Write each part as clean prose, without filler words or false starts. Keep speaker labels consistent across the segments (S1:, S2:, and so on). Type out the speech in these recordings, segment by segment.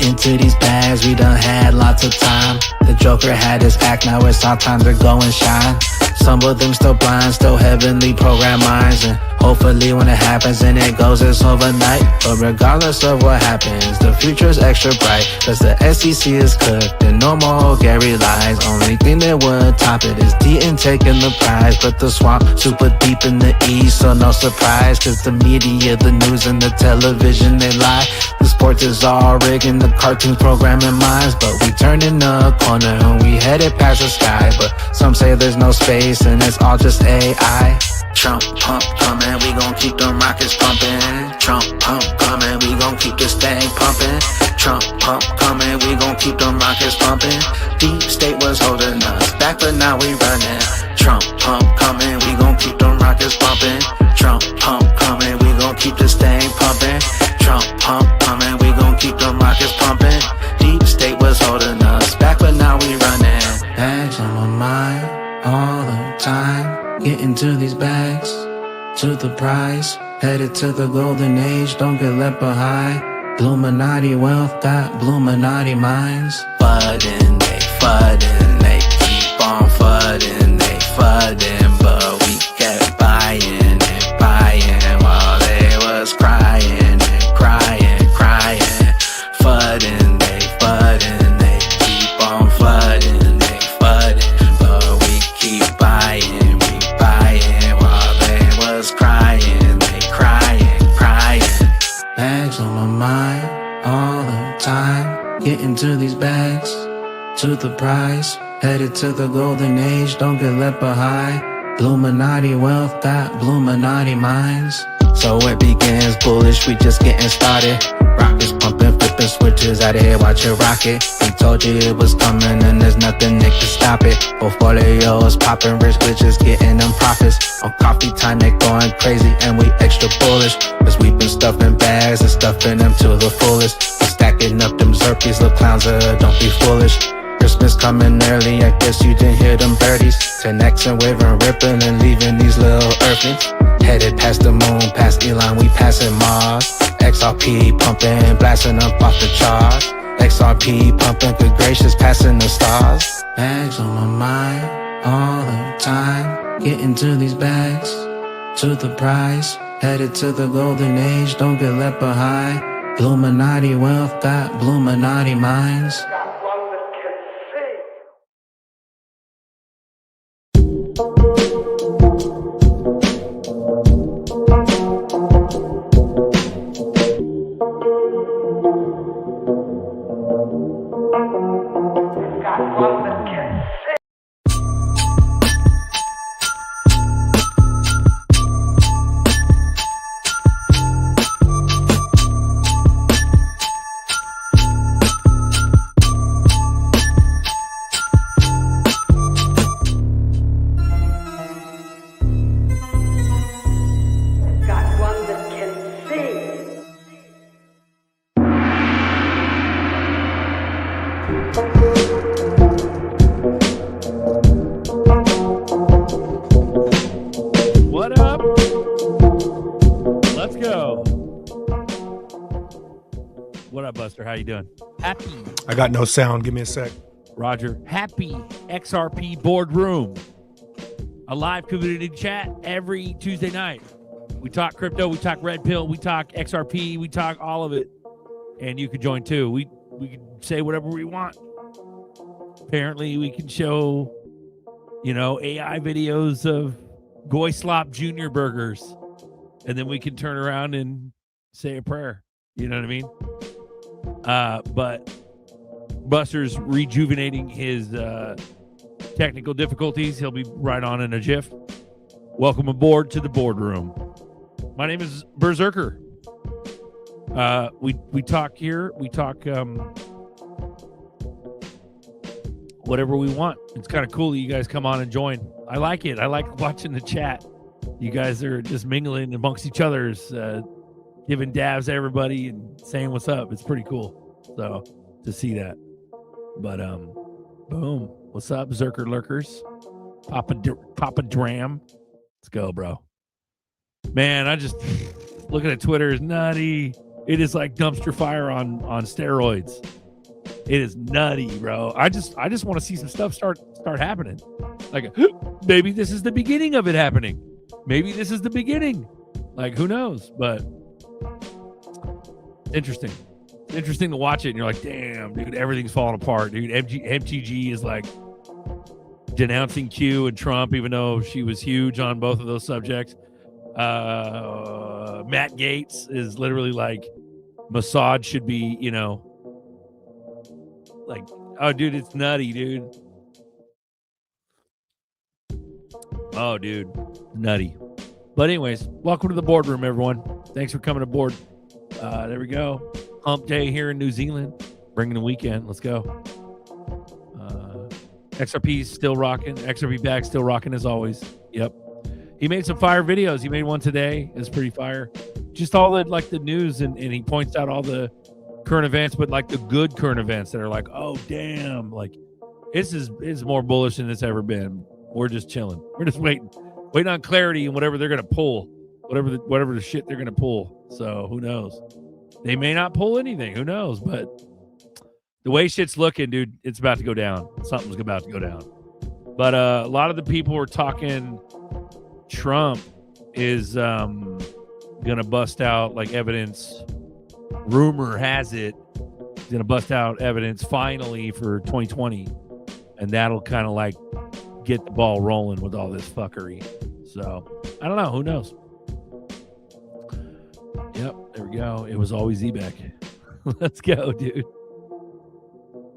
S1: Get into these bags, we done had lots of time. The Joker had his act, now it's our time to go and shine. Some of them still blind, still heavenly programmed minds. And hopefully when it happens and it goes, it's overnight. But regardless of what happens, the future's extra bright. Cause the SEC is cooked and no more Gary lies. Only thing that would top it is Deaton taking the prize. But the swamp super deep in the east, so no surprise. Cause the media, the news and the television, they lie. The sports is all rigged and the cartoons programming minds. But we turning a corner and we headed past the sky. But some say there's no space and it's all just AI. Trump pump coming, we gon' keep them rockets pumping. Trump pump coming, we gon' keep this thing pumping. Trump pump coming, we gon' keep them rockets pumping. Deep state was holding us back, but now we running. Trump pump coming, we gon' keep them rockets pumping. Trump pump coming, we gon' keep this thing pumping. Trump pump coming, we gon' keep them rockets pumping. Deep state was holding us back, but now we running. Bags on my mind all the time. Getting to these bags, to the prize. Headed to the golden age, don't get left behind. Bluminati wealth got Bluminati minds. Fudding, they keep on fudding, they fudding. But we kept buying and buying while they was crying and crying. Fudding, they keep on flooding, they fudding. But we keep buying. Bags on my mind all the time. Getting to these bags, to the prize. Headed to the golden age, don't get left behind. Bluminati wealth got Bluminati minds. So it begins bullish, we just getting started. Rockets pumping, flipping switches out of here, watch it rocket. We told you it was coming and there's nothing that can stop it. Portfolios popping, rich glitches getting them profits. On coffee time they going crazy and we extra bullish. Cause we been stuffing bags and stuffing them to the fullest. We stacking up them ZRKs, little clowns, don't be foolish. Christmas coming early, I guess you didn't hear them birdies. 10X and waving, ripping and leaving these little earthlings. Headed past the moon, past Elon, we passing Mars. XRP pumping, blasting up off the charts. XRP pumping, good gracious, passing the stars. Bags on my mind all the time. Getting to these bags, to the prize. Headed to the golden age, don't get left behind. Bluminati wealth got Bluminati minds.
S2: What up? Let's go. What up, Buster? How you doing? Happy.
S3: I got no sound. Give me a sec.
S2: Roger. Happy XRP Boardroom. A live community chat every Tuesday night. We talk crypto, we talk red pill, we talk XRP, we talk all of it. And you can join too. We can say whatever we want. Apparently we can show, AI videos of Goy Slop Jr. burgers. And then we can turn around and say a prayer. You know what I mean? But Buster's rejuvenating his technical difficulties. He'll be right on in a jiff. Welcome aboard to the boardroom. My name is Berserker. We talk here. We talk whatever we want. It's kind of cool that you guys come on and join. I like it. I like watching the chat. You guys are just mingling amongst each other's, giving dabs to everybody and saying what's up. It's pretty cool. So to see that. But boom. What's up, Zerker Lurkers? Papa Dram. Let's go, bro. Man, I just looking at Twitter is nutty. It is like dumpster fire on steroids. It is nutty, bro. I just want to see some stuff start happening. Like, maybe this is the beginning of it happening. Maybe this is the beginning. Like, who knows? But interesting. Interesting to watch it, and you're like, damn, dude, everything's falling apart, dude. MTG is like denouncing Q and Trump, even though she was huge on both of those subjects. Matt Gaetz is literally like, Mossad should be, you know, like, oh, dude, it's nutty, dude. Oh, dude, nutty. But anyways, welcome to the boardroom, everyone. Thanks for coming aboard. There we go. Hump day here in New Zealand. Bringing the weekend. Let's go. XRP's still rocking. XRP bag still rocking as always. Yep. He made some fire videos. He made one today. It's pretty fire. Just all the like the news, and he points out all the current events, but like the good current events that are like, oh damn, like this is more bullish than it's ever been. We're just chilling. We're just waiting on clarity and whatever they're gonna pull, whatever the shit they're gonna pull. So who knows? They may not pull anything. Who knows? But the way shit's looking, dude, it's about to go down. Something's about to go down. But a lot of the people were talking Trump is gonna bust out like evidence. Rumor has it he's gonna bust out evidence finally for 2020, and that'll kind of like get the ball rolling with all this fuckery. So I don't know. Who knows? Yep, there we go. It was always Zebek. Let's go, dude.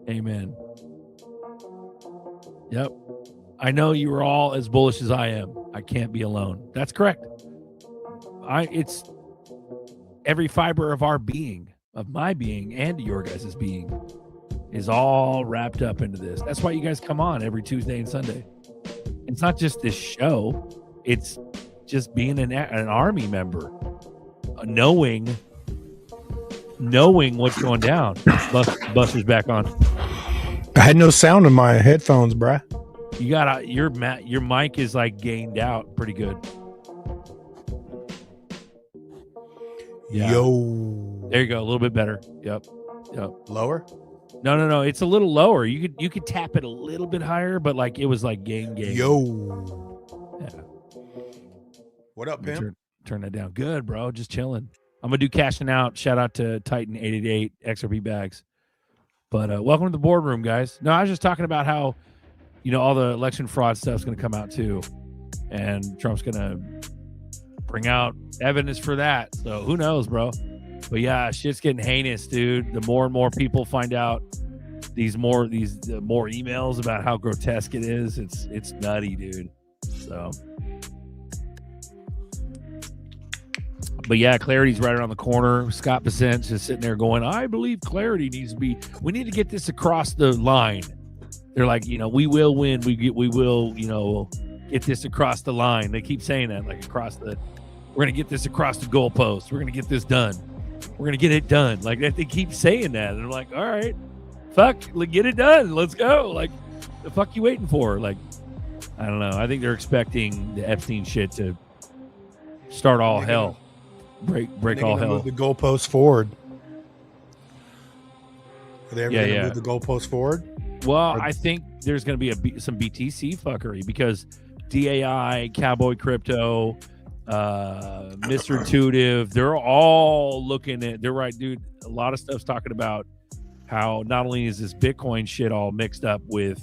S2: Amen. Yep. I know you were all as bullish as I am. I can't be alone. That's correct. It's every fiber of our being, of my being and your guys' being, is all wrapped up into this. That's why you guys come on every Tuesday and Sunday. It's not just this show. It's just being an army member, knowing what's going down. Buster's back on.
S3: I had no sound in my headphones, bruh.
S2: You got your mic is like gained out pretty good. Yeah.
S3: Yo.
S2: There you go. A little bit better. Yep.
S3: Lower?
S2: No. It's a little lower. You could tap it a little bit higher, but like it was like gain.
S3: Yo.
S2: Yeah.
S3: What up, Pim?
S2: Turn that down. Good, bro. Just chilling. I'm gonna do cashing out. Shout out to Titan 888 XRP bags. But welcome to the boardroom, guys. No, I was just talking about how, you know, all the election fraud stuff's going to come out too. And Trump's going to bring out evidence for that. So who knows, bro? But yeah, shit's getting heinous, dude. The more and more people find out these more emails about how grotesque it is, it's nutty, dude. So, but yeah, clarity's right around the corner. Scott Besant's just sitting there going, I believe clarity needs to be, we need to get this across the line. They're like, you know, we will win. We will, you know, get this across the line. They keep saying that, like we're going to get this across the goalpost. We're going to get this done. We're going to get it done. Like that. They keep saying that. They're like, all right, fuck, get it done. Let's go. Like, the fuck you waiting for? Like, I don't know. I think they're expecting the Epstein shit to start all hell. Break all hell.
S3: Move the goalpost forward. Are they ever going to move the goalpost forward?
S2: Well, I think there's going to be some BTC fuckery because DAI, Cowboy Crypto, Mr. Intuitive, they're all looking at, they're right, dude. A lot of stuff's talking about how not only is this Bitcoin shit all mixed up with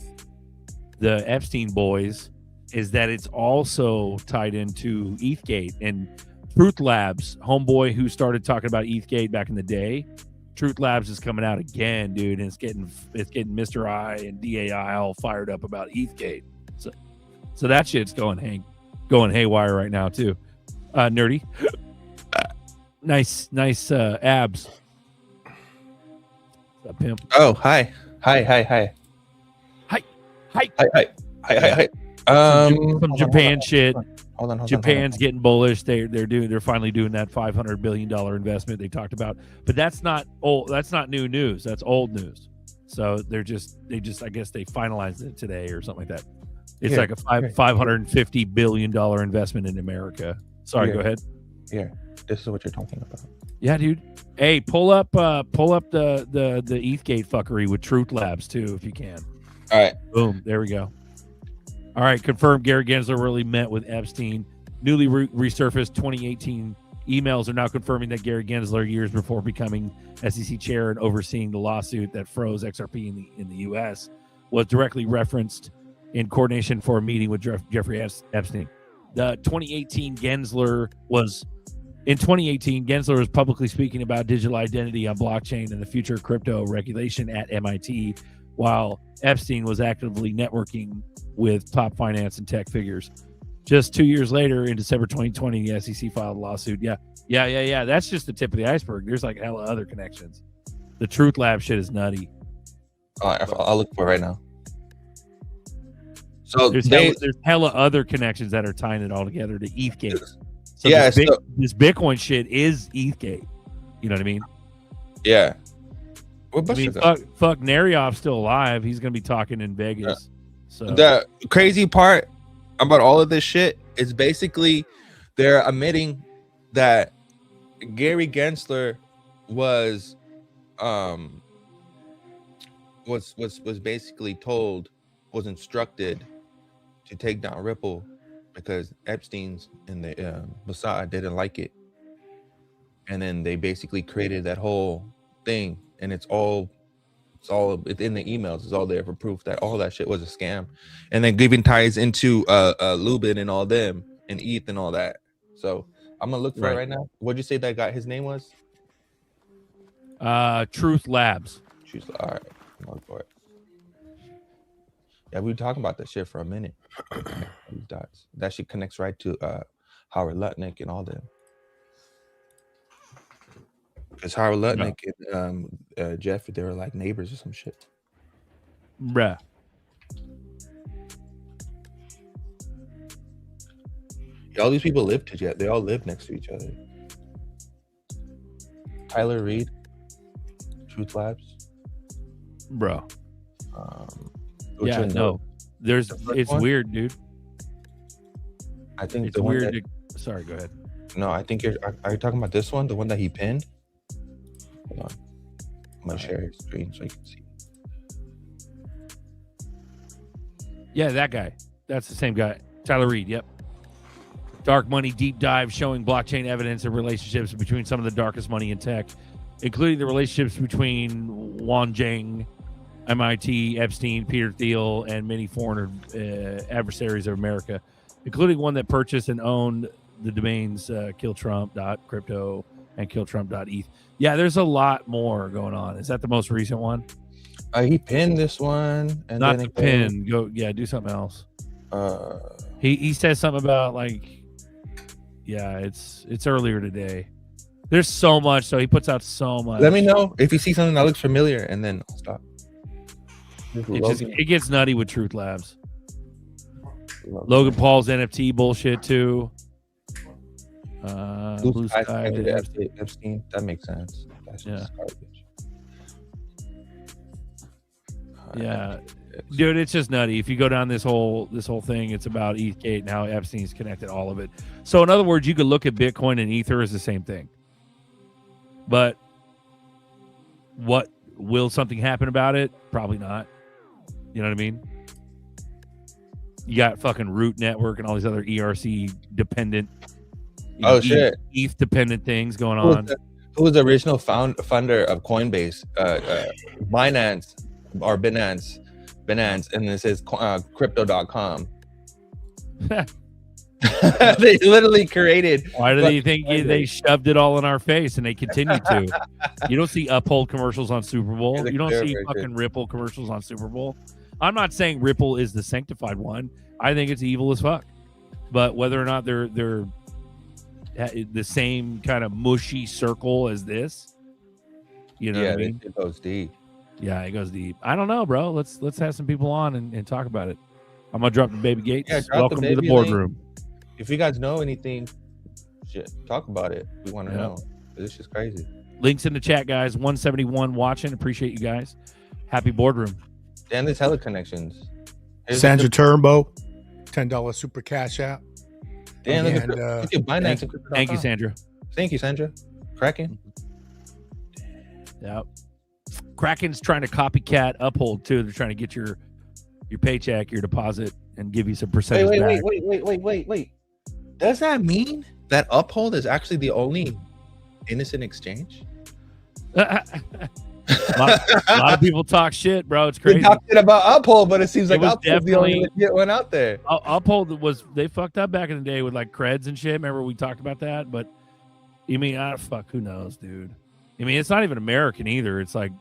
S2: the Epstein boys, is that it's also tied into ETHgate and Truth Labs, homeboy who started talking about ETHgate back in the day. Truth Labs is coming out again, dude, and it's getting Mr. I and DAI all fired up about ETHgate. So that shit's going haywire right now too. Nerdy, nice abs. What's up, pimp?
S4: Oh, hi.
S2: Some Japan shit.
S4: Hold on.
S2: Japan's getting bullish. They're finally doing that $500 billion investment they talked about. But that's not old. That's not new news. That's old news. So they just I guess they finalized it today or something like that. It's like a $550 billion investment in America. Sorry, go ahead.
S4: Here, this is what you're talking about.
S2: Yeah, dude. Hey, pull up the ETHgate fuckery with Truth Labs too, if you can.
S4: All right.
S2: Boom. There we go. All right. Confirmed. Gary Gensler really met with Epstein. Newly resurfaced 2018 emails are now confirming that Gary Gensler, years before becoming SEC chair and overseeing the lawsuit that froze XRP in the U.S., was directly referenced in coordination for a meeting with Jeffrey Epstein. The 2018 Gensler was publicly speaking about digital identity on blockchain and the future of crypto regulation at MIT, while Epstein was actively networking with top finance and tech figures. Just 2 years later, in December 2020, the SEC filed a lawsuit. Yeah. That's just the tip of the iceberg. There's like hella other connections. The Truth Lab shit is nutty.
S4: I'll look for it right now. So
S2: there's hella other connections that are tying it all together to ETHgate. So
S4: yeah,
S2: this Bitcoin shit is ETHgate. You know what I mean?
S4: Yeah.
S2: Fuck Narioff's still alive. He's gonna be talking in Vegas. Yeah. So
S4: the crazy part about all of this shit is basically they're admitting that Gary Gensler was basically instructed to take down Ripple because Epstein's and the Mossad didn't like it, and then they basically created that whole thing, and it's all within the emails. It's all there for proof that all that shit was a scam, and then giving ties into Lubin and all them and ETH and all that. So I'm gonna look for it right now. What'd you say that guy? His name was
S2: Truth Labs.
S4: All right, I'm gonna look for it. Yeah, we were talking about that shit for a minute. These dots. That shit connects right to Howard Lutnick and all them. Because Howard Lutnick and Jeff, they were like neighbors or some shit.
S2: Bruh.
S4: Yeah, all these people live together. They all live next to each other. Tyler Reed, Truth Labs.
S2: Bro. Yeah, no. It's weird, dude.
S4: I think
S2: it's weird. Sorry, go ahead.
S4: No, I think are you talking about this one? The one that he pinned? Hold on. I'm gonna share his screen so you can see.
S2: Yeah, that guy. That's the same guy. Tyler Reed, yep. Dark Money Deep Dive showing blockchain evidence of relationships between some of the darkest money in tech, including the relationships between Wan Zhang, MIT, Epstein, Peter Thiel, and many foreign adversaries of America, including one that purchased and owned the domains killtrump.crypto and killtrump.eth. Yeah, there's a lot more going on. Is that the most recent one?
S4: He pinned this one. And
S2: not
S4: then
S2: the pin. Go, yeah, do something else. He says something about it's earlier today. There's so much, so he puts out so much.
S4: Let me know if you see something that looks familiar, and then I'll stop.
S2: It gets nutty with Truth Labs. Logan Paul's NFT bullshit too. Blue Sky
S4: Epstein. That makes sense. That's just garbage.
S2: Yeah, dude, it's just nutty. If you go down this whole thing, it's about ETHgate and how Epstein's connected all of it. So in other words, you could look at Bitcoin and Ether as the same thing. But will something happen about it? Probably not. You know what I mean? You got fucking Root Network and all these other ERC dependent,
S4: shit,
S2: ETH dependent things going on.
S4: Who was the original founder of Coinbase? Binance or Binance, and it says crypto.com. They literally created.
S2: Why do they think they shoved it all in our face and they continue to? You don't see Uphold commercials on Super Bowl. You don't see fucking Ripple commercials on Super Bowl. I'm not saying Ripple is the sanctified one. I think it's evil as fuck. But whether or not they're the same kind of mushy circle as this, you know what I mean?
S4: It goes deep.
S2: Yeah, it goes deep. I don't know, bro. Let's have some people on and talk about it. I'm gonna drop the baby gates.
S3: Yeah,
S2: welcome to the boardroom.
S4: If you guys know anything, shit, talk about it. We want to know. This is crazy.
S2: Links in the chat, guys. 171 watching. Appreciate you guys. Happy boardroom.
S4: Dan, there's hella connections.
S3: Sandra Turnbow, $10 super cash app.
S4: Dan,
S2: thank you, Sandra.
S4: Thank you, Sandra. Cracking.
S2: Yep. Kraken's trying to copycat Uphold too. They're trying to get your paycheck, your deposit, and give you some percentage back.
S4: Wait. Does that mean that Uphold is actually the only innocent exchange?
S2: a lot of people talk shit, bro. It's crazy.
S4: They talked shit about Uphold, but it seems like Uphold's the only
S2: definitely
S4: legit one out there.
S2: Uphold they fucked up back in the day with like creds and shit. Remember we talked about that? But you mean, who knows, dude? I mean, it's not even American either. It's like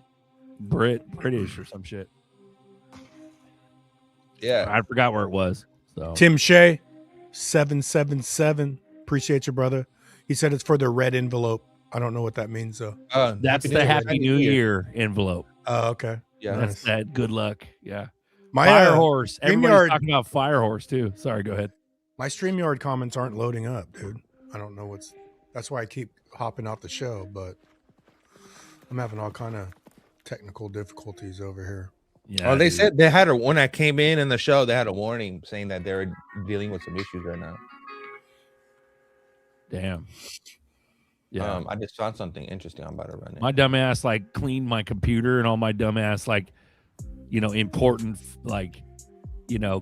S2: British or some shit.
S4: Yeah,
S2: I forgot where it was. So
S3: Tim Shea, 777. Appreciate you, brother. He said it's for the red envelope. I don't know what that means though.
S2: that's the Happy New Year envelope.
S3: Oh, okay.
S4: Yeah,
S2: That's that. Good luck. Yeah.
S3: My
S2: Fire Horse. Everybody's
S3: StreamYard,
S2: talking about Fire Horse too. Sorry, go ahead.
S3: my StreamYard comments aren't loading up, dude. I don't know that's why I keep hopping off the show, but I'm having all kind of technical difficulties over here.
S2: Yeah.
S4: they
S2: dude.
S4: said they had when I came in the show, they had a warning saying that they're dealing with some issues right now.
S2: Damn. Yeah.
S4: I just found something interesting. I'm about to run it.
S2: My dumbass like cleaned my computer and all my dumbass like, important like,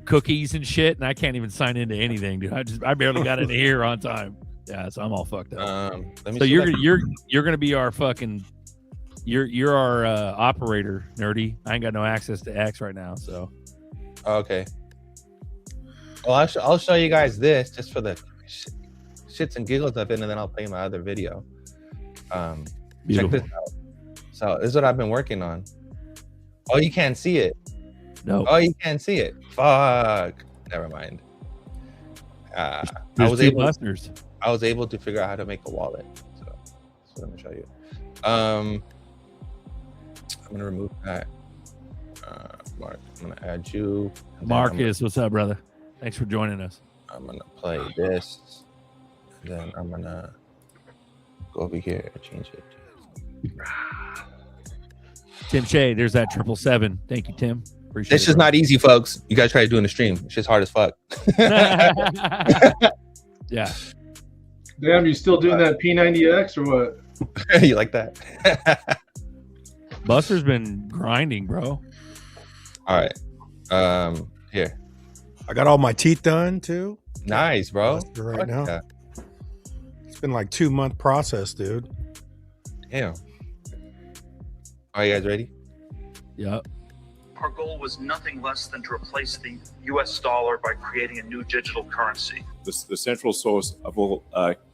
S2: cookies and shit, and I can't even sign into anything, dude. I barely got into here on time. Yeah, so I'm all fucked up. So you're gonna be our fucking you're our operator, nerdy. I ain't got no access to X right now, so
S4: okay. Well, I'll show you guys this just for the shits and giggles of it, and then I'll play my other video. Check this out. So this is what I've been working on. Oh, you can't see it.
S2: No.
S4: Oh, you can't see it. Fuck. Never mind. I was able to figure out how to make a wallet. So that's what I'm gonna show you. I'm gonna remove that. Mark, I'm gonna add you.
S2: Marcus, what's up, brother? Thanks for joining us.
S4: I'm gonna play this. Then I'm gonna go over here and change it.
S2: Tim Shea, there's that 777. Thank you, Tim. Appreciate
S4: This
S2: it,
S4: is
S2: bro.
S4: not easy, folks. You guys try to do in the stream. It's just hard as fuck.
S2: Yeah.
S5: Damn, you still doing that P90X or what?
S4: You like that?
S2: Buster's been grinding, bro.
S4: All right. Here.
S3: I got all my teeth done too.
S4: Nice, bro.
S3: Right
S4: Fuck
S3: now.
S4: yeah.
S3: It's been like 2-month process, dude.
S4: Damn. Are you guys ready?
S2: Yep.
S6: Our goal was nothing less than to replace the US dollar by creating a new digital currency.
S7: The central source of all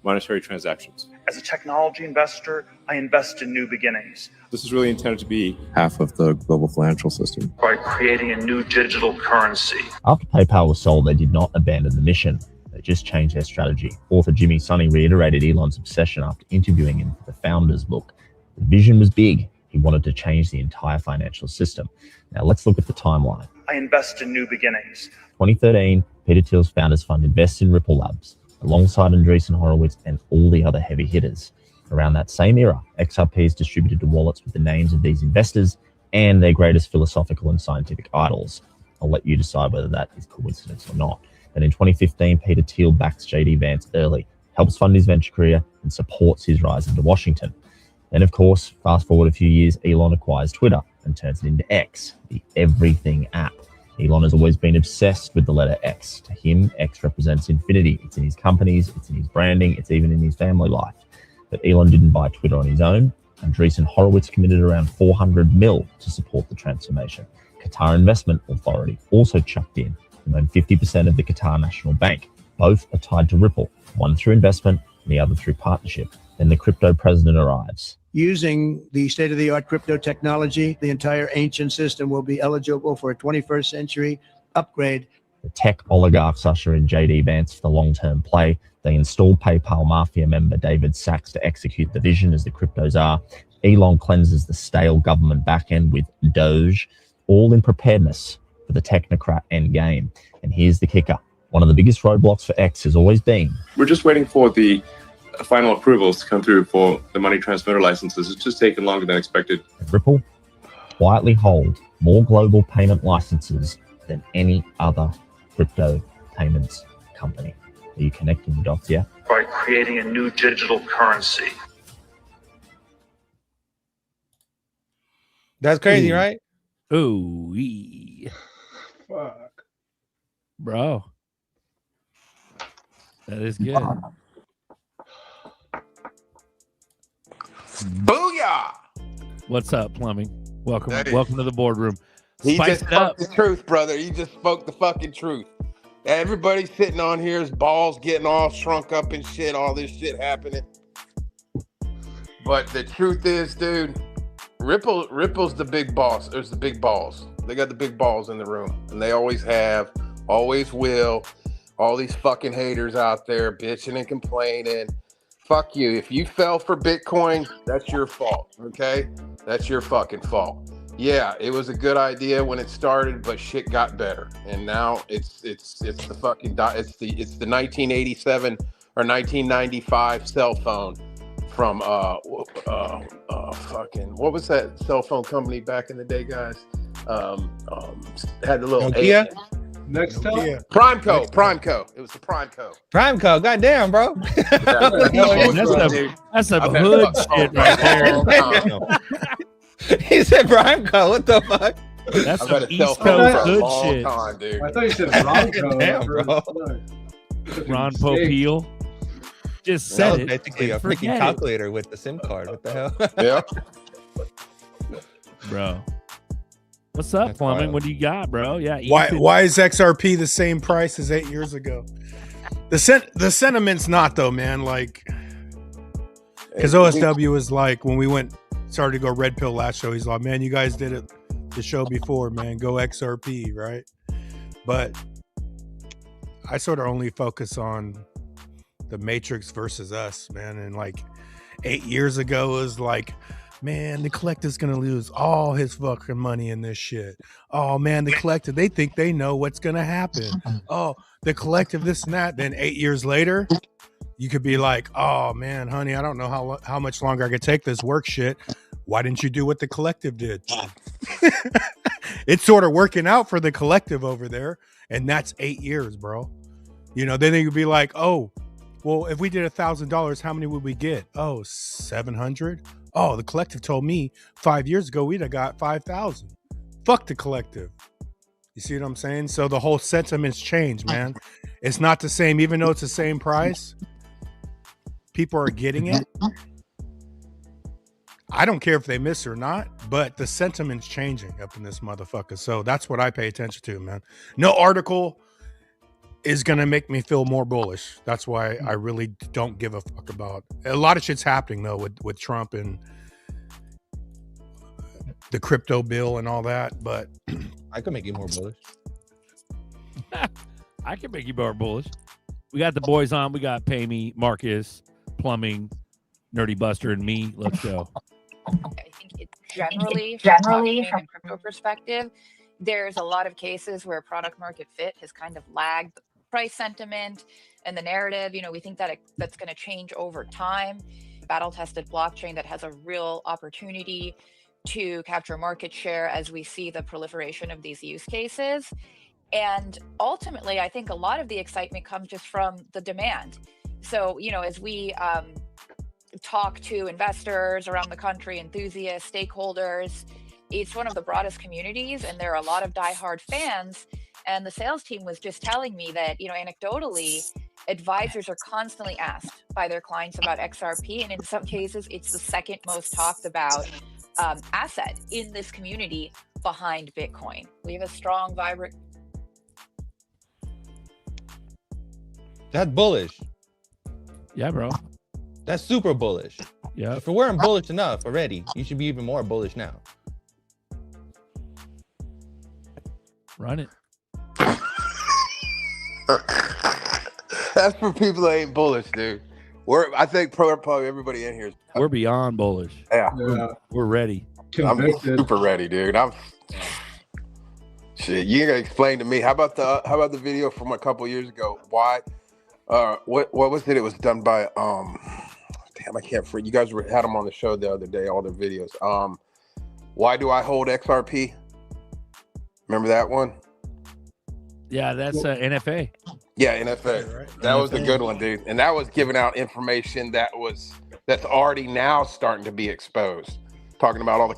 S7: monetary transactions.
S6: As a technology investor, I invest in new beginnings
S7: This is really intended to be half of the global financial system.
S6: by creating a new digital currency.
S8: After PayPal was sold, they did not abandon the mission. They just changed their strategy. Author Jimmy Sonny reiterated Elon's obsession after interviewing him for the Founders book. The vision was big. He wanted to change the entire financial system. Now let's look at the timeline.
S6: I invest in new beginnings.
S8: 2013, Peter Thiel's Founders Fund invests in Ripple Labs, alongside Andreessen Horowitz and all the other heavy hitters. Around that same era, XRP is distributed to wallets with the names of these investors and their greatest philosophical and scientific idols. I'll let you decide whether that is coincidence or not. And in 2015, Peter Thiel backs JD Vance early, helps fund his venture career, and supports his rise into Washington. Then, of course, fast forward a few years, Elon acquires Twitter and turns it into X, the everything app. Elon has always been obsessed with the letter X. To him, X represents infinity. It's in his companies, it's in his branding, it's even in his family life. But Elon didn't buy Twitter on his own. Andreessen Horowitz committed around 400 mil to support the transformation. Qatar Investment Authority also chucked in and owned 50% of the Qatar National Bank. Both are tied to Ripple, one through investment and the other through partnership. Then the crypto president arrives.
S9: Using the state-of-the-art crypto technology, the entire ancient system will be eligible for a 21st century upgrade.
S8: The tech oligarchs usher in JD Vance for the long-term play. They install PayPal mafia member David Sachs to execute the vision as the cryptos are. Elon cleanses the stale government backend with Doge, all in preparedness for the technocrat endgame. And here's the kicker. One of the biggest roadblocks for X has always been,
S7: We're just waiting for the final approvals to come through for the money transmitter licenses. It's just taken longer than expected.
S8: Ripple quietly hold more global payment licenses than any other crypto payments company. Are you connecting the dots yet?
S6: By creating a new digital currency.
S4: That's crazy,
S2: Ooh.
S4: right?
S2: Ooh,
S5: Fuck.
S2: bro. That is good.
S10: Booyah!
S2: What's up, Plumbing? Welcome,
S10: Hey.
S2: welcome to the boardroom.
S10: He
S2: Spice
S10: just
S2: it up.
S10: spoke the truth, brother. He just spoke the fucking truth. Everybody sitting on here's balls getting all shrunk up and shit, all this shit happening. But the truth is, dude, Ripple's the big boss. There's the big balls. They got the big balls in the room. And they always have, always will. All these fucking haters out there bitching and complaining. Fuck you. If you fell for Bitcoin, that's your fault. Okay? That's your fucking fault. Yeah, it was a good idea when it started, but shit got better. And now it's the fucking it's the 1987 or 1995 cell phone from fucking what was that cell phone company back in the day, guys? Had the little
S4: Nokia?
S5: Nextel?
S10: Primeco. It was the Primeco.
S4: Primeco. Goddamn, bro.
S2: That's some hood shit right there.
S4: He said Primeco. What the fuck?
S2: That's
S10: I've
S2: some
S10: had a cell
S2: East
S10: phone
S2: Coast
S10: for a
S2: hood
S10: long
S2: shit.
S10: time, dude.
S5: I thought you said Bronco.
S4: Damn, bro.
S2: Ron Popeil just said it.
S4: Basically a
S2: Forget
S4: freaking
S2: it.
S4: calculator with the SIM card. What the hell?
S10: Yeah.
S2: Bro. What's up,
S4: That's
S2: Plumbing?
S4: wild.
S2: What do you got, bro? Yeah.
S3: Why is XRP the same price as 8 years ago? The sentiment's not though, man. Like, because OSW was like when we started to go red pill last show. He's like, man, you guys did it the show before, man. Go XRP, right? But I sort of only focus on the Matrix versus us, man. And like 8 years ago was like, man, the collective's gonna lose all his fucking money in this shit. Oh man, the collective, they think they know what's gonna happen. Oh, the collective, this and that. Then 8 years later, you could be like, oh man, honey, I don't know how much longer I could take this work shit. Why didn't you do what the collective did? It's sort of working out for the collective over there, and that's 8 years, bro. You know, then they could be like, oh, well, if we did $1,000, how many would we get? Oh, 700. Oh, the collective told me 5 years ago we'd have got 5,000. Fuck the collective. You see what I'm saying? So the whole sentiment's changed, man. It's not the same, even though it's the same price. People are getting it. I don't care if they miss or not, but the sentiment's changing up in this motherfucker. So that's what I pay attention to, man. No article is going to make me feel more bullish. That's why I really don't give a fuck about a lot of shit's happening though with Trump and the crypto bill and all that. But
S4: I could make you more bullish.
S2: I can make you more bullish. We got the boys on. We got Pay Me, Marcus, Plumbing, Nerdy Buster, and me. Let's go.
S11: I think it generally from a crypto perspective, there's a lot of cases where product market fit has kind of lagged price sentiment and the narrative. You know, we think that that's going to change over time. Battle tested blockchain that has a real opportunity to capture market share as we see the proliferation of these use cases. And ultimately, I think a lot of the excitement comes just from the demand. So, you know, as we talk to investors around the country, enthusiasts, stakeholders, it's one of the broadest communities, and there are a lot of diehard fans. And the sales team was just telling me that, you know, anecdotally, advisors are constantly asked by their clients about XRP. And in some cases, it's the second most talked about asset in this community behind Bitcoin. We have a strong, vibrant.
S4: That's bullish.
S2: Yeah, bro.
S4: That's super bullish.
S2: Yeah.
S4: If we weren't bullish enough already, you should be even more bullish now.
S2: Run it.
S10: That's for people that ain't bullish, dude. I think probably everybody in here is.
S2: We're beyond bullish.
S10: Yeah.
S2: We're ready.
S10: I'm super ready, dude. Shit. You gotta explain to me. How about the video from a couple years ago? Why? What was it? It was done by damn, I can't. You guys had them on the show the other day. All their videos. Why do I hold XRP? Remember that one?
S2: Yeah, that's NFA.
S10: Yeah, NFA.
S3: Right.
S10: That was a good one, dude. And that was giving out information that's already now starting to be exposed. talking about all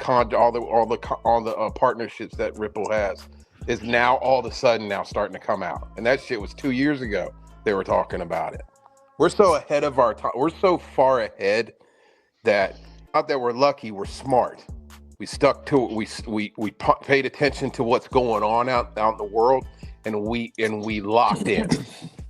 S10: the partnerships that Ripple has, is now all of a sudden now starting to come out. And that shit was 2 years ago they were talking about it. We're so ahead of our time. We're so far ahead that not that we're lucky, we're smart. We stuck to it. We paid attention to what's going on out in the world, and we locked in.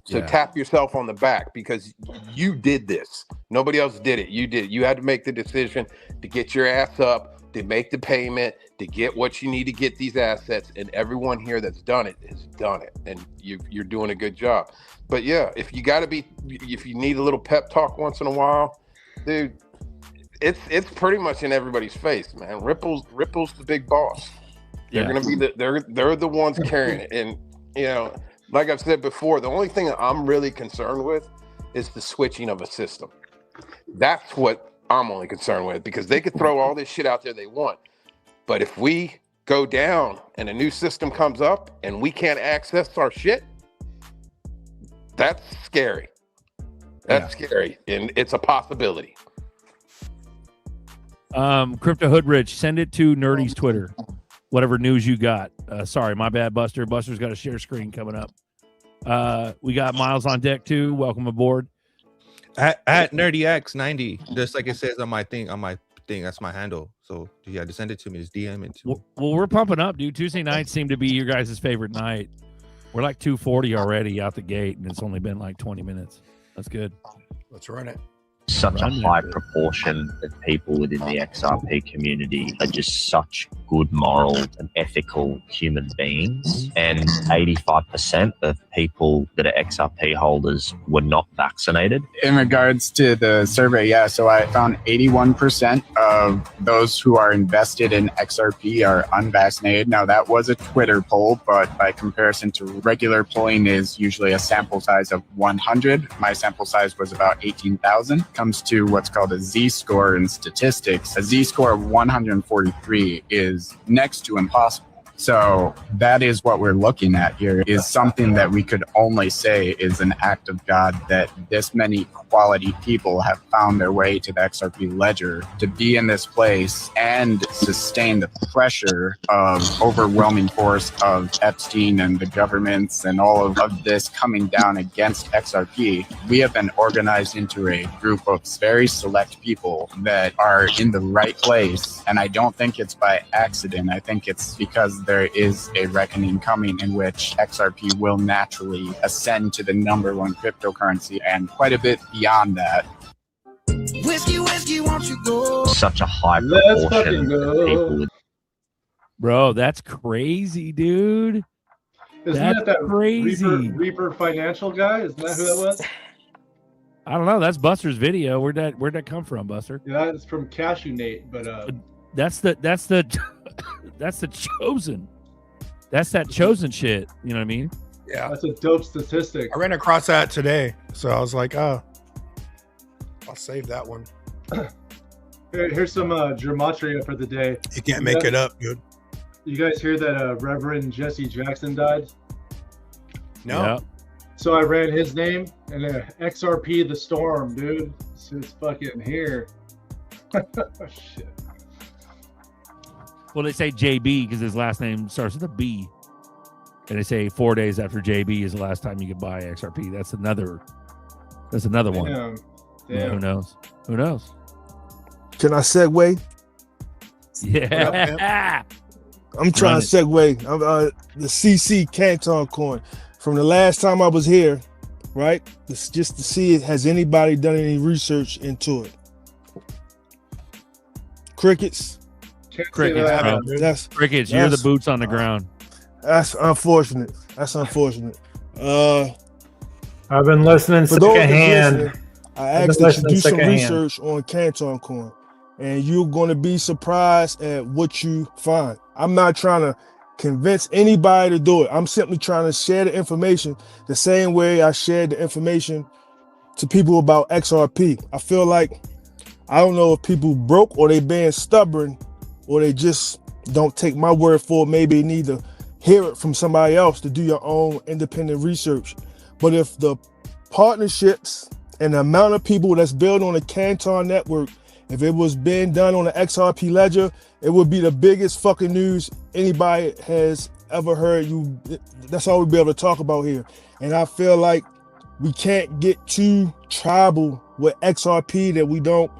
S10: So tap yourself on the back because you did this. Nobody else did it. You did. You had to make the decision to get your ass up, to make the payment, to get what you need to get these assets. And everyone here that's done it has done it. And you're doing a good job. But yeah, if you need a little pep talk once in a while, dude, it's pretty much in everybody's face, man. Ripple's the big boss. They're gonna be they're the ones carrying it. And you know, like I've said before, the only thing that I'm really concerned with is the switching of a system. That's what I'm only concerned with, because they could throw all this shit out there they want. But if we go down and a new system comes up and we can't access our shit, that's scary. That's scary. And it's a possibility.
S2: Crypto Hood Rich, send it to Nerdy's Twitter. Whatever news you got. Sorry, my bad, Buster. Buster's got a share screen coming up. We got Miles on deck too. Welcome aboard.
S4: At NerdyX90, just like it says on my thing. That's my handle. So yeah, just send it to me. Just DM it to me.
S2: Well, we're pumping up, dude. Tuesday nights seem to be your guys' favorite night. We're like 240 already out the gate, and it's only been like 20 minutes. That's good.
S3: Let's run it.
S8: Such a high proportion of people within the XRP community are just such good moral and ethical human beings, and 85% of people that are XRP holders were not vaccinated.
S12: In regards to the survey, so I found 81% of those who are invested in XRP are unvaccinated. Now that was a Twitter poll, but by comparison to regular polling is usually a sample size of 100. My sample size was about 18,000. Comes to what's called a Z-score in statistics. A Z-score of 143 is next to impossible. So that is what we're looking at here, is something that we could only say is an act of God, that this many quality people have found their way to the XRP ledger to be in this place and sustain the pressure of overwhelming force of Epstein and the governments and all of this coming down against XRP. We have been organized into a group of very select people that are in the right place. And I don't think it's by accident. I think it's because there is a reckoning coming in which XRP will naturally ascend to the #1 cryptocurrency and quite a bit beyond that.
S1: Whiskey, won't you go?
S8: Such a high proportion of people.
S2: Bro, that's crazy, dude.
S5: Isn't that
S2: crazy?
S5: Reaper Financial guy? Isn't that who that was?
S2: I don't know. That's Buster's video. Where'd that come from, Buster?
S5: Yeah, it's from Cashew Nate, but
S2: that's the that's the chosen. That's that chosen shit. You know what I mean?
S3: Yeah,
S5: that's a dope statistic.
S3: I ran across that today, so I was like, oh, I'll save that one.
S5: Here's some gematria for the day.
S3: You can't make it up, dude.
S5: You guys hear that Reverend Jesse Jackson died?
S3: No.
S2: Yep.
S5: So I ran his name and XRP the Storm, dude. It's fucking here. Shit.
S2: Well, they say JB because his last name starts with a B, and they say 4 days after JB is the last time you can buy XRP. That's another one.
S5: Damn.
S2: Who knows? Who knows?
S13: Can I segue?
S2: Yeah.
S13: I'm trying to segue. The CC Canton coin. From the last time I was here, right? Just to see has anybody done any research into it? Crickets.
S2: Crickets, bro. Crickets. You're the boots on the ground.
S13: That's unfortunate.
S14: I've been listening secondhand.
S13: I asked that you do some research on Canton coin, and you're going to be surprised at what you find. I'm not trying to convince anybody to do it. I'm simply trying to share the information the same way I shared the information to people about XRP. I feel like, I don't know if people broke or they being stubborn or they just don't take my word for it. Maybe they need to hear it from somebody else to do your own independent research. But if the partnerships and the amount of people that's built on the Canton network If it was being done on the XRP ledger, it would be the biggest fucking news anybody has ever heard. That's all we'll be able to talk about here. And I feel like we can't get too tribal with XRP that we don't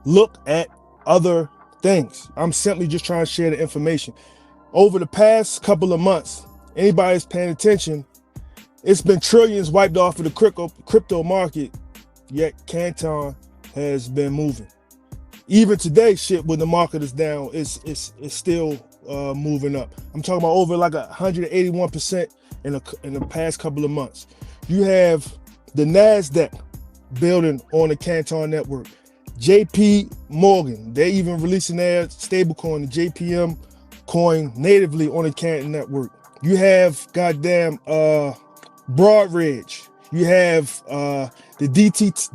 S13: look at other things. I'm simply just trying to share the information. Over the past couple of months, anybody that's paying attention, it's been trillions wiped off of the crypto market, yet Canton has been moving. Even today, shit, when the market is down, it's still moving up. I'm talking about over like 181% in the past couple of months. You have the NASDAQ building on the Canton network. JP Morgan, they even releasing their stablecoin, the JPM coin, natively on the Canton network. You have goddamn Broadridge. You have the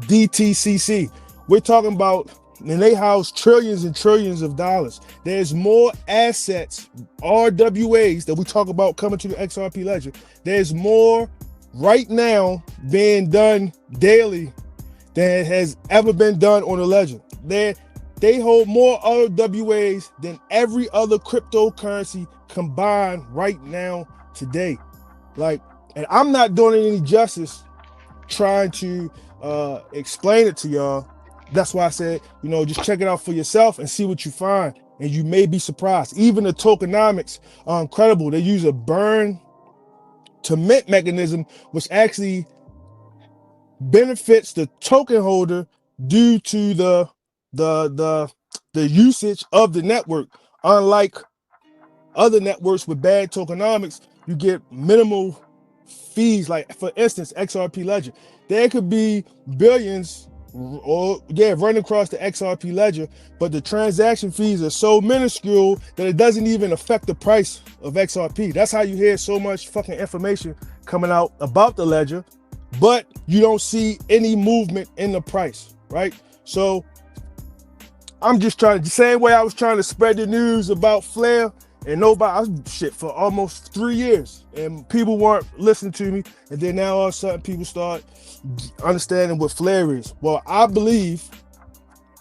S13: DTCC. We're talking about, and they house trillions and trillions of dollars. There's more assets, RWAs, that we talk about coming to the XRP ledger. There's more right now being done daily than has ever been done on the ledger. They hold more RWAs than every other cryptocurrency combined right now today. Like, and I'm not doing it any justice trying to explain it to y'all. That's why I said, just check it out for yourself and see what you find. And you may be surprised. Even the tokenomics are incredible. They use a burn to mint mechanism, which actually benefits the token holder due to the usage of the network. Unlike other networks with bad tokenomics, you get minimal fees. Like, for instance, XRP ledger, there could be billions running across the XRP ledger, but the transaction fees are so minuscule that it doesn't even affect the price of XRP. That's how you hear so much fucking information coming out about the ledger, but you don't see any movement in the price, right? So I'm just trying, the same way I was trying to spread the news about Flare, and for almost 3 years, and people weren't listening to me, and then now all of a sudden people start understanding what Flare is. Well, I believe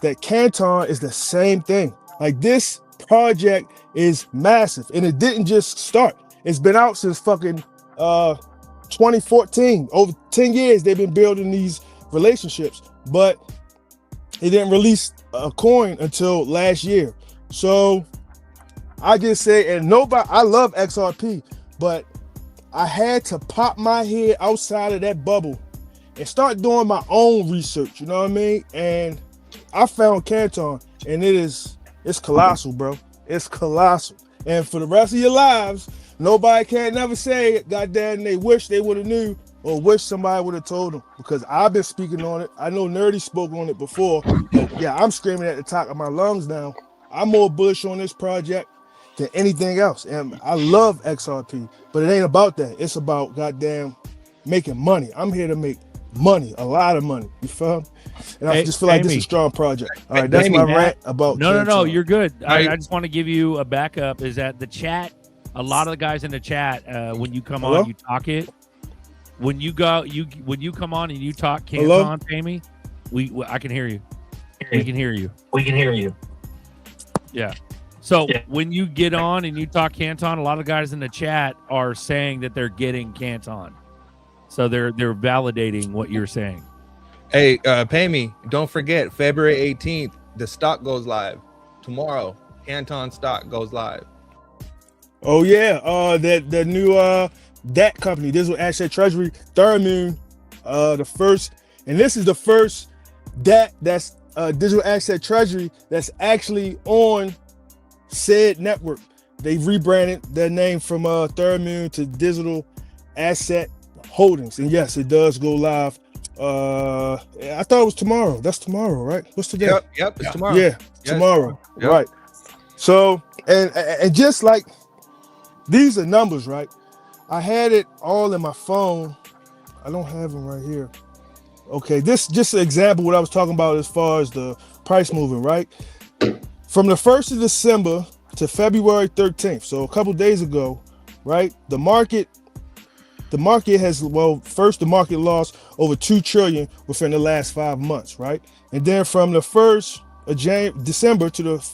S13: that Canton is the same thing. Like, this project is massive, and it didn't just start. It's been out since fucking 2014. Over 10 years they've been building these relationships, but it didn't release a coin until last year. So I just say, and I love XRP, but I had to pop my head outside of that bubble and start doing my own research, you know what I mean? And I found Canton, and it's colossal, bro. It's colossal. And for the rest of your lives, nobody can never say, goddamn, they wish they would have knew or wish somebody would have told them, because I've been speaking on it. I know Nerdy spoke on it before, but yeah, I'm screaming at the top of my lungs now. I'm more bullish on this project than anything else. And I love XRP, but it ain't about that. It's about goddamn making money. I'm here to make money, a lot of money. You feel me? And I just feel like this is a strong project. All right, that's my rant about
S2: No, you're good. I just want to give you a backup, is that the chat, a lot of the guys in the chat, when you come on, you talk it. When you come on and you talk Canton, Tammy, I can hear you. We can hear you.
S15: We can hear you.
S2: Yeah. So when you get on and you talk Canton, a lot of guys in the chat are saying that they're getting Canton. So they're validating what you're saying.
S4: Hey, pay me. Don't forget, February 18th, the stock goes live. Tomorrow, Canton stock goes live.
S13: Oh yeah, the new DAT company, Digital Asset Treasury, Third Moon, the first, and this is the first DAT that's Digital Asset Treasury that's actually on said network. They've rebranded their name from Third Moon to Digital Asset Holdings, and yes, it does go live. I thought it was tomorrow. That's tomorrow, right? What's today?
S4: Yep, it's tomorrow.
S13: Yeah, tomorrow. Yep. Right. So, and just like these are numbers, right? I had it all in my phone. I don't have them right here. Okay, this just an example what I was talking about as far as the price moving, right? From the 1st of December to February 13th, so a couple days ago, right? The market has, first the market lost over 2 trillion within the last 5 months, right? And then from the 1st of December to the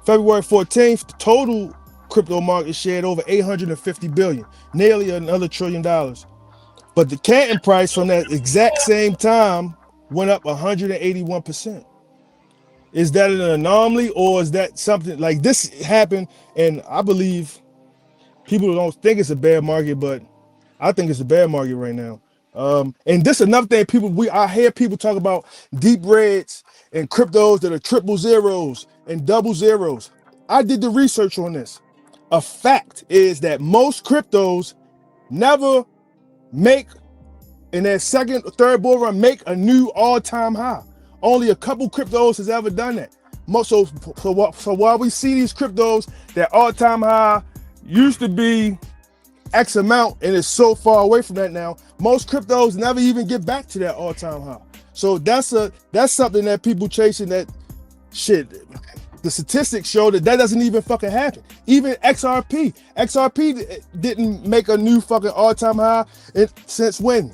S13: February 14th, the total crypto market shared over 850 billion, nearly another $1 trillion. But the Canton price from that exact same time went up 181%. Is that an anomaly, or is that something like this happened? And I believe people don't think it's a bear market, but I think it's a bear market right now. And this is another thing I hear people talk about deep reds and cryptos that are triple zeros and double zeros. I did the research on this. A fact is that most cryptos never make in their second or third bull run make a new all-time high. Only a couple cryptos has ever done that. So while we see these cryptos, their all-time high used to be X amount and it's so far away from that now, most cryptos never even get back to that all-time high. So that's something that people chasing that shit. The statistics show that doesn't even fucking happen. Even XRP didn't make a new fucking all-time high since when?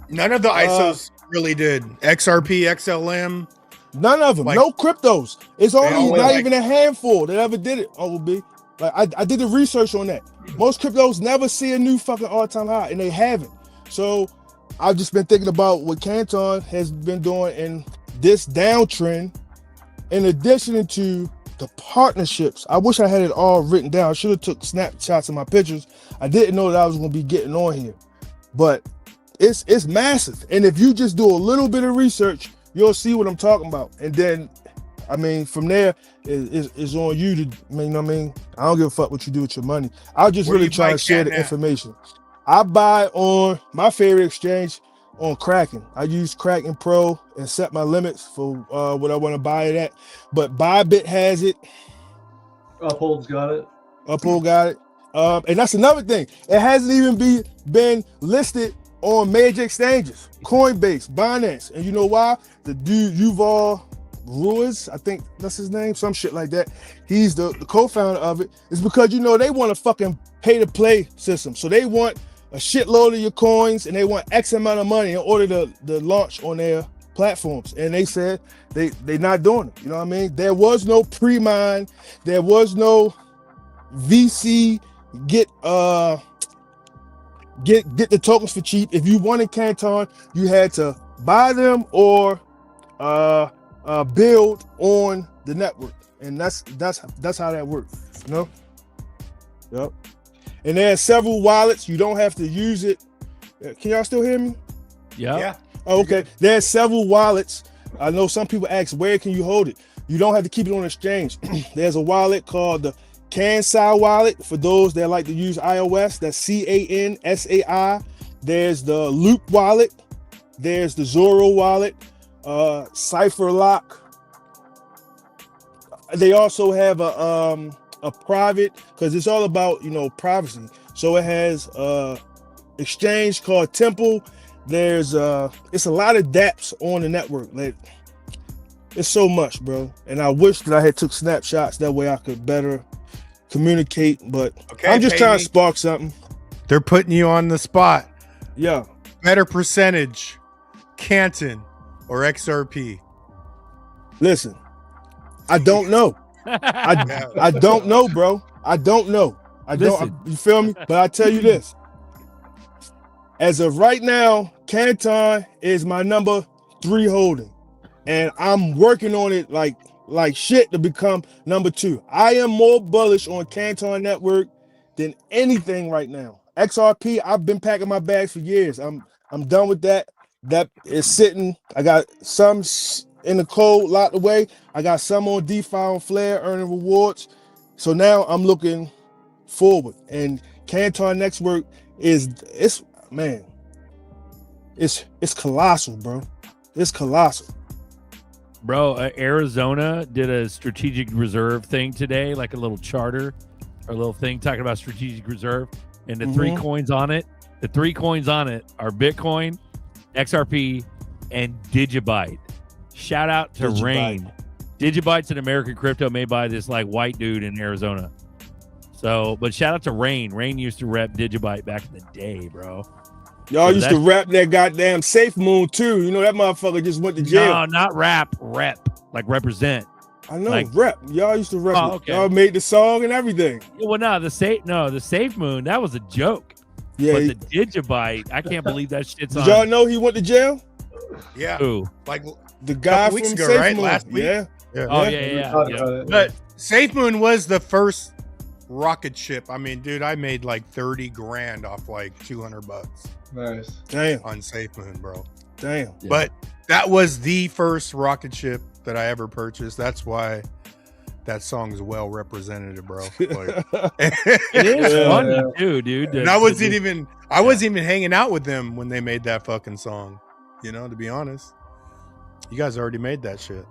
S3: None of the ISOs really did. XRP, XLM.
S13: None of them. No cryptos. It's only not even a handful that ever did it. OB. Like I did the research on that. Most cryptos never see a new fucking all-time high, and they haven't. So I've just been thinking about what Canton has been doing in this downtrend, in addition to the partnerships. I wish I had it all written down. I should have took snapshots of my pictures. I didn't know that I was going to be getting on here, but it's massive. And if you just do a little bit of research, you'll see what I'm talking about. And then, I mean, from there, it's on you to, I don't give a fuck what you do with your money. I'll just really try to share the information. I buy on my favorite exchange on Kraken. I use Kraken Pro and set my limits for what I want to buy it at. But Bybit has it.
S5: Uphold's got it.
S13: Uphold got it. And that's another thing. It hasn't even been listed on major exchanges. Coinbase, Binance. And you know why? The dude Yuval Ruiz, I think that's his name, some shit like that. He's the co-founder of it. It's because, they want a fucking pay-to-play system. So they want a shitload of your coins and they want X amount of money in order to launch on their platforms. And they said they not doing it. You know what I mean? There was no pre-mine. There was no VC get the tokens for cheap. If you wanted Canton, you had to buy them or build on the network, and that's how that works. Yep. And there are several wallets. You don't have to use it. Can y'all still hear me?
S2: Yeah.
S13: Oh, okay. There are several wallets. I know some people ask, where can you hold it? You don't have to keep it on exchange. There's a wallet called the Kansai wallet for those that like to use iOS. That's CANSAI. There's the Loop wallet. There's the Zorro wallet. Cipher Lock. They also have a private, because it's all about privacy. So it has exchange called Temple. There's it's a lot of dApps on the network. Like, it's so much, bro. And I wish that I had took snapshots, that way I could better communicate. But I'm just trying to spark something.
S3: They're putting you on the spot.
S13: Yeah.
S3: Better percentage, Canton or XRP?
S13: Listen, I don't know. I don't know, bro. I don't know. You feel me? But I tell you this. As of right now, Canton is my number 3 holding. And I'm working on it like shit to become number 2. I am more bullish on Canton Network than anything right now. XRP, I've been packing my bags for years. I'm done with that. That is sitting. I got some in the cold locked away. I got some on DeFi on Flare earning rewards. So now I'm looking forward. And Canton Network it's colossal, bro. It's colossal.
S2: Bro, Arizona did a strategic reserve thing today, like a little charter or a little thing talking about strategic reserve. And the 3 coins on it, are Bitcoin, XRP, and Digibyte. Shout out to Rain. Digibyte's an American crypto made by this like white dude in Arizona. So, but shout out to Rain. Rain used to rep Digibyte back in the day, bro.
S13: Y'all used to rap that goddamn Safe Moon too. That motherfucker just went to jail.
S2: No, not rap, rep, like represent.
S13: I know,
S2: Like-
S13: rep. Y'all used to rep.
S2: Oh,
S13: it.
S2: okay.
S13: Y'all made the song and everything.
S2: Well, no, the Safe Moon, that was a joke.
S13: Yeah.
S2: But the Digibyte, I can't believe that shit's
S13: Did
S2: on.
S13: y'all know he went to jail?
S3: Yeah.
S2: Who?
S3: Like
S13: The guy
S3: couple weeks
S13: from
S3: ago,
S13: Safe
S3: right?
S13: Moon.
S3: Last week?
S13: Yeah.
S2: Oh, yeah.
S3: But Safe Moon was the first rocket ship. I mean, dude, I made like 30 grand off like $200
S5: Nice.
S13: Damn.
S3: on Safe Moon, bro.
S13: Damn.
S3: But that was the first rocket ship that I ever purchased. That's why that song is well represented, bro. Like,
S2: It is funny too, dude.
S3: And I wasn't even hanging out with them when they made that fucking song. You know, to be honest, you guys already made that shit.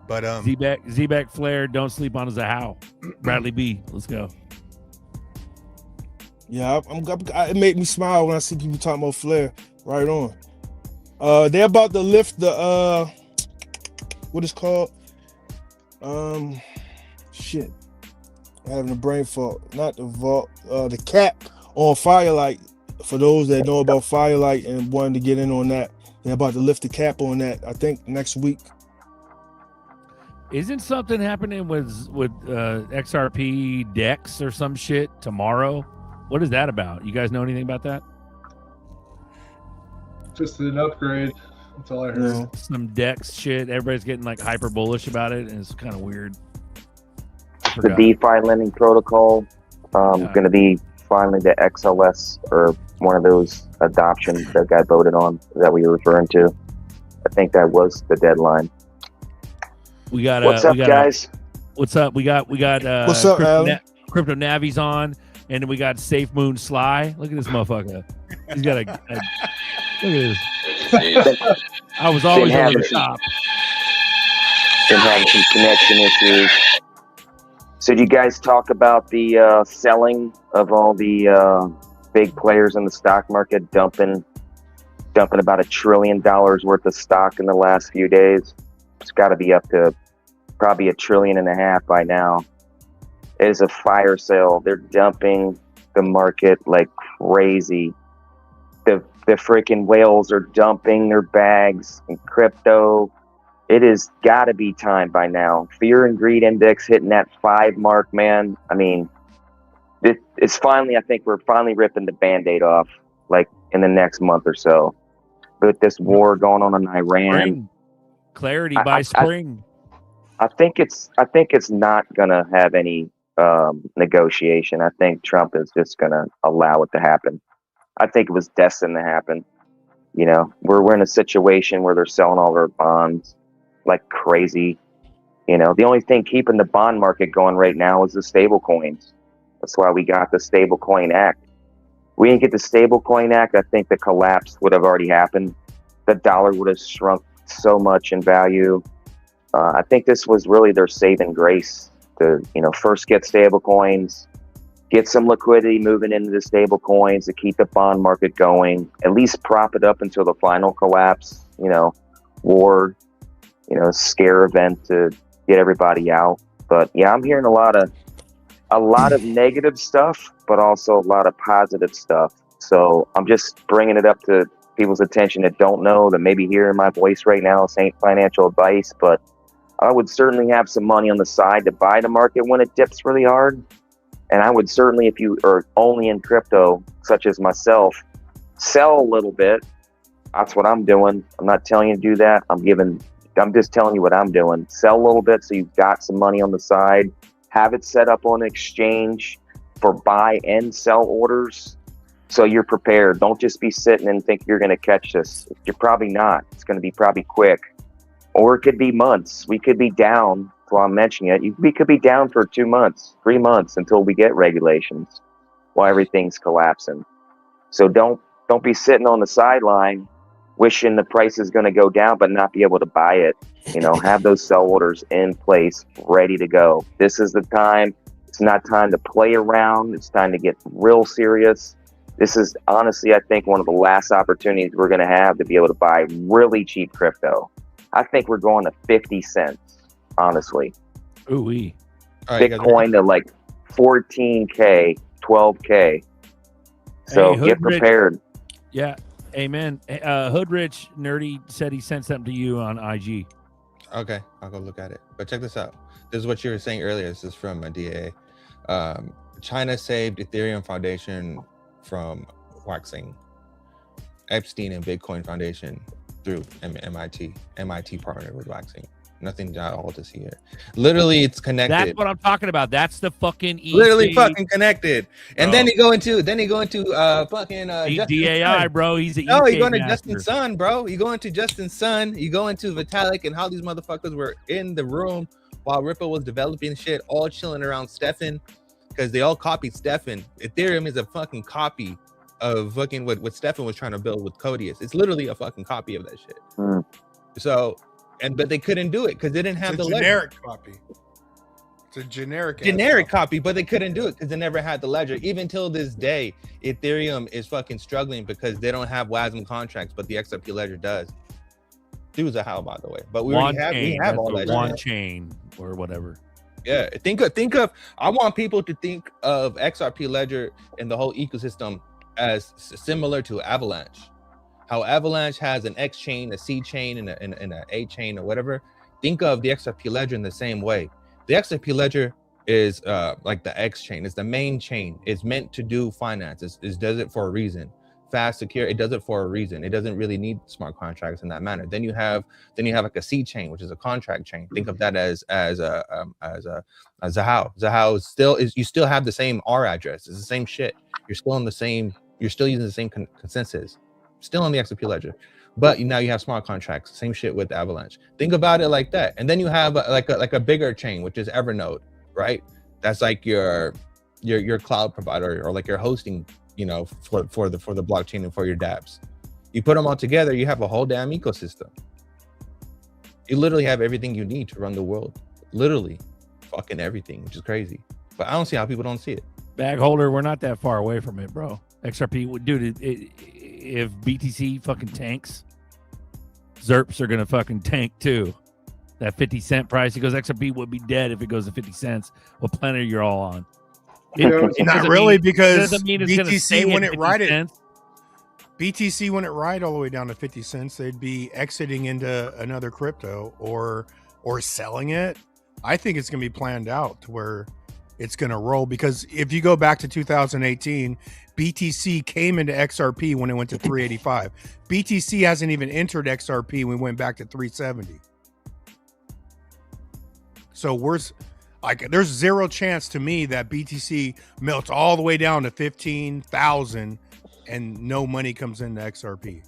S3: But
S2: Z-Back Flair, Don't Sleep on as a How. Bradley B, let's go.
S13: Yeah, it made me smile when I see people talking about Flair. Right on. They're about to lift the what is called? Shit. I'm having a brain fault. Not the vault, the cap on Firelight. For those that know about Firelight and wanting to get in on that, they're about to lift the cap on that, I think next week.
S2: Isn't something happening with XRP Dex or some shit tomorrow? What is that about? You guys know anything about that?
S5: Just an upgrade. That's all I heard.
S2: No. Some Dex shit. Everybody's getting like hyper bullish about it, and it's kind of weird.
S15: The DeFi lending protocol going to be finally the XLS or one of those adoptions that got voted on that we were referring to. I think that was the deadline.
S2: We got
S15: what's up, guys?
S2: What's up? We got
S13: what's up,
S2: Crypto Navi's on, and then we got Safe Moon Sly. Look at this motherfucker. He's got look at this. I was always on the top.
S15: Been having some connection issues. So do you guys talk about the selling of all the big players in the stock market dumping about $1 trillion worth of stock in the last few days? It's got to be up to probably $1.5 trillion by now. It is a fire sale. They're dumping the market like crazy. The freaking whales are dumping their bags in crypto. It has got to be time by now. Fear and greed index hitting that 5 mark, man. I mean, it's finally, I think we're finally ripping the Band-Aid off, like in the next month or so. With this war going on in Iran.
S2: Clarity by spring.
S15: I think it's not gonna have any negotiation. I think Trump is just gonna allow it to happen. I think it was destined to happen. You know, we're in a situation where they're selling all their bonds like crazy. You know, the only thing keeping the bond market going right now is the stable coins. That's why we got the Stable Coin Act. We didn't get the Stable Coin Act, I think the collapse would have already happened. The dollar would have shrunk so much in value. I think this was really their saving grace to, you know, first get stable coins, get some liquidity moving into the stable coins to keep the bond market going, at least prop it up until the final collapse, you know, war, you know, scare event to get everybody out. But yeah, I'm hearing a lot of negative stuff, but also a lot of positive stuff. So I'm just bringing it up to people's attention that don't know, that maybe hearing my voice right now. This ain't financial advice, but I would certainly have some money on the side to buy the market when it dips really hard. And I would certainly, if you are only in crypto, such as myself, sell a little bit. That's what I'm doing. I'm not telling you to do that. I'm just telling you what I'm doing. Sell a little bit so you've got some money on the side. Have it set up on exchange for buy and sell orders so you're prepared. Don't just be sitting and think you're going to catch this. You're probably not. It's going to be probably quick. Or it could be months. We could be down, while I'm mentioning it, we could be down for 2 months, 3 months until we get regulations while everything's collapsing. So don't be sitting on the sideline wishing the price is going to go down but not be able to buy it. You know, have those sell orders in place, ready to go. This is the time. It's not time to play around. It's time to get real serious. This is honestly, I think, one of the last opportunities we're going to have to be able to buy really cheap crypto. I think we're going to 50 cents, honestly.
S2: Ooh-wee.
S15: Bitcoin to like 14K, 12K. So
S2: Hey,
S15: get prepared.
S2: Yeah. Amen. Hood Rich Nerdy said he sent something to you on IG.
S4: Okay, I'll go look at it. But check this out. This is what you were saying earlier. This is from a DA. China saved Ethereum Foundation from waxing. Epstein and Bitcoin Foundation through MIT. MIT partnered with waxing. Nothing at all to see here. Literally, it's connected.
S2: That's what I'm talking about. That's the fucking EC.
S4: Literally fucking connected. And then you go into fucking
S2: DAI, bro. He's
S4: no, you going to Justin Sun, bro. You go into Justin Sun. You go into Vitalik and how these motherfuckers were in the room while Ripple was developing shit, all chilling around Stefan, because they all copied Stefan. Ethereum is a fucking copy of fucking what Stefan was trying to build with Codius. It's literally a fucking copy of that shit. So, but they couldn't do it because they didn't have the
S3: generic
S4: ledger.
S3: copy. It's a generic
S4: Copy, but they couldn't do it because they never had the ledger. Even till this day, Ethereum is fucking struggling because they don't have WASM contracts, but the XRP ledger does. Dude's a how, by the way. But we have all that.
S2: One chain or whatever.
S4: Yeah, think of. I want people to think of XRP ledger and the whole ecosystem as similar to Avalanche. How Avalanche has an X chain, a C chain, and an A chain or whatever. Think of the XRP ledger in the same way. The XRP ledger is like the X chain. It's the main chain. It's meant to do finance. It does it for a reason. Fast, secure. It does it for a reason. It doesn't really need smart contracts in that manner. Then you have like a C chain, which is a contract chain. Think of that as a Zahao. Zahao you still have the same R address. It's the same shit. You're still using the same consensus. Still on the XRP ledger, but now you have smart contracts. Same shit with Avalanche. Think about it like that. And then you have like a bigger chain, which is Evernote, right? That's like your cloud provider or like your hosting, for the blockchain and for your dApps. You put them all together, you have a whole damn ecosystem. You literally have everything you need to run the world. Literally, fucking everything, which is crazy. But I don't see how people don't see it.
S2: Bag holder, we're not that far away from it, bro. XRP, dude, if BTC fucking tanks, ZRPs are gonna fucking tank too. That 50-cent price, he goes, XRP would be dead if it goes to 50 cents. What planet are you all on?
S3: Not really, because
S2: BTC
S3: wouldn't ride it. BTC wouldn't ride all the way down to 50 cents. They'd be exiting into another crypto or selling it. I think it's gonna be planned out to where it's going to roll, because if you go back to 2018, BTC came into XRP when it went to 385. BTC hasn't even entered XRP when we went back to 370. So there's zero chance to me that BTC melts all the way down to 15,000 and no money comes into XRP.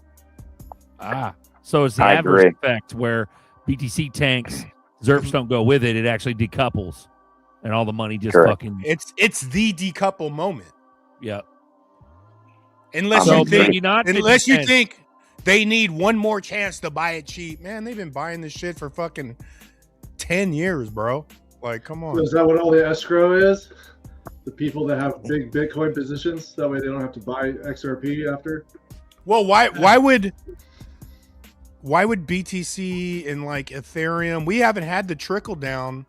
S2: So it's the adverse effect where BTC tanks, ZRPs don't go with it. It actually decouples. And all the money just fucking.
S3: It's the decouple moment.
S2: Yep.
S3: Unless you think they need one more chance to buy it cheap, man. They've been buying this shit for fucking 10 years, bro. Like, come on.
S5: So is that what all the escrow is? The people that have big Bitcoin positions, that way they don't have to buy XRP after.
S3: Well, why would BTC and like Ethereum? We haven't had the trickle down.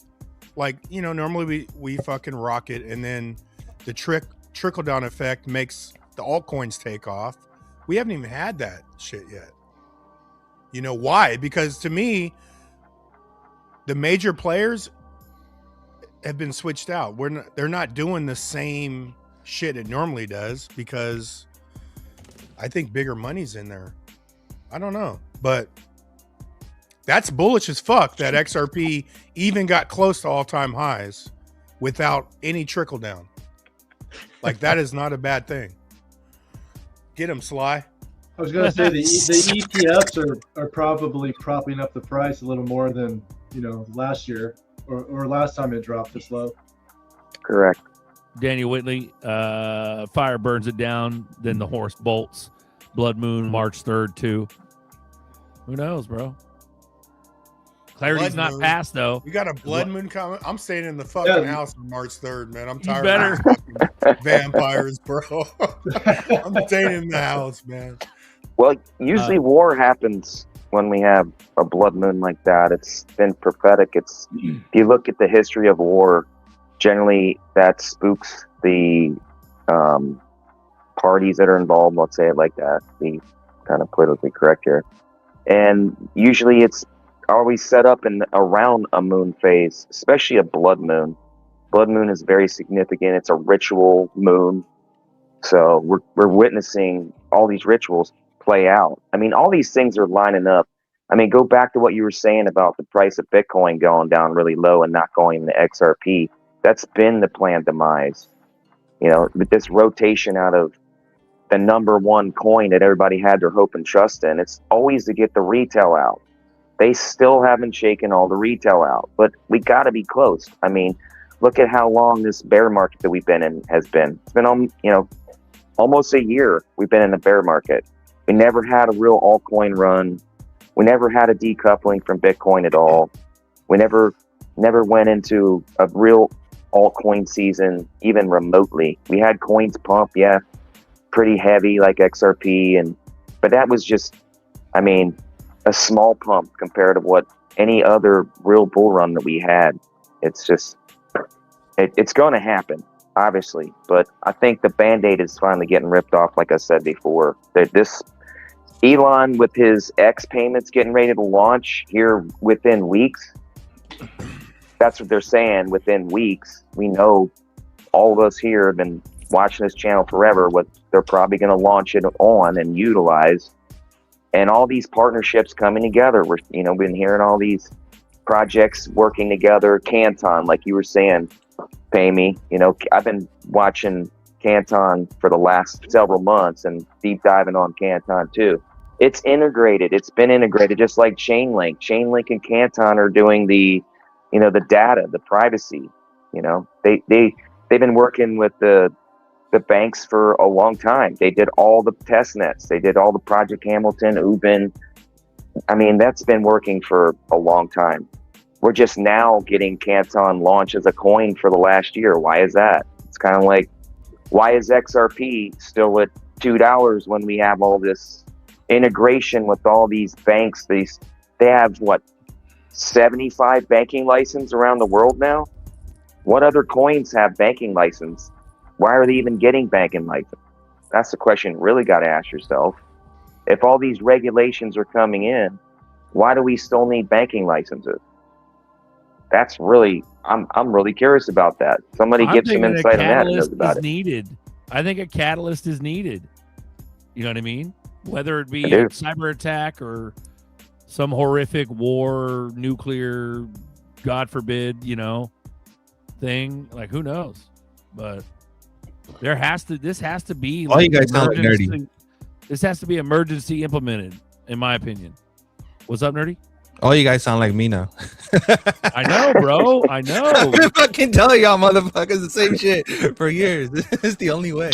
S3: Like, normally we fucking rock it, and then the trickle down effect makes the altcoins take off. We haven't even had that shit yet. You know why? Because to me, the major players have been switched out. They're not doing the same shit it normally does, because I think bigger money's in there. I don't know, but that's bullish as fuck that XRP even got close to all-time highs without any trickle down. Like, that is not a bad thing. Get him, Sly.
S5: I was going to say the ETFs are probably propping up the price a little more than last year or last time it dropped this low.
S15: Correct.
S2: Daniel Whitley, fire burns it down, then the horse bolts. Blood Moon, March 3rd, too. Who knows, bro? Clarity's not passed, though.
S3: We got a blood moon coming. I'm staying in the fucking house on March 3rd, man. I'm tired of fucking vampires, bro. I'm staying in the house, man.
S15: Well, usually war happens when we have a blood moon like that. It's been prophetic. If you look at the history of war, generally that spooks the parties that are involved. Let's say it like that. Be kind of politically correct here. And usually it's always set up in around a moon phase, especially a blood moon. Blood moon is very significant. It's a ritual moon. So we're witnessing all these rituals play out. I mean, all these things are lining up. I mean, go back to what you were saying about the price of Bitcoin going down really low and not going into XRP. That's been the planned demise. You know, with this rotation out of the number one coin that everybody had their hope and trust in, it's always to get the retail out. They still haven't shaken all the retail out, but we got to be close. I mean, look at how long this bear market that we've been in has been. It's been, almost a year we've been in a bear market. We never had a real altcoin run. We never had a decoupling from Bitcoin at all. We never went into a real altcoin season, even remotely. We had coins pump, yeah, pretty heavy like XRP, but that was just, I mean, a small pump compared to what any other real bull run that we had. It's just, it's going to happen, obviously, but I think the Band-Aid is finally getting ripped off, like I said before. That this Elon with his X payments getting ready to launch here within weeks. That's what they're saying, within weeks. We know, all of us here have been watching this channel forever, what they're probably going to launch it on and utilize. And all these partnerships coming together. We've been hearing all these projects working together. Canton, like you were saying, Pammy, I've been watching Canton for the last several months and deep diving on Canton too. It's integrated. It's been integrated just like Chainlink. Chainlink and Canton are doing the data, the privacy. They've been working with the banks for a long time. They did all the test nets. They did all the Project Hamilton, Ubin. I mean, that's been working for a long time. We're just now getting Canton launched as a coin for the last year. Why is that? It's kind of like, why is XRP still at $2 when we have all this integration with all these banks? They have 75 banking licenses around the world now. What other coins have banking license? Why are they even getting banking license? That's the question you really got to ask yourself. If all these regulations are coming in, why do we still need banking licenses? That's really, I'm really curious about that. Somebody give some insight on that who knows about it.
S2: Needed. I think a catalyst is needed. You know what I mean? Whether it be a cyber attack or some horrific war, nuclear, God forbid, thing. Like, who knows? But this has to be.
S4: All you guys sound nerdy.
S2: This has to be emergency implemented, in my opinion. What's up, nerdy?
S4: All you guys sound like me now.
S2: I know, bro. I know.
S4: I've been fucking telling y'all motherfuckers the same shit for years. It's the only way.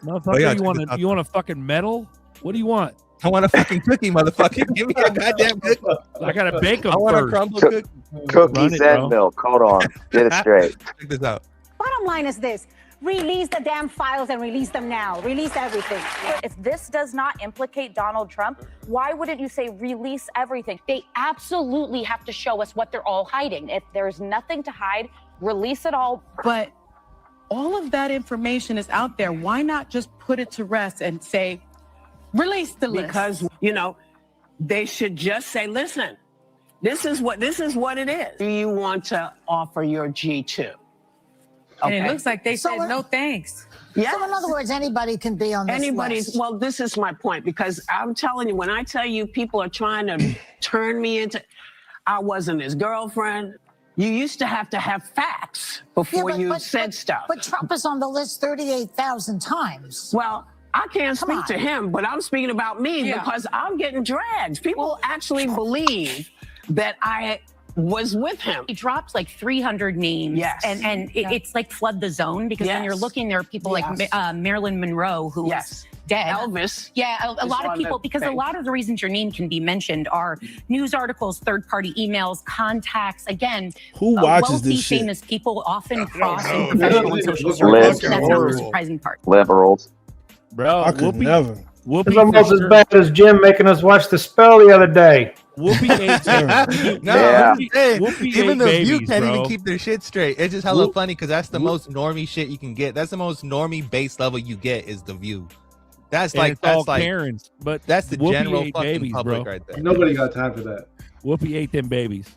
S2: Motherfucker, you want a fucking medal? What do you want?
S4: I want a fucking cookie, motherfucker. Give me a goddamn cookie.
S2: I gotta bake them.
S4: I want a crumble cookie.
S15: Cookies and milk. Hold on. Get it straight.
S4: Check this out.
S16: Bottom line is this. Release the damn files and release them now. Release everything.
S17: If this does not implicate Donald Trump, why wouldn't you say release everything?
S16: They absolutely have to show us what they're all hiding.
S17: If there's nothing to hide, release it all.
S18: But all of that information is out there. Why not just put it to rest and say, release the list?
S19: Because, they should just say, listen, this is what it is. Do you want to offer your G2?
S18: And it looks like they said no thanks.
S19: Yeah.
S20: So in other words, anybody can be on this list.
S19: Well, this is my point, because I'm telling you, when I tell you people are trying to turn me into, I wasn't his girlfriend. You used to have facts before you said stuff.
S20: But Trump is on the list 38,000 times.
S19: Well, I can't speak to him, but I'm speaking about me because I'm getting dragged. People actually believe that I was with him.
S21: He drops like 300 names.
S19: Yes.
S21: And it's like flood the zone, because when you're looking, there are people like Marilyn Monroe, who's dead.
S19: Elvis.
S21: Yeah, a lot of people, because a lot of the reasons your name can be mentioned are news articles, third-party emails, contacts. Again,
S13: who watches
S21: wealthy,
S13: this shit?
S21: famous people often cross in professional and social circles. That's not the surprising part.
S15: Liberals.
S2: Bro,
S13: I could never.
S14: It's almost as bad as Jim making us watch The Spell the other day.
S2: Whoopi
S4: Even the View can't even keep their shit straight. It's just hella funny because that's the most normie shit you can get. That's the most normie base level you get is the View. That's like
S2: all Karens, but
S4: that's the
S2: Whoopi
S4: general
S2: ate
S4: fucking
S2: babies,
S4: public
S2: bro.
S4: right there.
S5: Nobody got time for that.
S2: Whoopi ate them babies.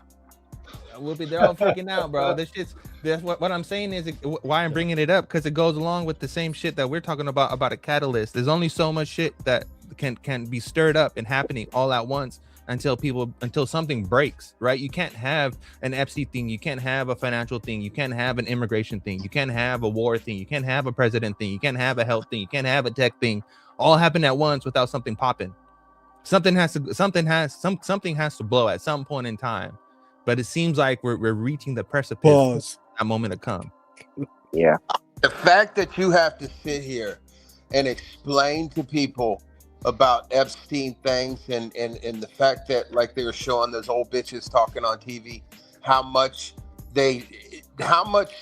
S4: Whoopi, they're all freaking out, bro. That's what I'm saying is why I'm bringing it up, because it goes along with the same shit that we're talking about a catalyst. There's only so much shit that can be stirred up and happening all at once until something breaks, right? You can't have an Epstein thing, you can't have a financial thing, you can't have an immigration thing, you can't have a war thing, you can't have a president thing, you can't have a health thing, you can't have a tech thing, all happen at once without something popping. Something has to blow at some point in time. But it seems like we're reaching the precipice of that moment to come.
S15: Yeah.
S10: The fact that you have to sit here and explain to people about Epstein things and the fact that, like, they were showing those old bitches talking on TV, how much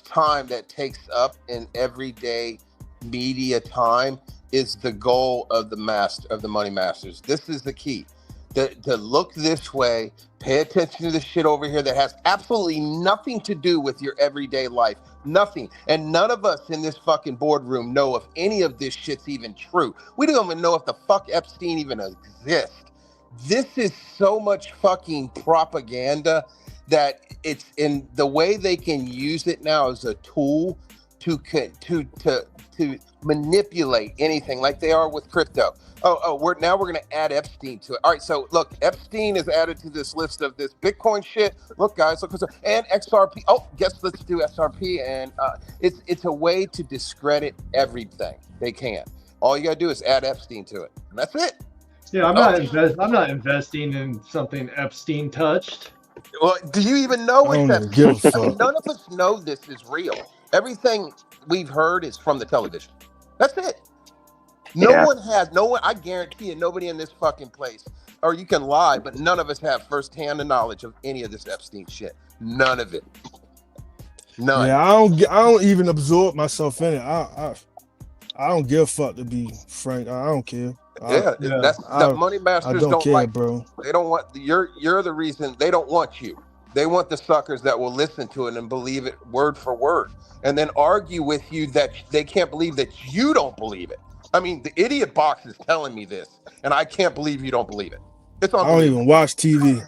S10: time that takes up in everyday media time is the goal of the money masters. This is the key. To look this way, pay attention to the shit over here that has absolutely nothing to do with your everyday life. Nothing. And none of us in this fucking boardroom know if any of this shit's even true. We don't even know if the fuck Epstein even exists. This is so much fucking propaganda that it's in the way they can use it now as a tool to manipulate anything, like they are with crypto. We're going to add Epstein to it. All right, so look, Epstein is added to this list of this Bitcoin shit. Look, guys, look, and XRP. Oh, let's do XRP, and it's a way to discredit everything they can. All you gotta do is add Epstein to it, and that's it.
S5: Yeah, I'm not investing in something Epstein touched.
S10: Well, do you even know it's Epstein? None of us know this is real. Everything we've heard is from the television. That's it. No one, I guarantee you, nobody in this fucking place, or you can lie, but none of us have firsthand knowledge of any of this Epstein shit. None of it. None.
S13: Yeah, I don't even absorb myself in it. I don't give a fuck, to be frank. I don't care.
S10: That's the money masters don't
S13: care,
S10: like,
S13: bro.
S10: They don't want you're the reason. They don't want you. They want the suckers that will listen to it and believe it word for word, and then argue with you that they can't believe that you don't believe it. I mean, the idiot box is telling me this, and I can't believe you don't believe it. I don't
S13: even watch TV.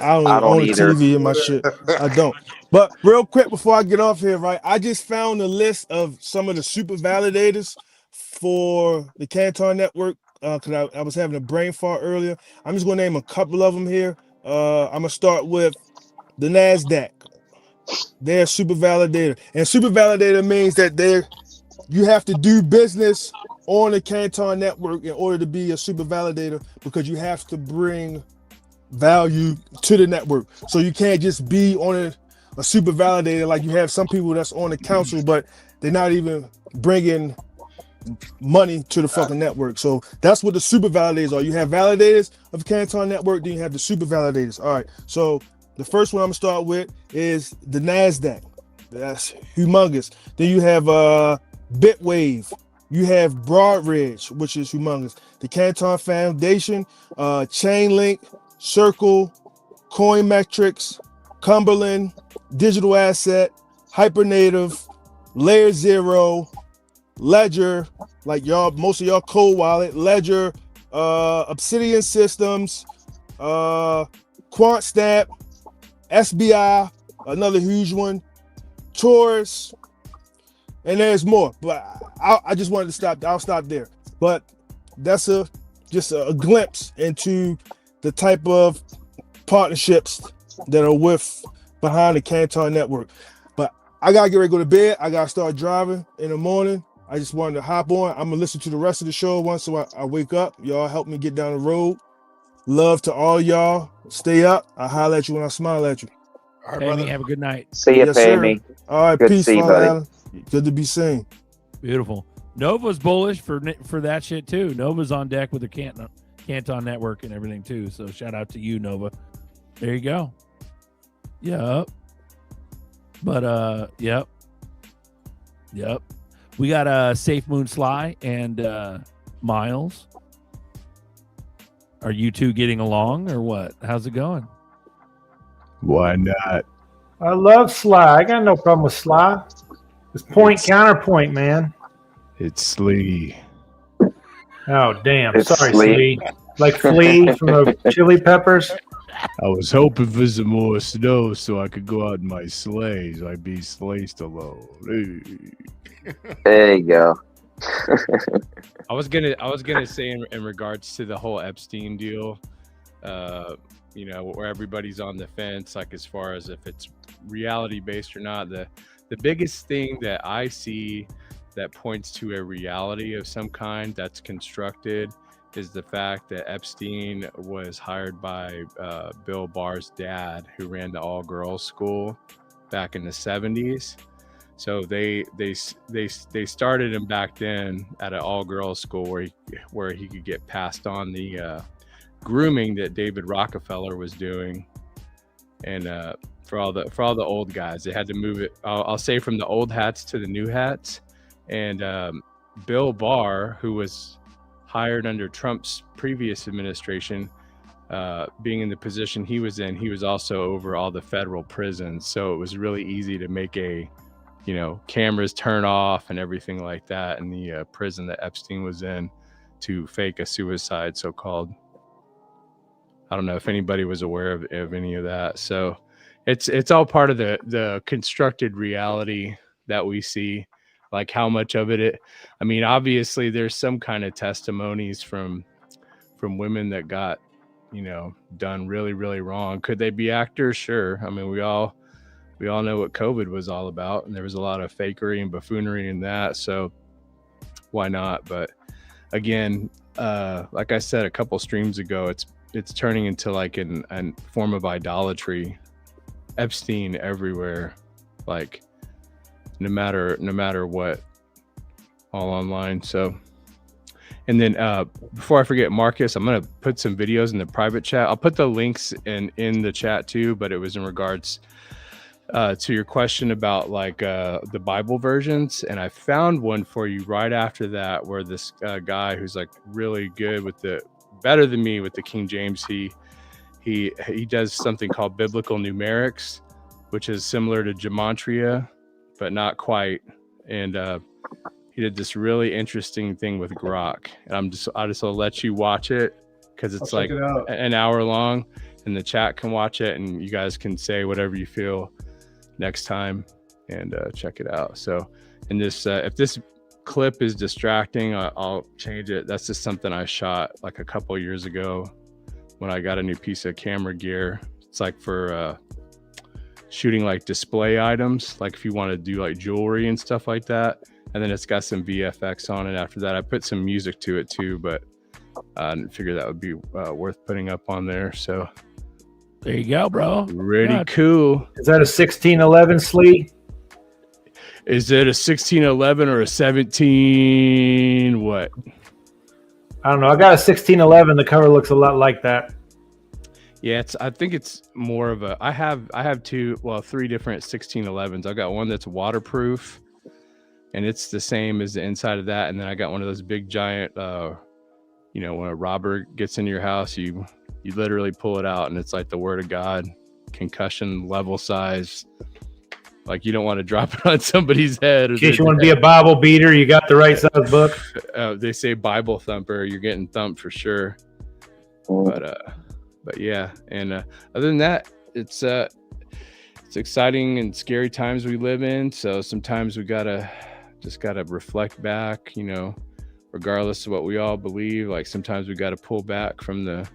S13: I don't even own a
S15: either.
S13: TV in my shit. I don't. But real quick before I get off here, right? I just found a list of some of the super validators for the Canton Network, because I was having a brain fart earlier. I'm just going to name a couple of them here. I'm going to start with the NASDAQ. They're a super validator. And super validator means that you have to do business on the Canton Network in order to be a super validator, because you have to bring value to the network. So you can't just be on a super validator like you have some people that's on the council, but they're not even bringing money to the fucking network. So that's what the super validators are. You have validators of Canton Network, then you have the super validators. All right. So the first one I'm gonna start with is the NASDAQ. That's humongous. Then you have Bitwave. You have Broadridge, which is humongous. The Canton Foundation, Chainlink, Circle, Coinmetrics, Cumberland, Digital Asset, Hypernative, Layer Zero, Ledger, like y'all, most of y'all cold wallet, Ledger, Obsidian Systems, QuantStat, SBI, another huge one, Taurus, and there's more, but I just wanted to stop. I'll stop there. But that's just a glimpse into the type of partnerships that are behind the Canton Network. But I gotta get ready to go to bed. I gotta start driving in the morning. I just wanted to hop on. I'm gonna listen to the rest of the show once I wake up. Y'all help me get down the road. Love to all y'all. Stay up. I'll holler at you when I smile at you.
S2: All right, brother. Have a good night.
S15: See you, Amy.
S13: All right,
S15: Good
S13: peace,
S15: to see you,
S13: Father
S15: buddy.
S13: Allen. Good to be seen.
S2: Beautiful. Nova's bullish for that shit too. Nova's on deck with the Canton Network and everything too. So shout out to you, Nova. There you go. Yep. But yep. We got Safe Moon Sly and Miles. Are you two getting along or what? How's it going?
S14: Why not? I love Sly. I got no problem with Sly. It's point counterpoint, man.
S9: It's Slee.
S14: Oh damn!
S15: It's
S14: Sorry,
S15: Slee.
S14: Slee. Like Flea from the Chili Peppers.
S9: I was hoping for some more snow so I could go out in my sleigh. So I'd be sleigh alone.
S15: There you go.
S7: I was gonna say in regards to the whole Epstein deal, you know, where everybody's on the fence, like as far as if it's reality based or not. The biggest thing that I see that points to a reality of some kind that's constructed is the fact that Epstein was hired by Bill Barr's dad, who ran the all-girls school back in the 70s. So they started him back then at an all-girls school where he could get passed on the grooming that David Rockefeller was doing, and for all the old guys, they had to move it. I'll say from the old hats to the new hats, and Bill Barr, who was hired under Trump's previous administration, being in the position he was in, he was also over all the federal prisons. So it was really easy to make cameras turn off and everything like that in the prison that Epstein was in to fake a suicide, so-called. I don't know if anybody was aware of any of that. So it's all part of the constructed reality that we see. Like how much of it, I mean, obviously there's some kind of testimonies from women that got, done really, really wrong. Could they be actors? Sure. I mean, we all know what COVID was all about, and there was a lot of fakery and buffoonery in that. So why not? But again, like I said a couple streams ago, it's turning into like a form of idolatry. Epstein everywhere, like no matter what, all online. So, and then before I forget, Marcus, I'm gonna put some videos in the private chat. I'll put the links in the chat too, but it was in regards to your question about like the Bible versions, and I found one for you right after that, where this guy who's like really good with better than me with the King James, he does something called biblical numerics, which is similar to gematria but not quite, and he did this really interesting thing with Grok, and I just will let you watch it because it's like an hour long, and the chat can watch it, and you guys can say whatever you feel next time, and check it out. So, in this, if this clip is distracting, I'll change it. That's just something I shot like a couple years ago when I got a new piece of camera gear. It's like for shooting like display items, like if you want to do like jewelry and stuff like that. And then it's got some VFX on it. After that, I put some music to it too, but I didn't figure that would be worth putting up on there. So
S2: there you go, bro.
S7: Really cool.
S14: Is that a 1611 Slee?
S7: Is it a 1611 or a 17? What?
S14: I don't know. I got a 1611. The cover looks a lot like that.
S7: Yeah, I think it's more of a. I have three different 1611s. I got one that's waterproof, and it's the same as the inside of that. And then I got one of those big giant. When a robber gets into your house, you literally pull it out, and it's like the Word of God, concussion level size. Like you don't want to drop it on somebody's head.
S14: In case you want to be a Bible beater, you got the right size book.
S7: They say Bible thumper. You're getting thumped for sure. But yeah, and other than that, it's exciting and scary times we live in. So sometimes we gotta reflect back, regardless of what we all believe. Like sometimes we gotta pull back from the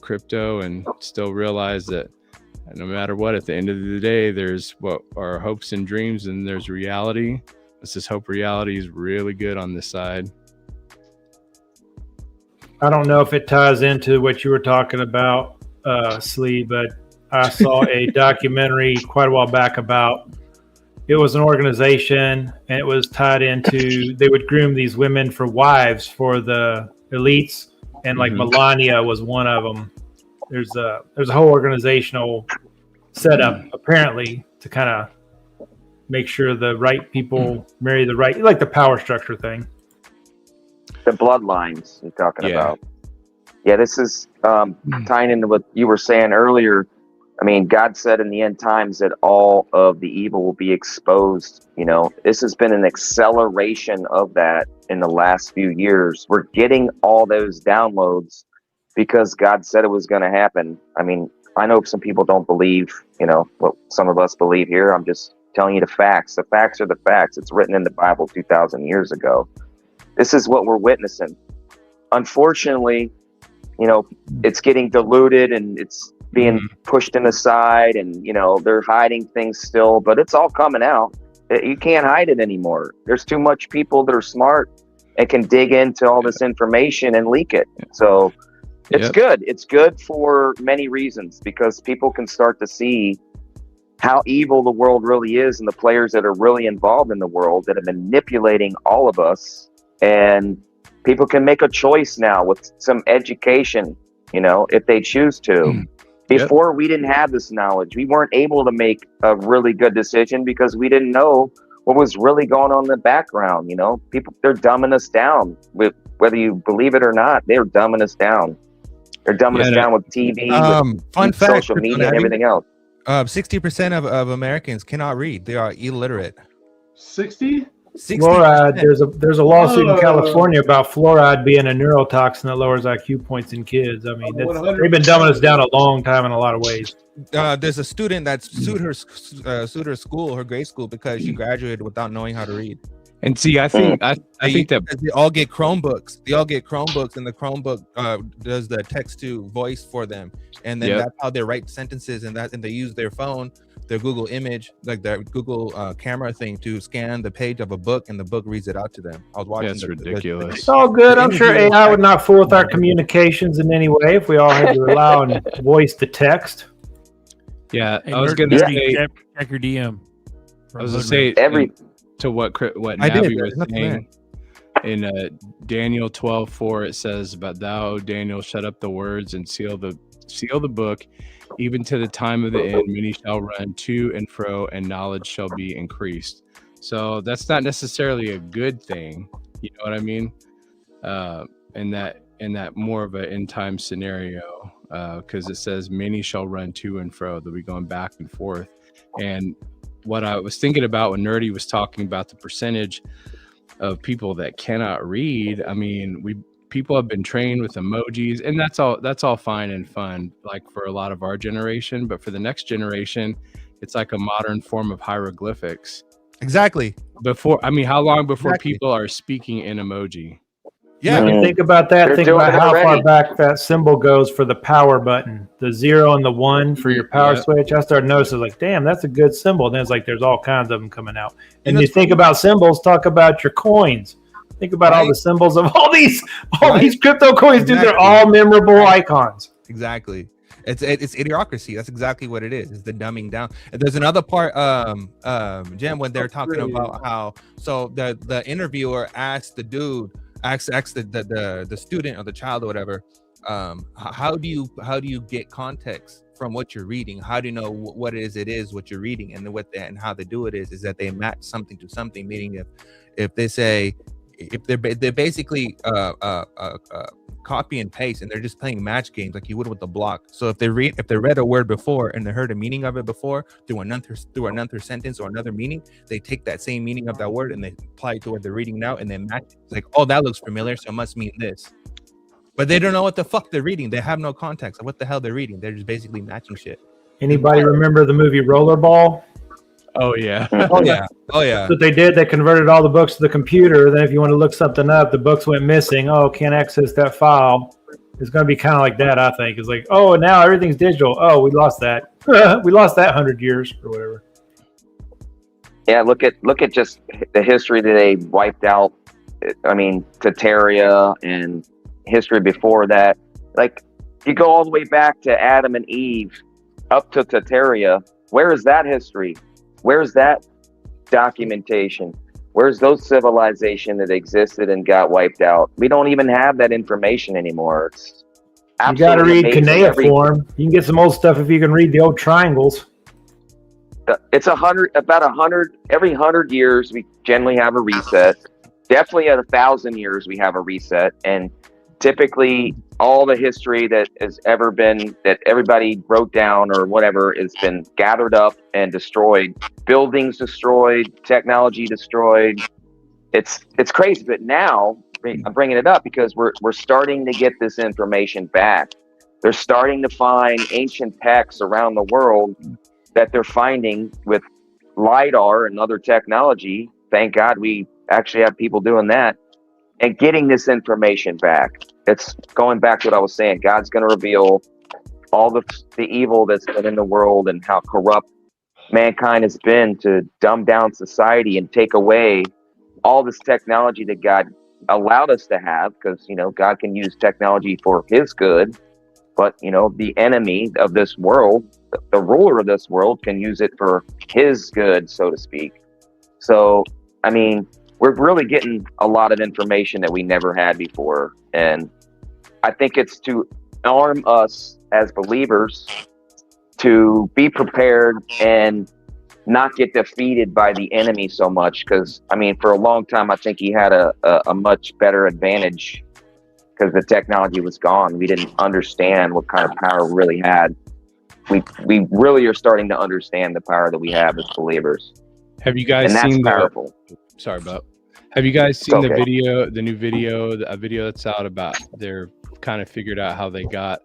S7: crypto and still realize that no matter what, at the end of the day, there's what our hopes and dreams, and there's reality. Let's just hope reality is really good on this side.
S14: I don't know if it ties into what you were talking about, Slee, but I saw a documentary quite a while back about, it was an organization, and it was tied into, they would groom these women for wives for the elites, and like Melania was one of them. There's a whole organizational setup apparently to kind of make sure the right people marry the right, like the power structure thing.
S15: The bloodlines you're talking about. Yeah, this is tying into what you were saying earlier. I mean, God said in the end times that all of the evil will be exposed. This has been an acceleration of that in the last few years. We're getting all those downloads because God said it was going to happen. I mean, I know some people don't believe, you know, what some of us believe here. I'm just telling you the facts. The facts are the facts. It's written in the Bible 2,000 years ago. This is what we're witnessing. Unfortunately, you know, it's getting diluted and it's being pushed in the side, and, you know, they're hiding things still, but it's all coming out. You can't hide it anymore. There's too much people that are smart and can dig into all this information and leak it. So it's good. It's good for many reasons, because people can start to see how evil the world really is, and the players that are really involved in the world that are manipulating all of us. And people can make a choice now with some education, you know, if they choose to. Before, we didn't have this knowledge. We weren't able to make a really good decision because we didn't know what was really going on in the background. You know, people, they're dumbing us down. With whether you believe it or not, they're dumbing us down. They're dumbing us down with TV, with social media, and everything else.
S4: 60% of Americans cannot read. They are illiterate.
S5: 60?
S14: Fluoride. There's a lawsuit in California about fluoride being a neurotoxin that lowers IQ points in kids. I mean, they've been dumbing us down a long time in a lot of ways.
S4: There's a student that sued her school, her grade school, because she graduated without knowing how to read.
S7: And see, I think I think that
S4: they all get Chromebooks. They all get Chromebooks, and the Chromebook does the text to voice for them, and then that's how they write sentences, and they use their phone, their Google image, like their Google camera thing, to scan the page of a book, and the book reads it out to them. I was watching.
S7: That's ridiculous.
S14: It's all good. I'm sure AI would not fool with our communications in any way if we all had to rely on voice to text.
S7: Yeah,
S2: Hey,
S7: I was going to say.
S2: Check your DM.
S7: I was going to say to what Navi was saying in Daniel 12:4. It says, "But thou, Daniel, shut up the words and seal the book, even to the time of the end. Many shall run to and fro, and knowledge shall be increased." So that's not necessarily a good thing. You know what I mean? In that more of an end time scenario, because it says many shall run to and fro. They'll be going back and forth. And what I was thinking about when Nerdy was talking about the percentage of people that cannot read, I mean, people have been trained with emojis, and that's all fine and fun, like for a lot of our generation. But for the next generation, it's like a modern form of hieroglyphics.
S4: Exactly.
S7: How long before people are speaking in emoji?
S14: Yeah, you think about that. Think about how far back that symbol goes for the power button, the 0 and the 1 for your power switch. I started noticing, like, damn, that's a good symbol. And then it's like there's all kinds of them coming out. And you think about symbols, talk about your coins. Think about all the symbols of all these crypto coins, dude. They're all memorable icons.
S4: Exactly. It's idiocracy. That's exactly what it is. It's the dumbing down. And there's another part, Jim, when they're talking about how the interviewer asked the dude. Ask the student or the child or whatever, how do you get context from what you're reading? How do you know what it is what you're reading? And how they do it is that they match something to something. Meaning, if they say, if they're basically copy and paste, and they're just playing match games like you would with the block. So if they read a word before and they heard a meaning of it before through another sentence or another meaning, they take that same meaning of that word and they apply it to what they're reading now, and then match it. It's like, oh, that looks familiar, so it must mean this. But they don't know what the fuck they're reading. They have no context of what the hell they're reading. They're just basically matching shit.
S14: Anybody remember the movie Rollerball?
S7: Oh yeah.
S4: Oh yeah.
S14: That's what they did. They converted all the books to the computer. Then if you want to look something up, the books went missing. Oh, can't access that file. It's going to be kind of like that, I think. It's like, oh, now everything's digital. Oh, we lost that. We lost that 100 years or whatever.
S15: Yeah, look at just the history that they wiped out. I mean, Tartaria and history before that. Like, you go all the way back to Adam and Eve up to Tartaria. Where is that history? Where's that documentation? Where's those civilization that existed and got wiped out? We don't even have that information anymore. It's
S14: you got to read cuneiform. You can get some old stuff if you can read the old triangles.
S15: It's about 100 every 100 years. We generally have a reset. Definitely at 1,000 years we have a reset, and typically all the history that has ever been, that everybody wrote down or whatever, has been gathered up and destroyed. Buildings destroyed, technology destroyed. It's crazy. But now I'm bringing it up because we're starting to get this information back. They're starting to find ancient texts around the world that they're finding with LiDAR and other technology. Thank God we actually have people doing that and getting this information back. It's going back to what I was saying. God's going to reveal all the evil that's been in the world and how corrupt mankind has been to dumb down society and take away all this technology that God allowed us to have, because, you know, God can use technology for his good, but, you know, the enemy of this world, the ruler of this world, can use it for his good, so to speak. So, I mean, we're really getting a lot of information that we never had before. And I think it's to arm us as believers to be prepared and not get defeated by the enemy so much. Because, I mean, for a long time, I think he had a much better advantage because the technology was gone. We didn't understand what kind of power we really had. We really are starting to understand the power that we have as believers.
S7: Have you guys
S15: and that's
S7: seen
S15: powerful.
S7: Sorry about. Have you guys seen
S15: It's
S7: the
S15: okay.
S7: video, the new video, a video that's out about they're kind of figured out how they got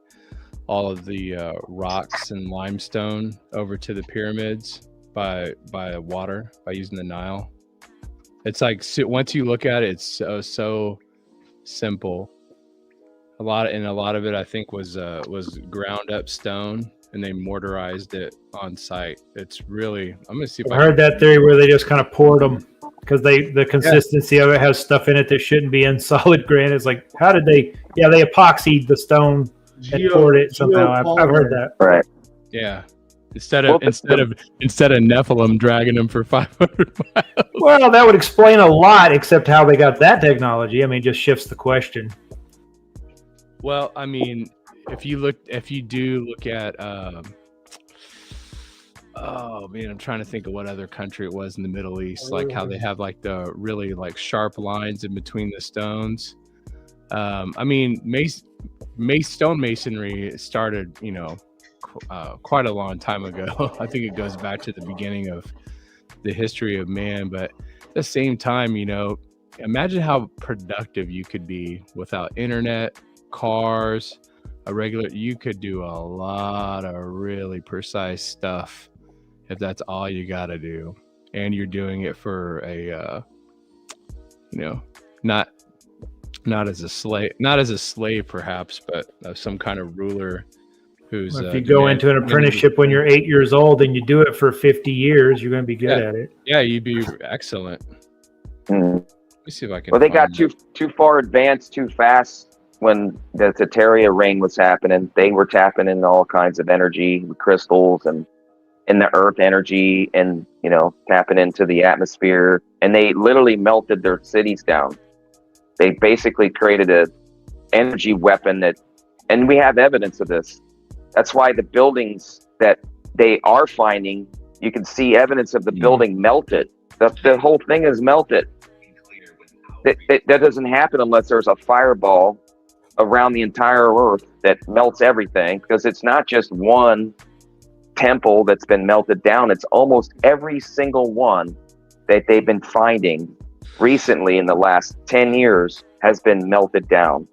S7: all of the rocks and limestone over to the pyramids by water, by using the Nile? It's like, once you look at it, it's so simple. A lot of it, I think, was ground up stone, and they mortarized it on site. It's really, I'm gonna see if
S14: I heard that theory where they just kind of poured them because the consistency of it has stuff in it that shouldn't be in solid granite. It's like, how did they? Yeah, they epoxied the stone and poured it somehow. I've heard that.
S15: Right.
S7: Yeah. Instead of Nephilim dragging them for 500 miles.
S14: Well, that would explain a lot, except how they got that technology. I mean, just shifts the question.
S7: Well, I mean, if you do look at, oh man, I'm trying to think of what other country it was in the Middle East, like how they have like the really like sharp lines in between the stones. I mean, stonemasonry started, you know, quite a long time ago. I think it goes back to the beginning of the history of man. But at the same time, you know, imagine how productive you could be without internet, cars, you could do a lot of really precise stuff if that's all you got to do, and you're doing it for a you know, not as a slave perhaps, but some kind of ruler who's
S14: if you go into an apprenticeship when you're 8 years old and you do it for 50 years, you're going to be good at it.
S7: Yeah, you'd be excellent. Let me see if I can.
S15: Well, they got too far advanced too fast when the Terraria reign was happening. They were tapping into all kinds of energy, crystals, and in the earth energy, and, you know, tapping into the atmosphere. And they literally melted their cities down. They basically created a energy weapon and we have evidence of this. That's why the buildings that they are finding, you can see evidence of the building melted. The whole thing is melted. That doesn't happen unless there's a fireball around the entire earth that melts everything, because it's not just one temple that's been melted down. It's almost every single one that they've been finding recently in the last 10 years has been melted down,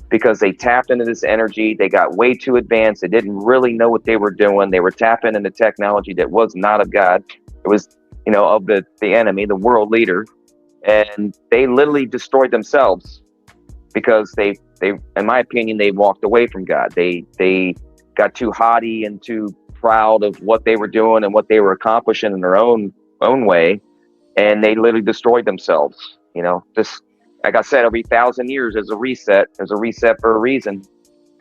S15: because they tapped into this energy. They got way too advanced. They didn't really know what they were doing. They were tapping into technology that was not of God. It was, you know, of the enemy, the world leader. And they literally destroyed themselves because they, in my opinion, they walked away from God. They got too haughty and too proud of what they were doing and what they were accomplishing in their own way. And they literally destroyed themselves. You know, just like I said, every 1,000 years there's a reset. There's a reset for a reason.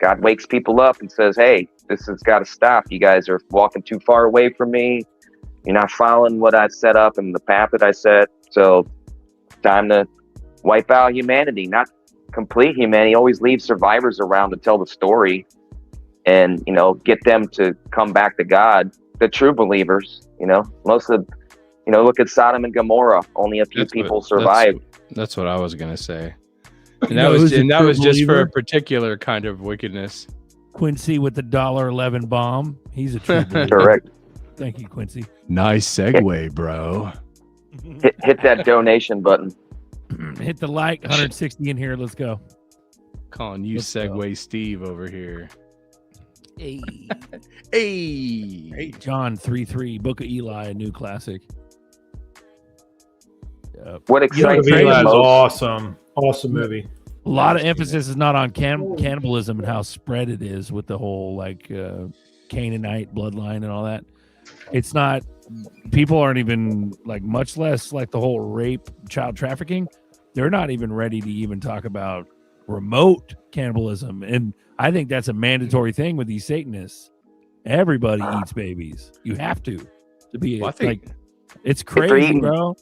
S15: God wakes people up and says, hey, this has got to stop. You guys are walking too far away from me. You're not following what I set up and the path that I set. So time to wipe out humanity, not complete humanity. Always leave survivors around to tell the story and, you know, get them to come back to God, the true believers. You know, most of, you know, look at Sodom and Gomorrah. Only a few people survived.
S7: That's what I was going to say. And that was just for a particular kind of wickedness.
S2: Quincy with the $1.11 bomb. He's a true believer.
S15: Correct.
S2: Thank you, Quincy.
S9: Nice segue, bro.
S15: Hit that donation button.
S2: Hit the like, 160 in here. Let's go.
S7: Calling you Segway Steve over here.
S2: Hey.
S7: Hey.
S2: John 3-3, Book of Eli, a new classic.
S15: What excites me
S14: Eli
S15: the
S14: is
S15: most?
S14: awesome movie.
S2: A lot of emphasis is not on cannibalism and how spread it is with the whole like Canaanite bloodline and all that. It's not, people aren't even like, much less like the whole rape, child trafficking. They're not even ready to even talk about remote cannibalism. And I think that's a mandatory thing with these Satanists. Everybody eats babies. You have to be like, it's crazy, bro.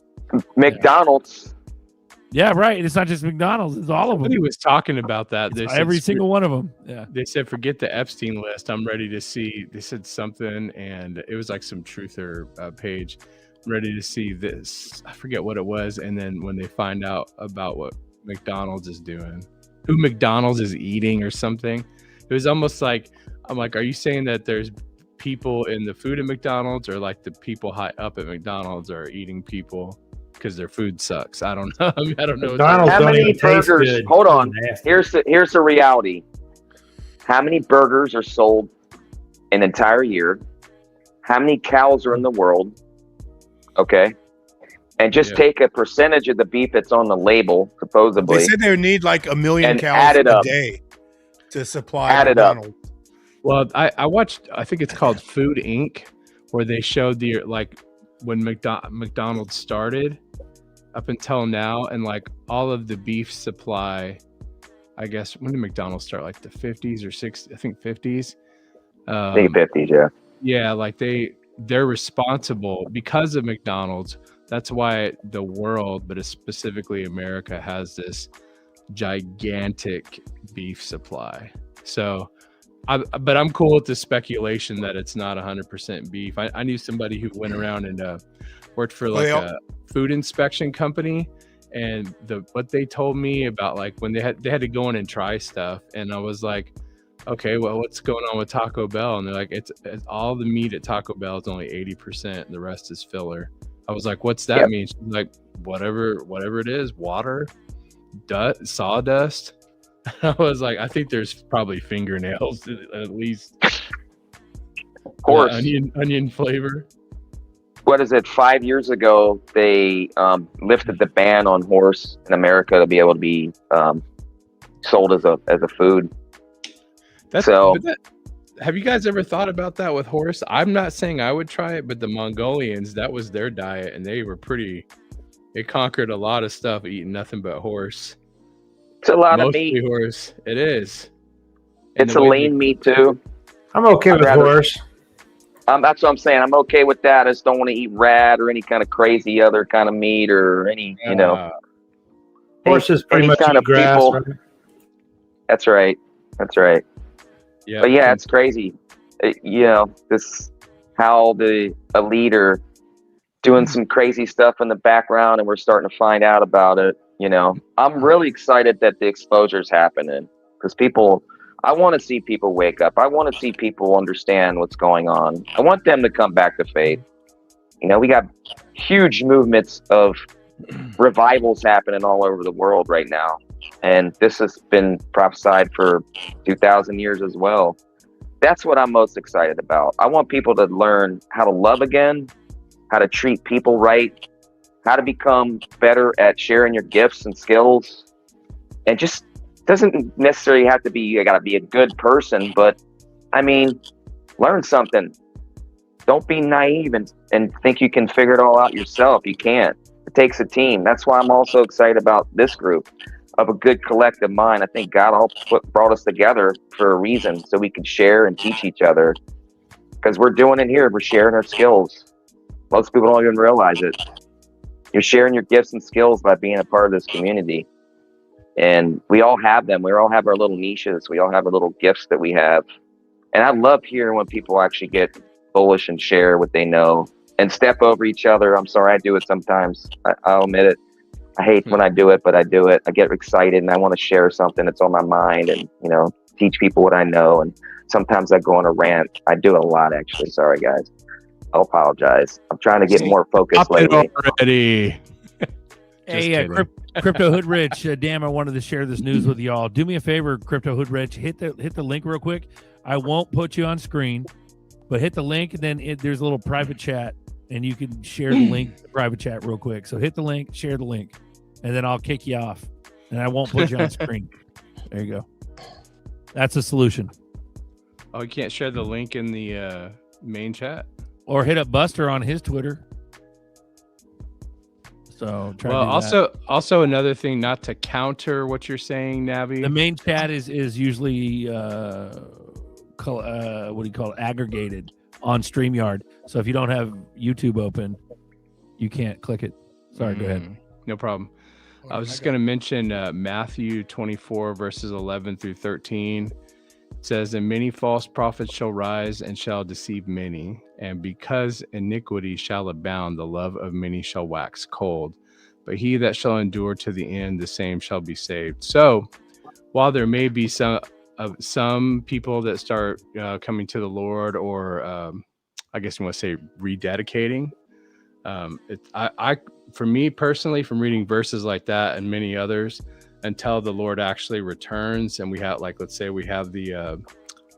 S15: McDonald's.
S2: Yeah, right. It's not just McDonald's. It's all of them.
S7: Somebody was talking about that. They said,
S2: every single one of them. Yeah.
S7: They said, forget the Epstein list. I'm ready to see. They said something, and it was like some truther page. I'm ready to see this. I forget what it was. And then when they find out about what McDonald's is doing, who McDonald's is eating or something, it was almost like, I'm like, are you saying that there's people in the food at McDonald's, or like the people high up at McDonald's are eating people because their food sucks? I don't know. I mean, I don't know.
S15: How many burgers? Hold on. Here's the reality. How many burgers are sold an entire year? How many cows are in the world? Okay. And just take a percentage of the beef that's on the label, supposedly.
S3: They said they would need like 1 million
S15: and
S3: cows
S15: add it
S3: a
S15: up.
S3: day to supply
S15: Add it up.
S3: McDonald's.
S7: Well, I watched, I think it's called Food Inc., where they showed the, like, when McDonald's started up until now, and like all of the beef supply, I guess, when did McDonald's start? Like the 50s or 60s? I think 50s.
S15: I think 50s, yeah.
S7: Yeah, like they're responsible because of McDonald's. That's why the world, but specifically America, has this gigantic beef supply. So, but I'm cool with the speculation that it's not 100% beef. I knew somebody who went around and worked for like a food inspection company, and what they told me about, like, when they had to go in and try stuff, and I was like, okay, well, what's going on with Taco Bell? And they're like, it's all the meat at Taco Bell is only 80%, and the rest is filler. I was like, what's that mean? She's like, whatever it is, water, sawdust. I was like, I think there's probably fingernails at least.
S15: Horse.
S7: Onion flavor.
S15: What is it? 5 years ago, they lifted the ban on horse in America to be able to be sold as a food.
S7: Have you guys ever thought about that with horse? I'm not saying I would try it, but the Mongolians, that was their diet, and they conquered a lot of stuff eating nothing but horse.
S15: It's a lot
S7: Mostly
S15: of meat.
S7: Horse. It is.
S15: It's a lean meat too.
S14: I'm okay with horse.
S15: That's what I'm saying. I'm okay with that. I just don't want to eat rat or any kind of crazy other kind of meat or any,
S14: Horse is pretty much
S15: kind of
S14: grass.
S15: people.
S14: Right?
S15: That's right. That's right.
S7: Yeah.
S15: But yeah, it's crazy. This how the elite are doing some crazy stuff in the background, and we're starting to find out about it. I'm really excited that the exposure's happening, because I want to see people wake up. I want to see people understand what's going on. I want them to come back to faith. We got huge movements of revivals happening all over the world right now. And this has been prophesied for 2,000 years as well. That's what I'm most excited about. I want people to learn how to love again, how to treat people right, how to become better at sharing your gifts and skills. And just doesn't necessarily have to be, you got to be a good person, but I mean, learn something. Don't be naive and think you can figure it all out yourself. You can't. It takes a team. That's why I'm also excited about this group of a good collective mind. I think God brought us together for a reason, so we can share and teach each other, because we're doing it here. We're sharing our skills. Most people don't even realize it. You're sharing your gifts and skills by being a part of this community. And we all have them. We all have our little niches. We all have our little gifts that we have. And I love hearing when people actually get bullish and share what they know and step over each other. I'm sorry, I do it sometimes. I'll admit it. I hate when I do it, but I do it. I get excited and I want to share something that's on my mind and, teach people what I know. And sometimes I go on a rant. I do it a lot, actually. Sorry, guys. I'll apologize. I'm trying to get more focused lately.
S7: Already.
S2: Hey, Crypto Hood Rich, damn, I wanted to share this news with y'all. Do me a favor, Crypto Hood Rich, hit the link real quick. I won't put you on screen, but hit the link, and then there's a little private chat, and you can share the link, the private chat real quick. So hit the link, share the link, and then I'll kick you off, and I won't put you on screen. There you go. That's a solution.
S7: Oh, you can't share the link in the main chat?
S2: Or hit up Buster on his Twitter. So try to do that.
S7: also another thing, not to counter what you're saying, Navi.
S2: The main chat is usually what do you call it, aggregated on StreamYard. So if you don't have YouTube open, you can't click it. Sorry, go ahead.
S7: No problem. I was just going to mention Matthew 24 verses 11 through 13. It says, and many false prophets shall rise and shall deceive many. And because iniquity shall abound, the love of many shall wax cold. But he that shall endure to the end, the same shall be saved. So while there may be some people that start coming to the Lord, or I guess you want to say rededicating, for me personally, from reading verses like that and many others, until the Lord actually returns and we have, like, let's say we have the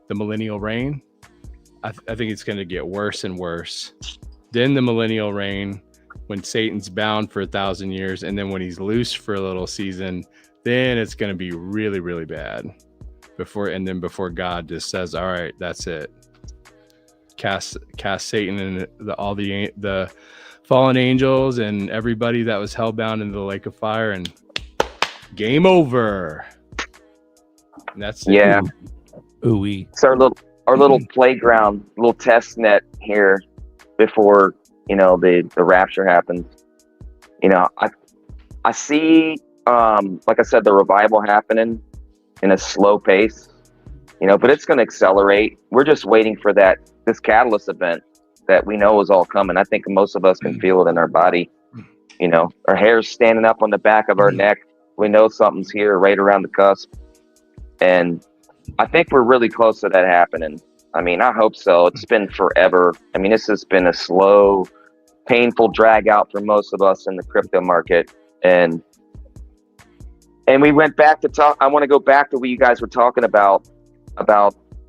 S7: millennial reign, I think it's going to get worse and worse. Then the millennial reign, when Satan's bound for 1,000 years, and then when he's loose for a little season, then it's going to be really, really bad. Before God just says, all right, that's it. Cast Satan and all the fallen angels and everybody that was hellbound into the lake of fire, and game over. And that's it.
S15: Yeah.
S2: Ooh-wee.
S15: It's our little playground, little test net here before, the rapture happens. I see, like I said, the revival happening in a slow pace, but it's going to accelerate. We're just waiting for this catalyst event that we know is all coming. I think most of us can feel it in our body. Our hair's standing up on the back of our neck. We know something's here right around the cusp. And I think we're really close to that happening. I mean, I hope so. It's been forever. I mean, this has been a slow, painful drag out for most of us in the crypto market. And we went back to talk. I want to go back to what you guys were talking about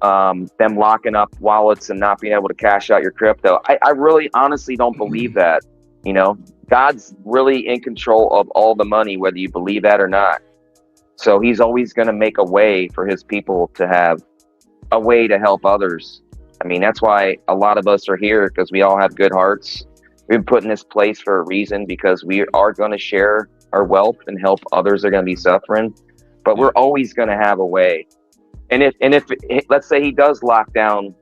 S15: them locking up wallets and not being able to cash out your crypto. I really honestly don't believe that. God's really in control of all the money, whether you believe that or not. So he's always going to make a way for his people to have a way to help others. I mean, that's why a lot of us are here, because we all have good hearts. We've been put in this place for a reason, because we are going to share our wealth and help others that are going to be suffering. But we're always going to have a way. And if let's say he does lock down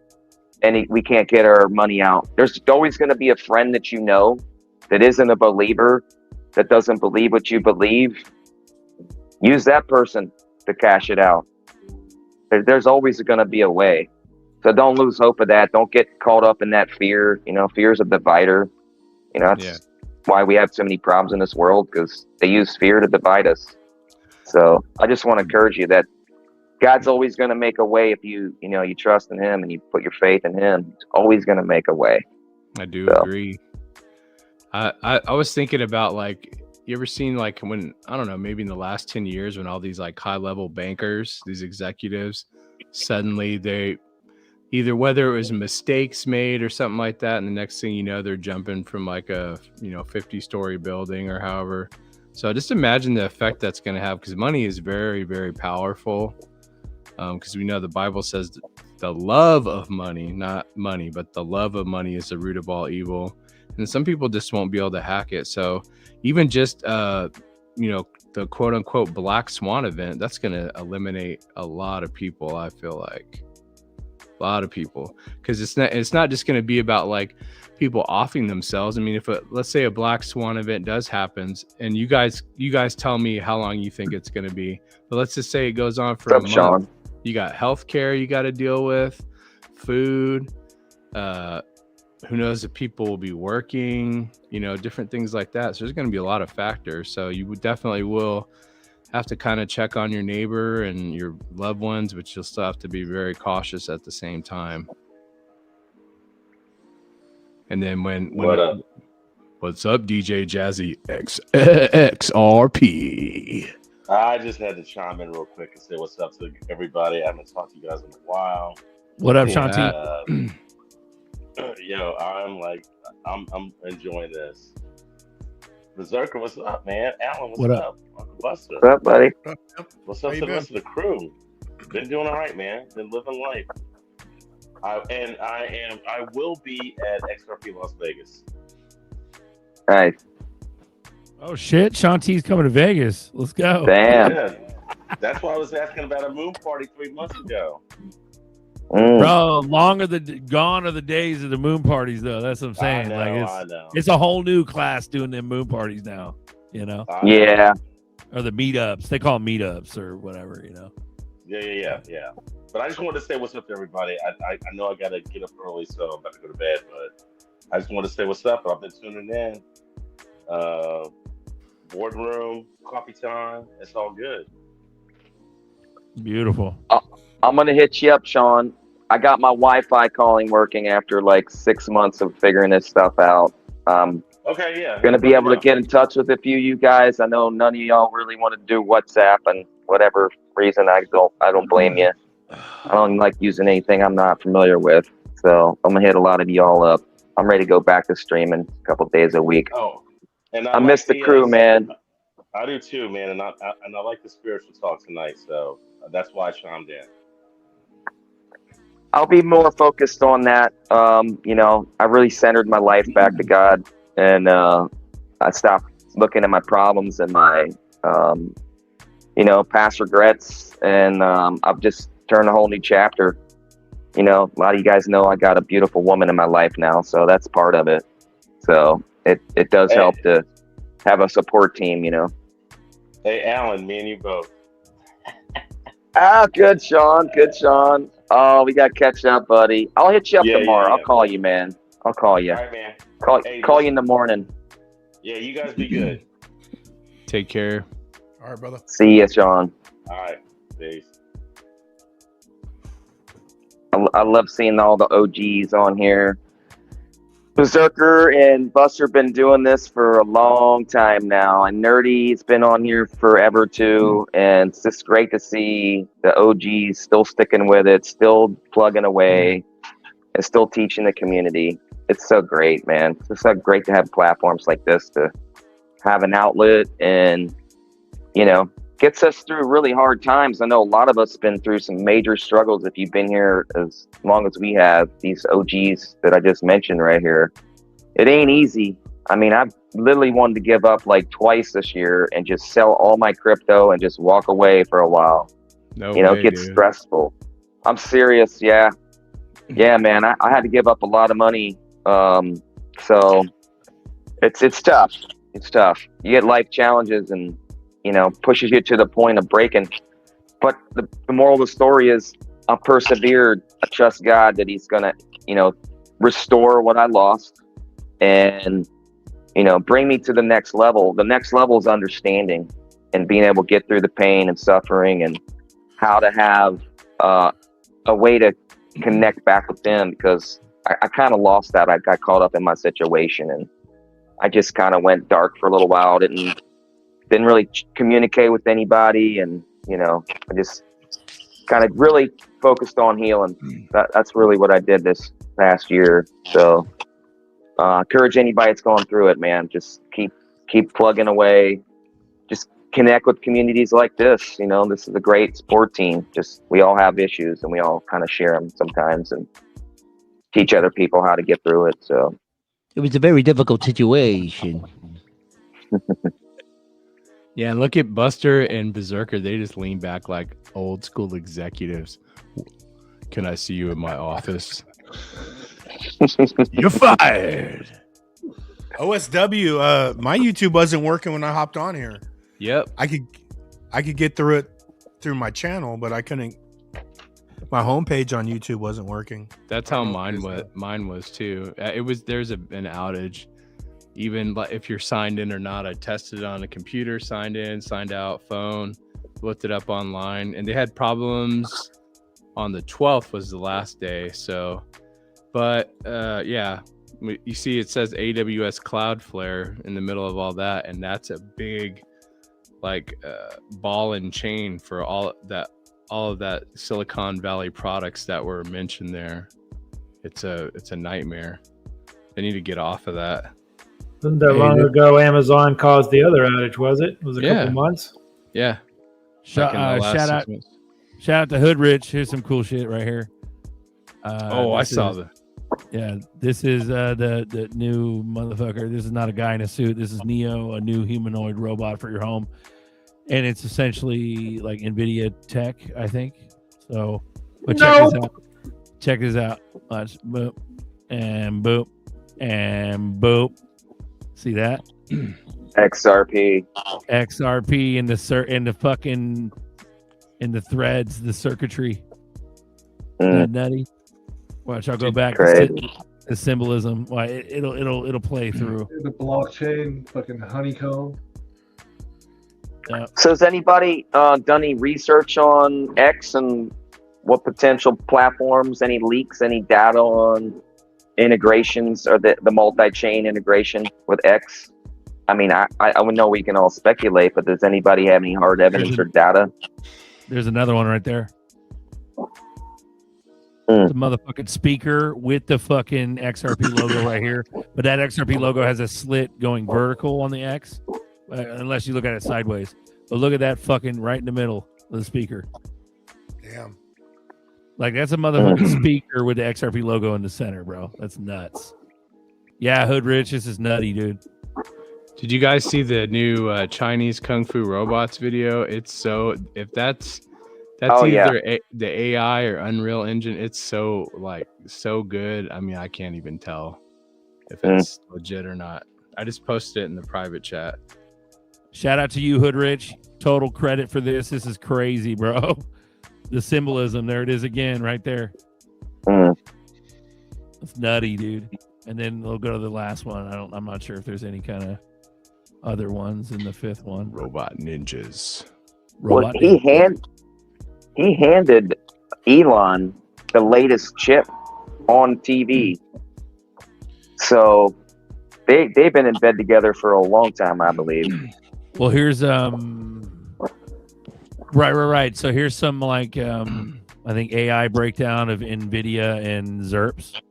S15: and we can't get our money out, there's always going to be a friend that that isn't a believer, that doesn't believe what you believe. Use that person to cash it out. There's always going to be a way. So don't lose hope of that. Don't get caught up in that fear. Fear is a divider. That's why we have so many problems in this world, because they use fear to divide us. So I just want to encourage you that God's always going to make a way if you trust in him and you put your faith in him. He's always going to make a way.
S7: I do agree. I was thinking about, like, you ever seen, like, when, I don't know, maybe in the last 10 years, when all these, like, high level bankers, these executives, suddenly they either, whether it was mistakes made or something like that, and the next thing you know, they're jumping from like a 50-story building or however. So just imagine the effect that's going to have, because money is very, very powerful. Because we know the Bible says the love of money, not money, but the love of money is the root of all evil. And some people just won't be able to hack it. So even just, the quote unquote black swan event, that's going to eliminate a lot of people. I feel like a lot of people, because it's not just going to be about like people offing themselves. I mean, let's say a black swan event does happen, and you guys tell me how long you think it's going to be, but let's just say it goes on for a month. Sean? You got healthcare you got to deal with, food, who knows if people will be working, different things like that. So there's going to be a lot of factors. So you definitely will have to kind of check on your neighbor and your loved ones, but you'll still have to be very cautious at the same time. And then when
S9: What's up, DJ Jazzy XRP?
S6: I just had to chime in real quick and say what's up to everybody. I haven't talked to you guys in a while.
S2: What up, Shanti?
S6: Yo, I'm enjoying this. Berserker, what's up, man? Alan, what's up? Uncle Buster.
S15: What's up, buddy?
S6: What's up to the rest of the crew? Been doing all right, man. Been living life. I will be at XRP Las Vegas.
S15: Nice.
S2: Oh shit, Shanti's coming to Vegas. Let's go.
S15: Damn.
S6: Yeah, that's why I was asking about a moon party 3 months ago.
S2: Bro, gone are the days of the moon parties, though. That's what I'm saying.
S6: I know.
S2: It's a whole new class doing them moon parties now. You know?
S15: Yeah.
S2: Or the meetups. They call them meetups or whatever. You know?
S6: Yeah. But I just wanted to say what's up to everybody. I know I gotta get up early, so I'm about to go to bed. But I just wanted to say what's up. I've been tuning in. Boardroom, coffee time. It's all good.
S2: Beautiful.
S15: I'm gonna hit you up, Sean. I got my Wi-Fi calling working after like 6 months of figuring this stuff out.
S6: Okay, yeah.
S15: Gonna be able to get in touch with a few of you guys. I know none of y'all really want to do WhatsApp, and whatever reason, I don't blame you. I don't like using anything I'm not familiar with, so I'm gonna hit a lot of y'all up. I'm ready to go back to streaming a couple days a week.
S6: Oh, and
S15: I miss the crew, man.
S6: I do too, man, and I like the spiritual talk tonight, so that's why I chimed in.
S15: I'll be more focused on that. You know, I really centered my life back to God, and I stopped looking at my problems and my, past regrets, and I've just turned a whole new chapter. You know, a lot of you guys know I got a beautiful woman in my life now, so that's part of it. So it does help to have a support team, you know.
S6: Hey, Alan, me and you both.
S15: Good, Sean. Good, Sean. Oh, we got to catch up, buddy. I'll hit you up tomorrow.
S6: Yeah.
S15: I'll call you, man. I'll call you.
S6: All right, man.
S15: Call you in the morning.
S6: Yeah, you guys be good.
S7: Take care.
S3: All right, brother.
S15: See you, Sean.
S6: All right. Peace.
S15: I love seeing all the OGs on here. Berserker and Buster been doing this for a long time now, and Nerdy's been on here forever too. And it's just great to see the OGs still sticking with it, still plugging away, and still teaching the community. It's so great, man. It's just so great to have platforms like this to have an outlet, and gets us through really hard times. I know a lot of us been through some major struggles. If you've been here as long as we have, these OGs that I just mentioned right here, it ain't easy. I mean, I've literally wanted to give up like twice this year and just sell all my crypto and just walk away for a while. It gets stressful. I'm serious. Yeah, man. I had to give up a lot of money. So it's tough. It's tough. You get life challenges and pushes you to the point of breaking. But the moral of the story is I persevered. I trust God that he's going to, restore what I lost and, bring me to the next level. The next level is understanding and being able to get through the pain and suffering and how to have a way to connect back with them, because I kind of lost that. I got caught up in my situation and I just kind of went dark for a little while. Didn't really communicate with anybody, and I just kind of really focused on healing. That's really what I did this past year. So encourage anybody that's going through it, man. Just keep plugging away. Just connect with communities like this. This is a great sport team. Just we all have issues and we all kind of share them sometimes and teach other people how to get through it. So
S22: it was a very difficult situation.
S7: Yeah, and look at Buster and Berserker. They just lean back like old school executives. Can I see you in my office?
S22: You're fired.
S3: OSW, my YouTube wasn't working when I hopped on here.
S7: Yep.
S3: I could get through it through my channel, but I couldn't. My homepage on YouTube wasn't working.
S7: That's how mine was too. There's an outage. Even if you're signed in or not, I tested it on a computer, signed in, signed out, phone, looked it up online, and they had problems on the 12th was the last day. So, but yeah, You see, it says AWS Cloudflare in the middle of all that, and that's a big, like, ball and chain for all of that Silicon Valley products that were mentioned there. It's a nightmare. They need to get off of that.
S14: Wasn't that long ago Amazon caused the other outage, was it? Was it a couple months?
S7: Yeah.
S2: Shout out to Hood Rich. Here's some cool shit right here.
S7: I saw that.
S2: Yeah, this is the new motherfucker. This is not a guy in a suit. This is Neo, a new humanoid robot for your home, and it's essentially like NVIDIA tech, I think. So, but check this out. Watch, boop, and boop, and boop. See that?
S15: XRP
S2: in the threads, the circuitry. That nutty. Watch, I'll go back to the symbolism. Why it'll play through
S5: the blockchain, fucking honeycomb.
S15: So has anybody done any research on X and what potential platforms, any leaks, any data on integrations or the multi-chain integration with X? I mean, I would know we can all speculate, but does anybody have any hard evidence or data?
S2: There's another one right there. The motherfucking speaker with the fucking XRP logo right here. But that XRP logo has a slit going vertical on the X, unless you look at it sideways. But look at that fucking right in the middle of the speaker.
S3: Damn.
S2: Like, that's a motherfucking speaker with the XRP logo in the center, bro. That's nuts. Yeah, Hood Rich, this is nutty, dude.
S7: Did you guys see the new Chinese Kung Fu Robots video? It's so, if that's either the AI or Unreal Engine, it's so good. I mean, I can't even tell if it's legit or not. I just posted it in the private chat.
S2: Shout out to you, Hood Rich. Total credit for this. This is crazy, bro. The symbolism, there it is again, right there. It's nutty, dude. And then we'll go to the last one. I'm not sure if there's any kind of other ones in the fifth one.
S7: Robot ninjas.
S15: He handed Elon the latest chip on TV. So they've been in bed together for a long time, I believe.
S2: Well, here's right. So here's some I think AI breakdown of NVIDIA and ZRPs.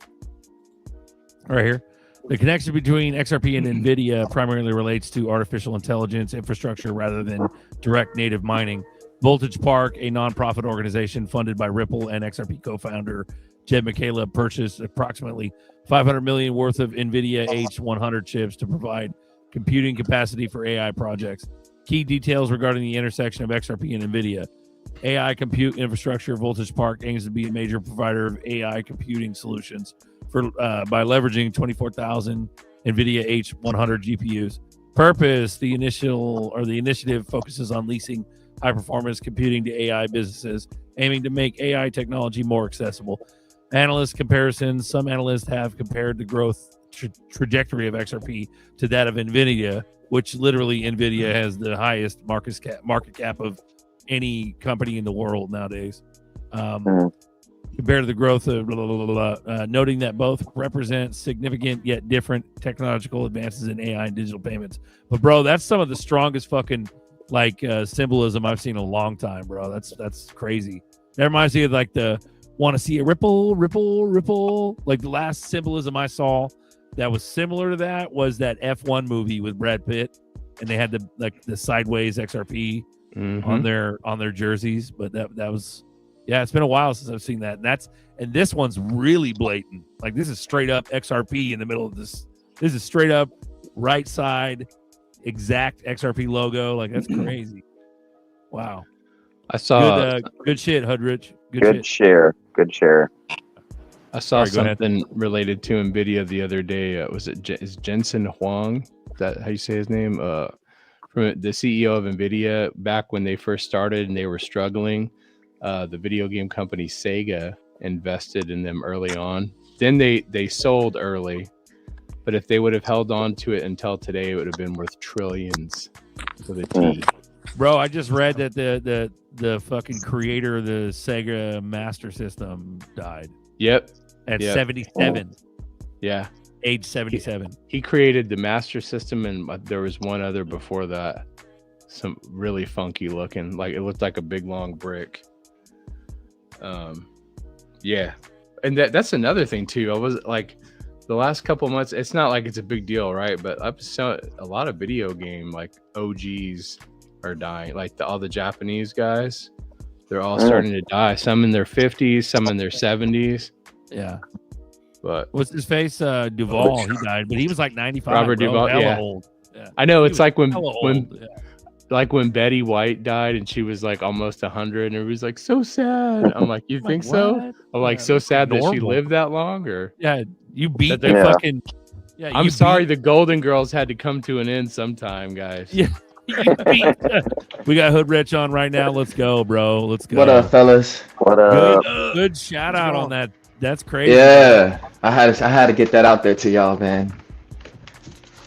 S2: Right here. The connection between XRP and NVIDIA primarily relates to artificial intelligence infrastructure rather than direct native mining. Voltage Park, a nonprofit organization funded by Ripple and XRP co-founder Jed McCaleb, purchased approximately $500 million worth of NVIDIA H100 chips to provide computing capacity for AI projects. Key details regarding the intersection of XRP and NVIDIA. AI compute infrastructure. Voltage Park aims to be a major provider of AI computing solutions by leveraging 24,000 NVIDIA H100 GPUs. Purpose: the initiative focuses on leasing high-performance computing to AI businesses, aiming to make AI technology more accessible. Analyst comparisons: some analysts have compared the growth trajectory of XRP to that of NVIDIA, which literally NVIDIA has the highest market cap of any company in the world nowadays. Compared to the growth of noting that both represent significant yet different technological advances in AI and digital payments. But bro, that's some of the strongest fucking symbolism I've seen in a long time, bro. That's crazy. That reminds me of like the want to see a ripple. Like the last symbolism I saw that was similar to that was that F1 movie with Brad Pitt, and they had the sideways XRP on their jerseys. But that was, yeah, it's been a while since I've seen that. And this one's really blatant. Like, this is straight up XRP in the middle of this. This is straight up right side exact XRP logo. Like, that's crazy. Wow.
S7: I saw
S2: good shit, Hudrich.
S15: Good share.
S7: I saw something related to NVIDIA the other day. Is Jensen Huang? Is that how you say his name? From the CEO of NVIDIA, back when they first started and they were struggling, the video game company Sega invested in them early on. Then they sold early, but if they would have held on to it until today, it would have been worth trillions with a T.
S2: Bro, I just read that the fucking creator of the Sega Master System died.
S7: Yep.
S2: At 77.
S7: Yeah.
S2: age 77.
S7: He created the master system, and there was one other before that. Some really funky looking, like it looked like a big long brick. Yeah, and that's another thing too. I was like, the last couple months, it's not like it's a big deal, right? But I've seen a lot of video game like OGs are dying, like all the Japanese guys. They're all starting to die. Some in their 50s, some in their 70s.
S2: Yeah.
S7: But
S2: what's his face? Duvall, he died, but he was like 95.
S7: Robert Duvall,
S2: hella
S7: yeah.
S2: old. Yeah.
S7: I know,
S2: He
S7: it's
S2: was
S7: like when
S2: hella old, yeah.
S7: like when Betty White died and she was like almost 100, and everybody's like, so sad. I'm like, you think so?
S2: what?
S7: I'm like,
S2: Yeah,
S7: so
S2: that's
S7: sad that she
S2: normal.
S7: lived that long, or
S2: Yeah, you beat
S7: that
S2: the fucking. Yeah,
S7: I'm
S2: you
S7: sorry, the Golden Girls had to come to an end sometime, guys.
S2: Yeah. You beat. We got Hood Rich on right now. Let's go, bro. Let's go.
S11: What up, fellas? What
S2: Good shout out on that. That's crazy.
S11: Yeah, I had to get that out there to y'all, man.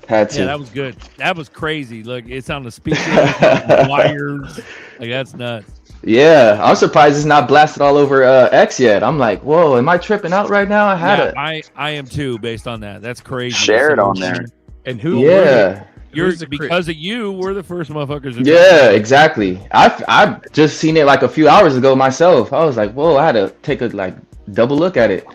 S11: Had to.
S2: Yeah, that was good. That was crazy. Look, it's on the speaker, on the wires. Like, that's nuts.
S11: Yeah, I'm surprised it's not blasted all over X yet. I'm like, whoa, am I tripping out right now?
S2: I am too, based on that. That's crazy.
S11: Share it on there.
S7: And who?
S11: Yeah.
S2: Because of you, we're the first motherfuckers. to
S11: Yeah, exactly. I just seen it like a few hours ago myself. I was like, whoa, I had to take a double look at it.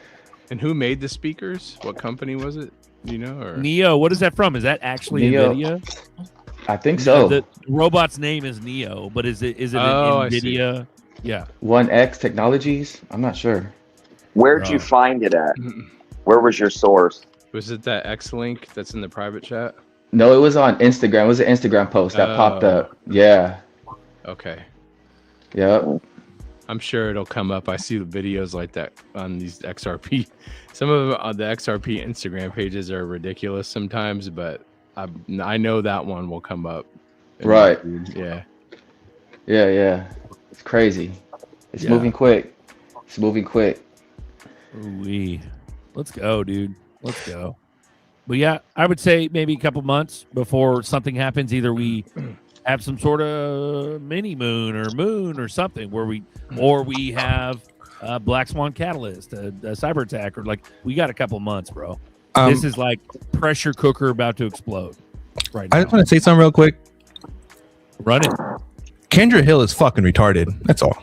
S7: And who made the speakers? What company was it? You know, or
S2: Neo. What is that from? Is that actually
S11: Neo.
S2: NVIDIA?
S11: I think so.
S2: The robot's name is Neo, but is it
S11: Oh, I
S2: NVIDIA? Yeah.
S11: 1X Technologies? I'm not sure.
S15: Where'd you find it at? Where was your source?
S7: Was it that X link that's in the private chat?
S11: No, it was on Instagram. It was an Instagram post that popped up. Yeah.
S7: Okay.
S11: Yep.
S7: I'm sure it'll come up. I see the videos like that on these XRP. Some of them on the XRP Instagram pages are ridiculous sometimes, but I know that one will come up.
S11: Right.
S7: Yeah.
S11: Yeah. It's crazy. It's
S2: Yeah.
S11: moving quick. It's moving quick.
S2: Ooh-wee. Let's go, dude. Let's go. But yeah, I would say maybe a couple months before something happens. Either we have some sort of mini moon or something where we have a Black Swan catalyst, a cyber attack, or we got a couple months, bro. This is like pressure cooker about to explode right now.
S4: I just want to say something real quick.
S2: Run it.
S4: Kendra Hill is fucking retarded. That's all.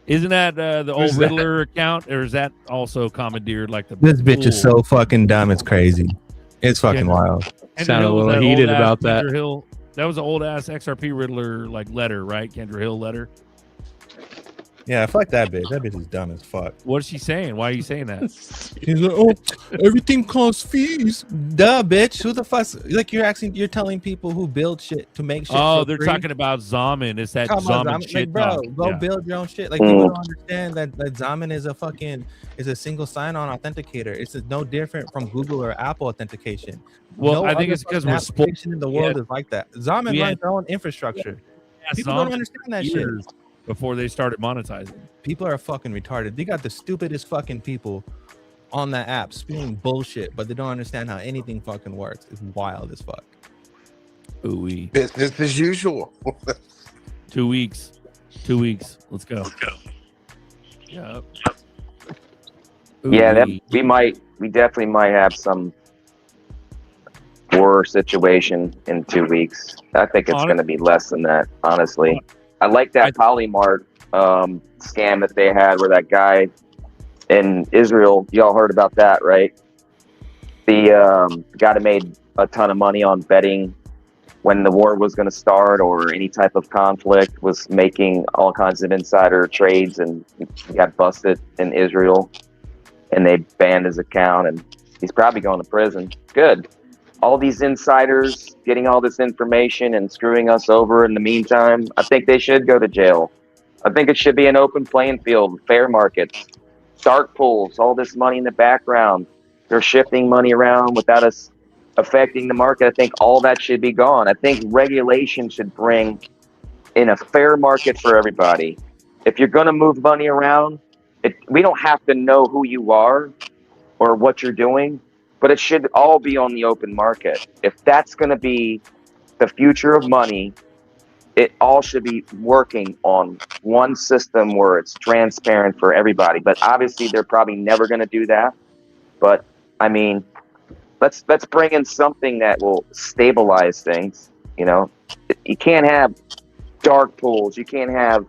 S2: Isn't that the old
S4: Who's that?
S2: Riddler account, or is that also commandeered like the?
S4: This bitch is
S2: Ooh.
S4: so fucking dumb. It's crazy. It's fucking wild.
S2: Kendra Hill was that old-ass Kendra Hill. That was an old ass XRP Riddler letter, right? Kendra Hill letter.
S4: Yeah, fuck that bitch. That bitch is dumb as fuck.
S2: What is she saying? Why are you saying that?
S4: He's like, oh, everything costs fees. Duh, bitch. Who the fuck? Like you're telling people who build shit to make shit.
S2: Oh,
S4: for
S2: they're
S4: free?
S2: talking about Zaman. It's that
S4: Come on,
S2: Zaman
S4: Zaman.
S2: shit
S4: Like, bro,
S2: talk.
S4: go
S2: Yeah.
S4: build your own shit. Like people don't understand that Zaman is a single sign-on authenticator. It's no different from Google or Apple authentication.
S2: Well, I think
S4: other
S2: it's because
S4: fucking
S2: we're spoiled.
S4: application in the world is like that. Zaman
S2: we
S4: runs
S2: had-
S4: their own infrastructure.
S2: Yeah,
S4: People
S2: Zaman
S4: don't understand that shit.
S2: years before they started monetizing.
S4: People are fucking retarded. They got the stupidest fucking people on that app spewing bullshit, but they don't understand how anything fucking works. It's wild as fuck.
S2: Ooh-wee.
S10: Business as usual.
S2: 2 weeks. 2 weeks. Let's go. Yeah.
S15: Yeah, that
S2: Ooh-wee.
S15: we definitely might have some war situation in 2 weeks. I think it's going to be less than that, honestly. I like that Polymart scam that they had where that guy in Israel, y'all heard about that, right? The guy that made a ton of money on betting when the war was going to start or any type of conflict, was making all kinds of insider trades, and he got busted in Israel, and they banned his account, and he's probably going to prison. Good. All these insiders getting all this information and screwing us over in the meantime, I think they should go to jail. I think it should be an open playing field, fair markets, dark pools, all this money in the background. They're shifting money around without us affecting the market. I think all that should be gone. I think regulation should bring in a fair market for everybody. If you're going to move money around, we don't have to know who you are or what you're doing, but it should all be on the open market. If that's going to be the future of money, it all should be working on one system where it's transparent for everybody. But obviously, they're probably never going to do that. But I mean, let's bring in something that will stabilize things. You know, you can't have dark pools. You can't have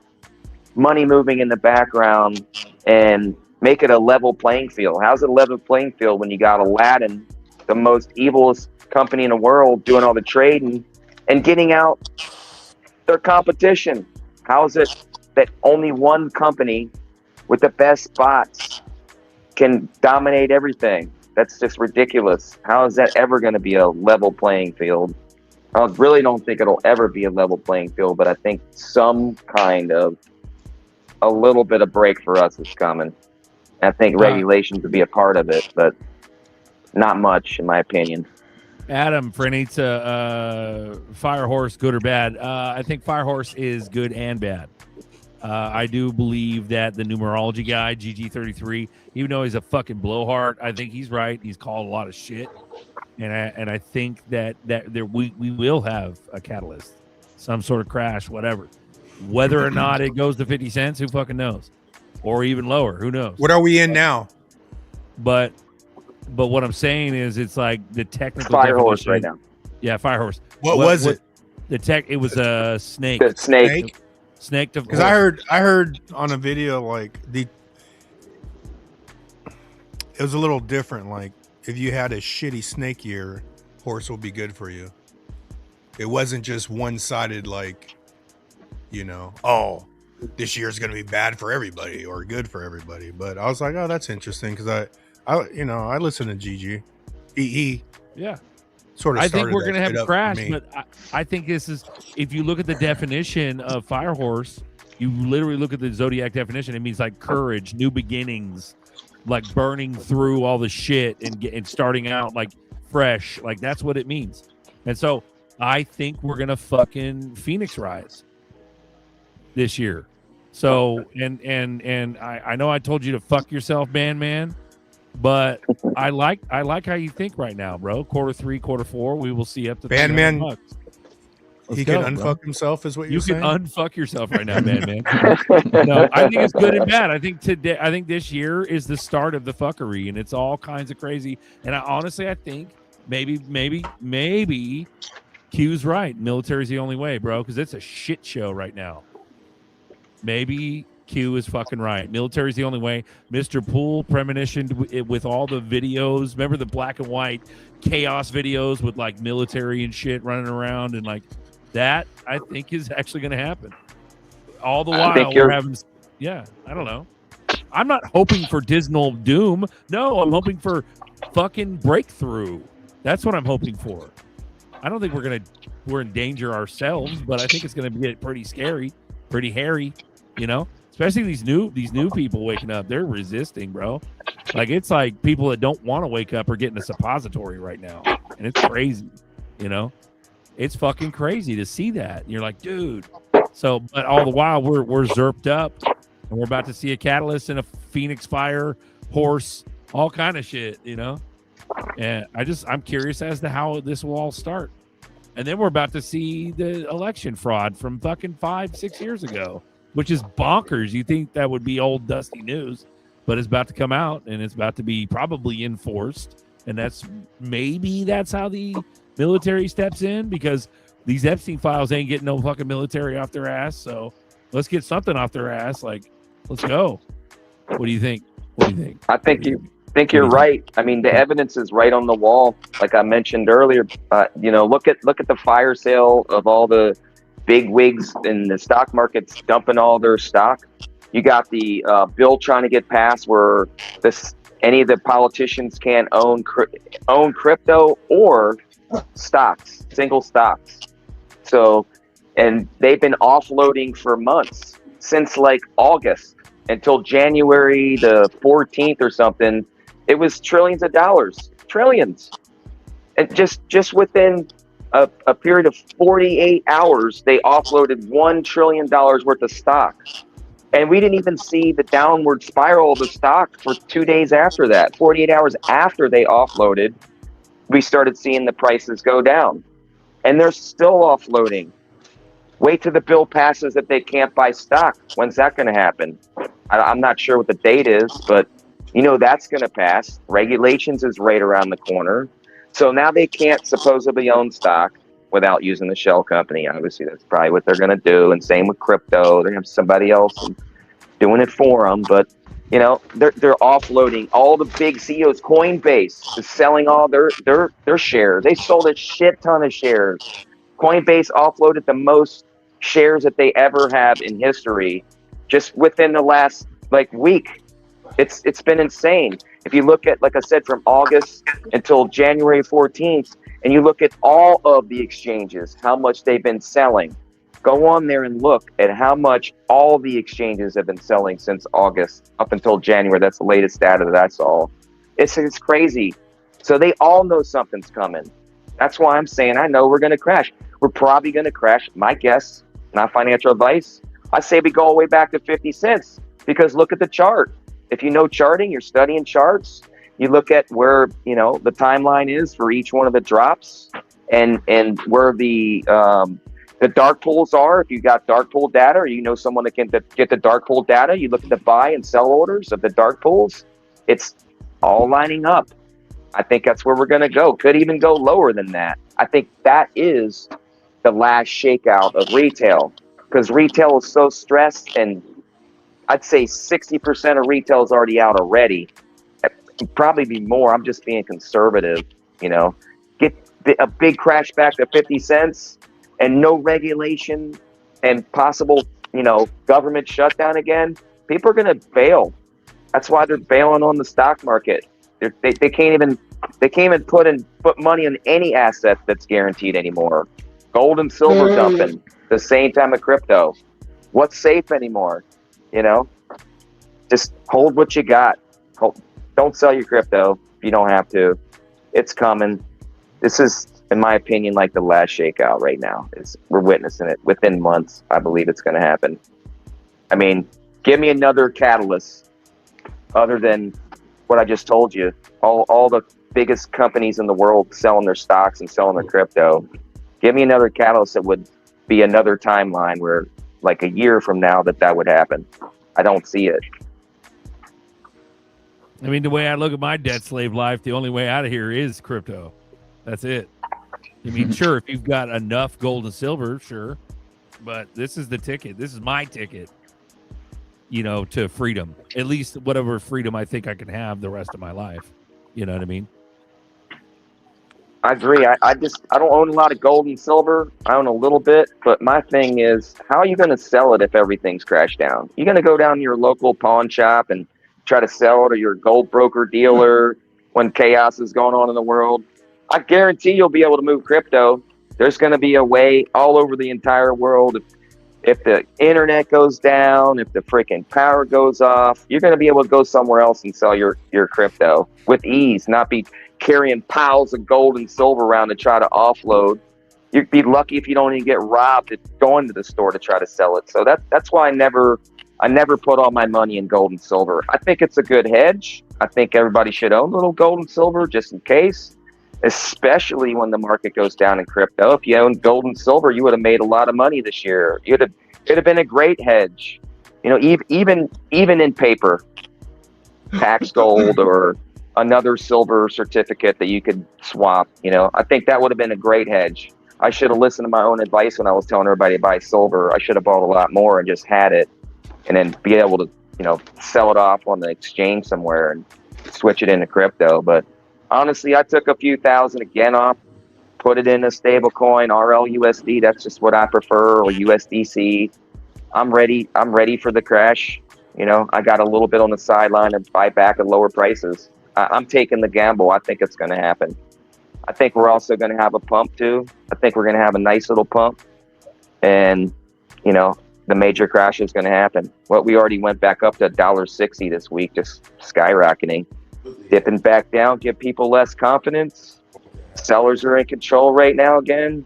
S15: money moving in the background and make it a level playing field. How's it a level playing field when you got Aladdin, the most evilest company in the world, doing all the trading and getting out their competition? How is it that only one company with the best spots can dominate everything? That's just ridiculous. How is that ever going to be a level playing field? I really don't think it'll ever be a level playing field, but I think some kind of a little bit of break for us is coming. I think regulations would be a part of it, but not much, in my opinion.
S2: Adam, Franita, Firehorse, good or bad? I think Firehorse is good and bad. I do believe that the numerology guy, GG33, even though he's a fucking blowhard, I think he's right. He's called a lot of shit. And I think that we will have a catalyst, some sort of crash, whatever. Whether or not it goes to 50 cents, who fucking knows? Or even lower, who knows?
S3: What are we in now?
S2: But what I'm saying is, it's like the technical
S15: Firehorse
S2: definition.
S15: right now.
S2: Yeah, Firehorse.
S3: What was it?
S2: The tech. It was a snake.
S15: The snake.
S2: Snake.
S3: Because I heard on a video like it was a little different. Like if you had a shitty snake year, horse will be good for you. It wasn't just one-sided. Like, you know, oh, this year's gonna be bad for everybody or good for everybody. But I was like, oh, that's interesting because I listen to GG. He
S2: yeah.
S3: Sort of.
S2: I think we're gonna have a crash, but I think this is, if you look at the definition of Firehorse, you literally look at the zodiac definition. It means like courage, new beginnings, like burning through all the shit and starting out like fresh. Like that's what it means. And so I think we're gonna fucking Phoenix rise this year. So and I know I told you to fuck yourself, man. But I like how you think right now, bro. Q3, Q4, we will see up to
S3: Man. He
S2: go,
S3: can unfuck himself, is what you're saying?
S2: You can unfuck yourself right now, man. No, I think it's good and bad. I think this year is the start of the fuckery, and it's all kinds of crazy. And I think maybe Q's right. Military's the only way, bro, because it's a shit show right now. Maybe Q is fucking right. Military's the only way. Mr. Poole premonitioned with all the videos. Remember the black and white chaos videos with like military and shit running around, and like that I think is actually going to happen. All the while we're having, I don't know. I'm not hoping for dismal doom. No, I'm hoping for fucking breakthrough. That's what I'm hoping for. I don't think we're in danger ourselves, but I think it's going to get pretty scary, pretty hairy, you know? Especially these new people waking up. They're resisting, bro. Like it's like people that don't want to wake up are getting a suppository right now. And it's crazy, you know? It's fucking crazy to see that. And you're like, dude. So, but all the while we're zerped up and we're about to see a catalyst and a Phoenix fire, horse, all kind of shit, you know? And I'm curious as to how this will all start. And then we're about to see the election fraud from fucking 5-6 years ago, which is bonkers. You think that would be old dusty news, but it's about to come out and it's about to be probably enforced. And that's how the military steps in, because these Epstein files ain't getting no fucking military off their ass. So let's get something off their ass. Like, let's go. What do you think?
S15: I think you're right. I mean, the evidence is right on the wall. Like I mentioned earlier, look at the fire sale of all the big wigs in the stock markets dumping all their stock. You got the bill trying to get passed where any of the politicians can't own crypto or stocks, single stocks. So, and they've been offloading for months, since like August until January the 14th or something. It was trillions of dollars, trillions. And just within a period of 48 hours, they offloaded $1 trillion worth of stock. And we didn't even see the downward spiral of the stock for 2 days after that. 48 hours after they offloaded, we started seeing the prices go down. And they're still offloading. Wait till the bill passes that they can't buy stock. When's that going to happen? I'm not sure what the date is, but you know that's going to pass. Regulations is right around the corner. So now they can't supposedly own stock without using the shell company. Obviously, that's probably what they're going to do. And same with crypto. They're going to have somebody else doing it for them. But, you know, they're offloading all the big CEOs. Coinbase is selling all their shares. They sold a shit ton of shares. Coinbase offloaded the most shares that they ever have in history just within the last week. It's been insane. If you look at, like I said, from August until January 14th, and you look at all of the exchanges, how much they've been selling, go on there and look at how much all the exchanges have been selling since August up until January. That's the latest data that I saw. It's crazy. So they all know something's coming. That's why I'm saying I know we're going to crash. We're probably going to crash. My guess, not financial advice, I say we go all the way back to 50 cents because look at the chart. If you know charting, you're studying charts, you look at where, you know, the timeline is for each one of the drops and where the dark pools are. If you got dark pool data or you know someone that can get the dark pool data, you look at the buy and sell orders of the dark pools. It's all lining up. I think that's where we're going to go. Could even go lower than that. I think that is the last shakeout of retail because retail is so stressed, and I'd say 60% of retail is already out already. It'd probably be more. I'm just being conservative, you know. Get a big crash back to 50 cents and no regulation and possible, you know, government shutdown again. People are going to bail. That's why they're bailing on the stock market. They can't even put money in any asset that's guaranteed anymore. Gold and silver dumping the same time of crypto. What's safe anymore? You know, just hold what you got. Don't sell your crypto if you don't have to. It's coming. This is, in my opinion, like the last shakeout right now. We're witnessing it within months. I believe it's going to happen. I mean, give me another catalyst other than what I just told you. All the biggest companies in the world selling their stocks and selling their crypto. Give me another catalyst that would be another timeline where, like a year from now, that would happen. I don't see it.
S2: I mean, the way I look at my debt slave life, the only way out of here is crypto. That's it. I mean, sure, if you've got enough gold and silver, sure. But this is the ticket. This is my ticket, you know, to freedom. At least whatever freedom I think I can have the rest of my life. You know what I mean?
S15: I agree. I don't own a lot of gold and silver. I own a little bit, but my thing is, how are you going to sell it if everything's crashed down? You're going to go down to your local pawn shop and try to sell it, or your gold broker dealer when chaos is going on in the world? I guarantee you'll be able to move crypto. There's going to be a way all over the entire world. If the internet goes down, if the freaking power goes off, you're going to be able to go somewhere else and sell your crypto with ease, not be carrying piles of gold and silver around to try to offload. You'd be lucky if you don't even get robbed at going to the store to try to sell it. So that's why I never put all my money in gold and silver. I think it's a good hedge. I think everybody should own a little gold and silver just in case, especially when the market goes down in crypto. If you owned gold and silver, you would have made a lot of money this year. It'd have been a great hedge. You know, even in paper, tax gold or another silver certificate that you could swap. You know, I think that would have been a great hedge. I should have listened to my own advice when I was telling everybody to buy silver. I should have bought a lot more and just had it, and then be able to, you know, sell it off on the exchange somewhere and switch it into crypto. But honestly, I took a few thousand again off, put it in a stable coin, RLUSD. That's just what I prefer, or USDC. I'm ready for the crash. You know, I got a little bit on the sideline and buy back at lower prices. I'm taking the gamble. I think it's going to happen. I think we're also going to have a pump too. I think we're going to have a nice little pump, and, you know, the major crash is going to happen. Well, we already went back up to $1.60 this week, just skyrocketing, dipping back down, give people less confidence. Sellers are in control right now again,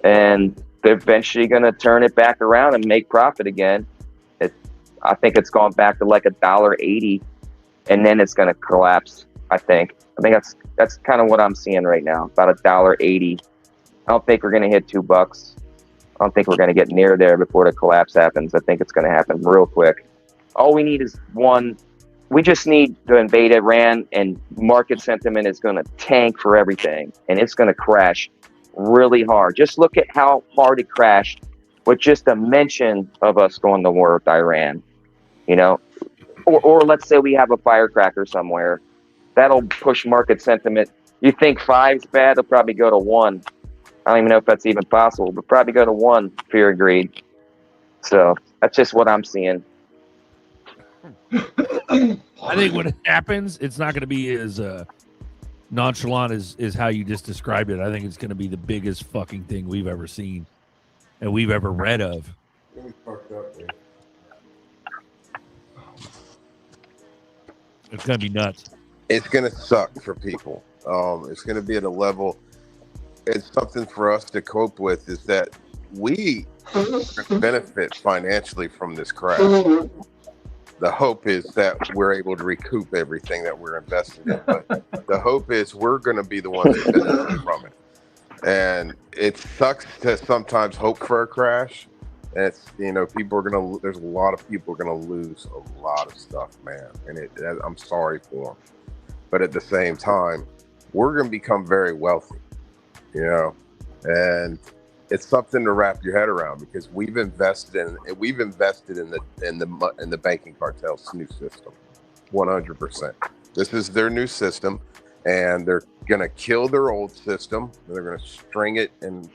S15: and they're eventually going to turn it back around and make profit again. I think it's gone back to like $1.80, and then it's going to collapse. I think that's kind of what I'm seeing right now, about $1.80. I don't think we're going to hit $2. I don't think we're going to get near there before the collapse happens. I think it's going to happen real quick. All we need is we just need to invade Iran, and market sentiment is going to tank for everything, and it's going to crash really hard. Just look at how hard it crashed with just a mention of us going to war with Iran, you know, or let's say we have a firecracker somewhere. That'll push market sentiment. You think 5's bad, it'll probably go to 1. I don't even know if that's even possible, but probably go to 1, fear and greed. So that's just what I'm seeing.
S2: I think when it happens, it's not going to be as nonchalant as how you just described it. I think it's going to be the biggest fucking thing we've ever seen and we've ever read of. It's going to be nuts.
S10: It's going to suck for people. It's going to be at a level. It's something for us to cope with, is that we benefit financially from this crash. The hope is that we're able to recoup everything that we're investing in. But the hope is we're going to be the ones that benefit from it. And it sucks to sometimes hope for a crash. And it's, you know, there's a lot of people going to lose a lot of stuff, man. And I'm sorry for them. But at the same time, we're going to become very wealthy, you know, and it's something to wrap your head around, because we've invested in the banking cartel's new system, 100%. This is their new system, and they're gonna kill their old system. They're gonna string it and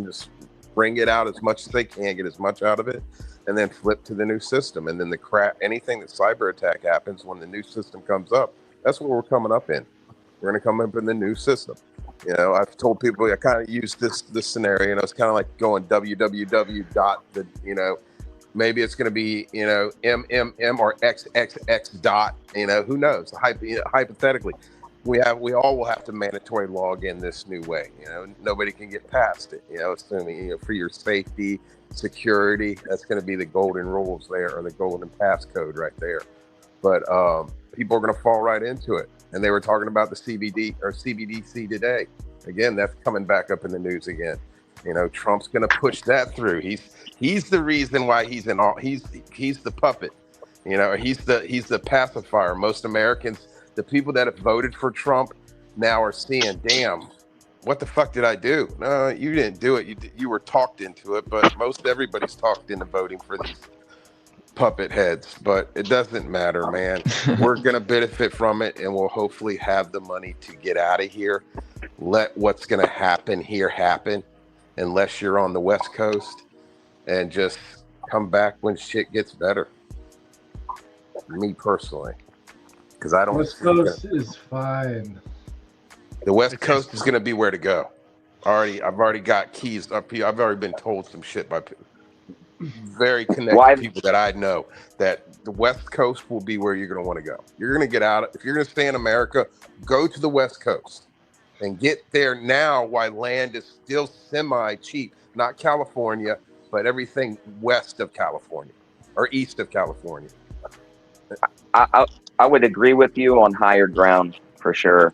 S10: just bring it out as much as they can, get as much out of it, and then flip to the new system. And then anything that cyber attack happens when the new system comes up, that's what we're coming up in. We're gonna come up in the new system. You know, I've told people, I kind of use this scenario, and it's kind of like going www. You know, maybe it's going to be, you know, MMM or XXX dot, you know, who knows? Hypothetically, we all will have to mandatory log in this new way. You know, nobody can get past it. You know, assuming, you know, for your safety, security, that's going to be the golden rules there, or the golden passcode right there. But people are going to fall right into it. And they were talking about the CBDC today. Again, that's coming back up in the news again. You know, Trump's going to push that through. He's the reason why he's the puppet. You know, he's the pacifier. Most Americans, the people that have voted for Trump, now are seeing, damn, what the fuck did I do? No, you didn't do it. You were talked into it. But most everybody's talked into voting for these puppet heads, but it doesn't matter, man. We're gonna benefit from it, and we'll hopefully have the money to get out of here. Let what's gonna happen here happen, unless you're on the West Coast, and just come back when shit gets better. Me personally, because I don't.
S5: West Coast is fine.
S10: The West Coast is gonna be where to go. I've already got keys up here. I've already been told some shit by very connected people that I know, that the West Coast will be where you're going to want to go. You're going to get out. If you're going to stay in America, go to the West Coast and get there now while land is still semi-cheap. Not California, but everything west of California or east of California.
S15: I would agree with you on higher ground for sure.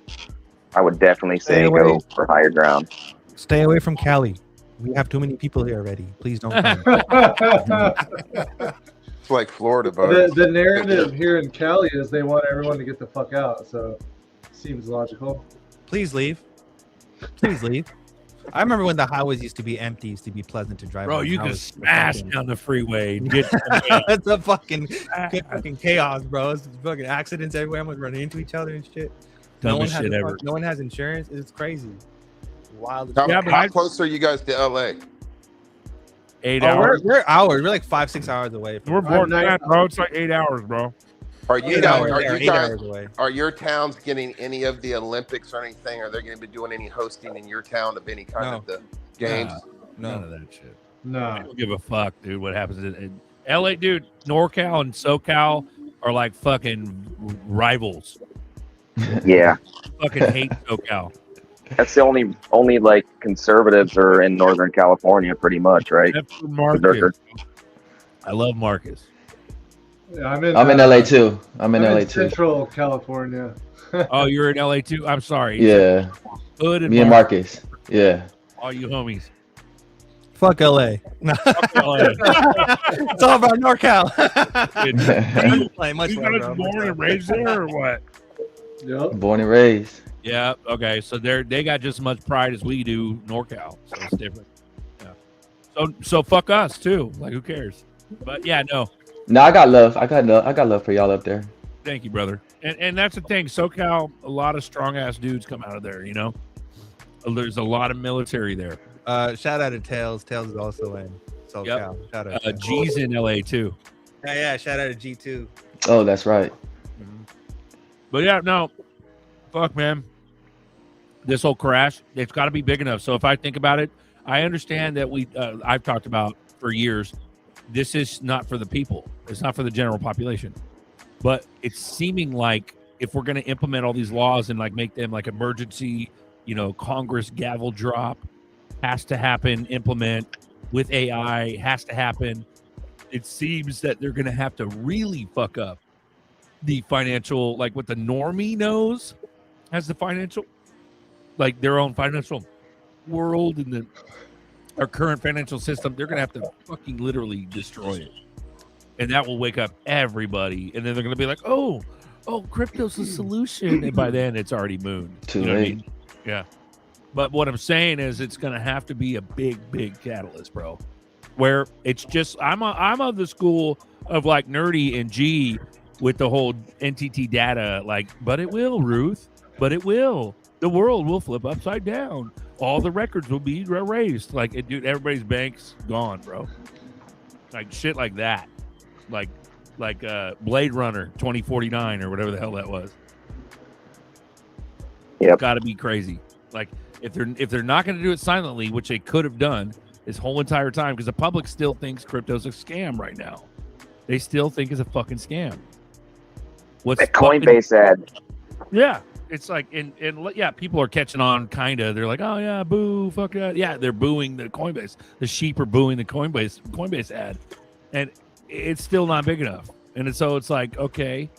S15: I would definitely say go for higher ground.
S1: Stay away from Cali. We have too many people here already. Please don't come.
S10: It's like Florida, bud.
S5: The narrative here in Cali is they want everyone to get the fuck out. So seems logical.
S1: Please leave. Please leave. I remember when the highways used to be empty, used to be pleasant to drive.
S2: Bro,
S1: on.
S2: you can smash down the freeway and get
S1: it's a fucking chaos, bro. It's fucking accidents everywhere. I'm running into each other and shit.
S2: Dumbest shit ever.
S1: No one has insurance. It's crazy. Wild.
S10: How close are you guys to LA?
S2: 8 hours.
S1: We're hours. We're like 5-6 hours away.
S2: We're born that, bro. It's like 8 hours, bro.
S10: Are your towns getting any of the Olympics or anything? Are they going to be doing any hosting in your town of any kind of the games?
S2: None of that shit.
S5: No.
S2: I don't give a fuck, dude. What happens in LA, dude? NorCal and SoCal are like fucking rivals.
S15: Yeah.
S2: Fucking hate SoCal.
S15: That's the only like conservatives are in Northern California, pretty much, right?
S2: Marcus. I love Marcus.
S5: Yeah,
S11: I'm in LA too. I'm in LA too.
S5: Central California.
S2: Oh, you're in LA too? I'm sorry.
S11: Yeah.
S2: Hood and
S11: Me and Marcus. Yeah.
S2: All you homies.
S1: Fuck LA. No. It's all about NorCal.
S2: You guys born and raised there or what?
S5: Yep.
S11: Born and raised.
S2: Yeah. Okay. So they got just as much pride as we do, NorCal. So it's different. Yeah. So fuck us too. Like, who cares? But yeah, no.
S11: No, I got love. I got love for y'all up there.
S2: Thank you, brother. And that's the thing. SoCal, a lot of strong ass dudes come out of there. You know, there's a lot of military there.
S1: Shout out to Tails. Tails is also in SoCal.
S2: Yep.
S1: Shout out.
S2: G's in LA too.
S1: Yeah. Shout out to G2.
S11: Oh, that's right.
S2: But yeah, no, fuck, man. This whole crash, it's got to be big enough. So if I think about it, I understand that I've talked about for years, this is not for the people. It's not for the general population. But it's seeming like if we're going to implement all these laws and like make them like emergency, Congress gavel drop, has to happen, implement with AI, has to happen. It seems that they're going to have to really fuck up the financial, like what the normie knows as the financial, like their own financial world and our current financial system. They're going to have to fucking literally destroy it. And that will wake up everybody. And then they're going to be like, oh, crypto's the solution. And by then it's already mooned.
S11: Too
S2: you know
S11: late.
S2: What I mean? Yeah. But what I'm saying is it's going to have to be a big, big catalyst, bro. Where it's just, I'm of the school of like Nerdy and G with the whole NTT data, like, but it will, Ruth, but it will. The world will flip upside down. All the records will be erased. Like, dude, everybody's bank's gone, bro. Like shit like that. Like Blade Runner 2049 or whatever the hell that was.
S15: Yep.
S2: It's got to be crazy. Like, if they're not going to do it silently, which they could have done this whole entire time, because the public still thinks crypto's a scam right now. They still think it's a fucking scam. What's
S15: that Coinbase ad?
S2: Yeah, it's like, and yeah, people are catching on, kind of. They're like, oh yeah, boo, fuck that. Yeah, they're booing the Coinbase. The sheep are booing the Coinbase ad, and it's still not big enough. And so it's like, okay,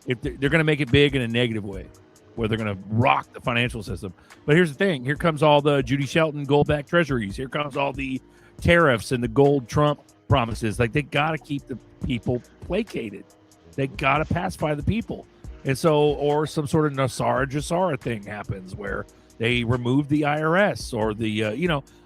S2: if they're going to make it big in a negative way, where they're going to rock the financial system. But here's the thing. Here comes all the Judy Shelton gold-backed treasuries. Here comes all the tariffs and the gold Trump promises. Like, they got to keep the people placated. They got to pacify the people. And so, or some sort of Nassar thing happens where they remove the IRS or the,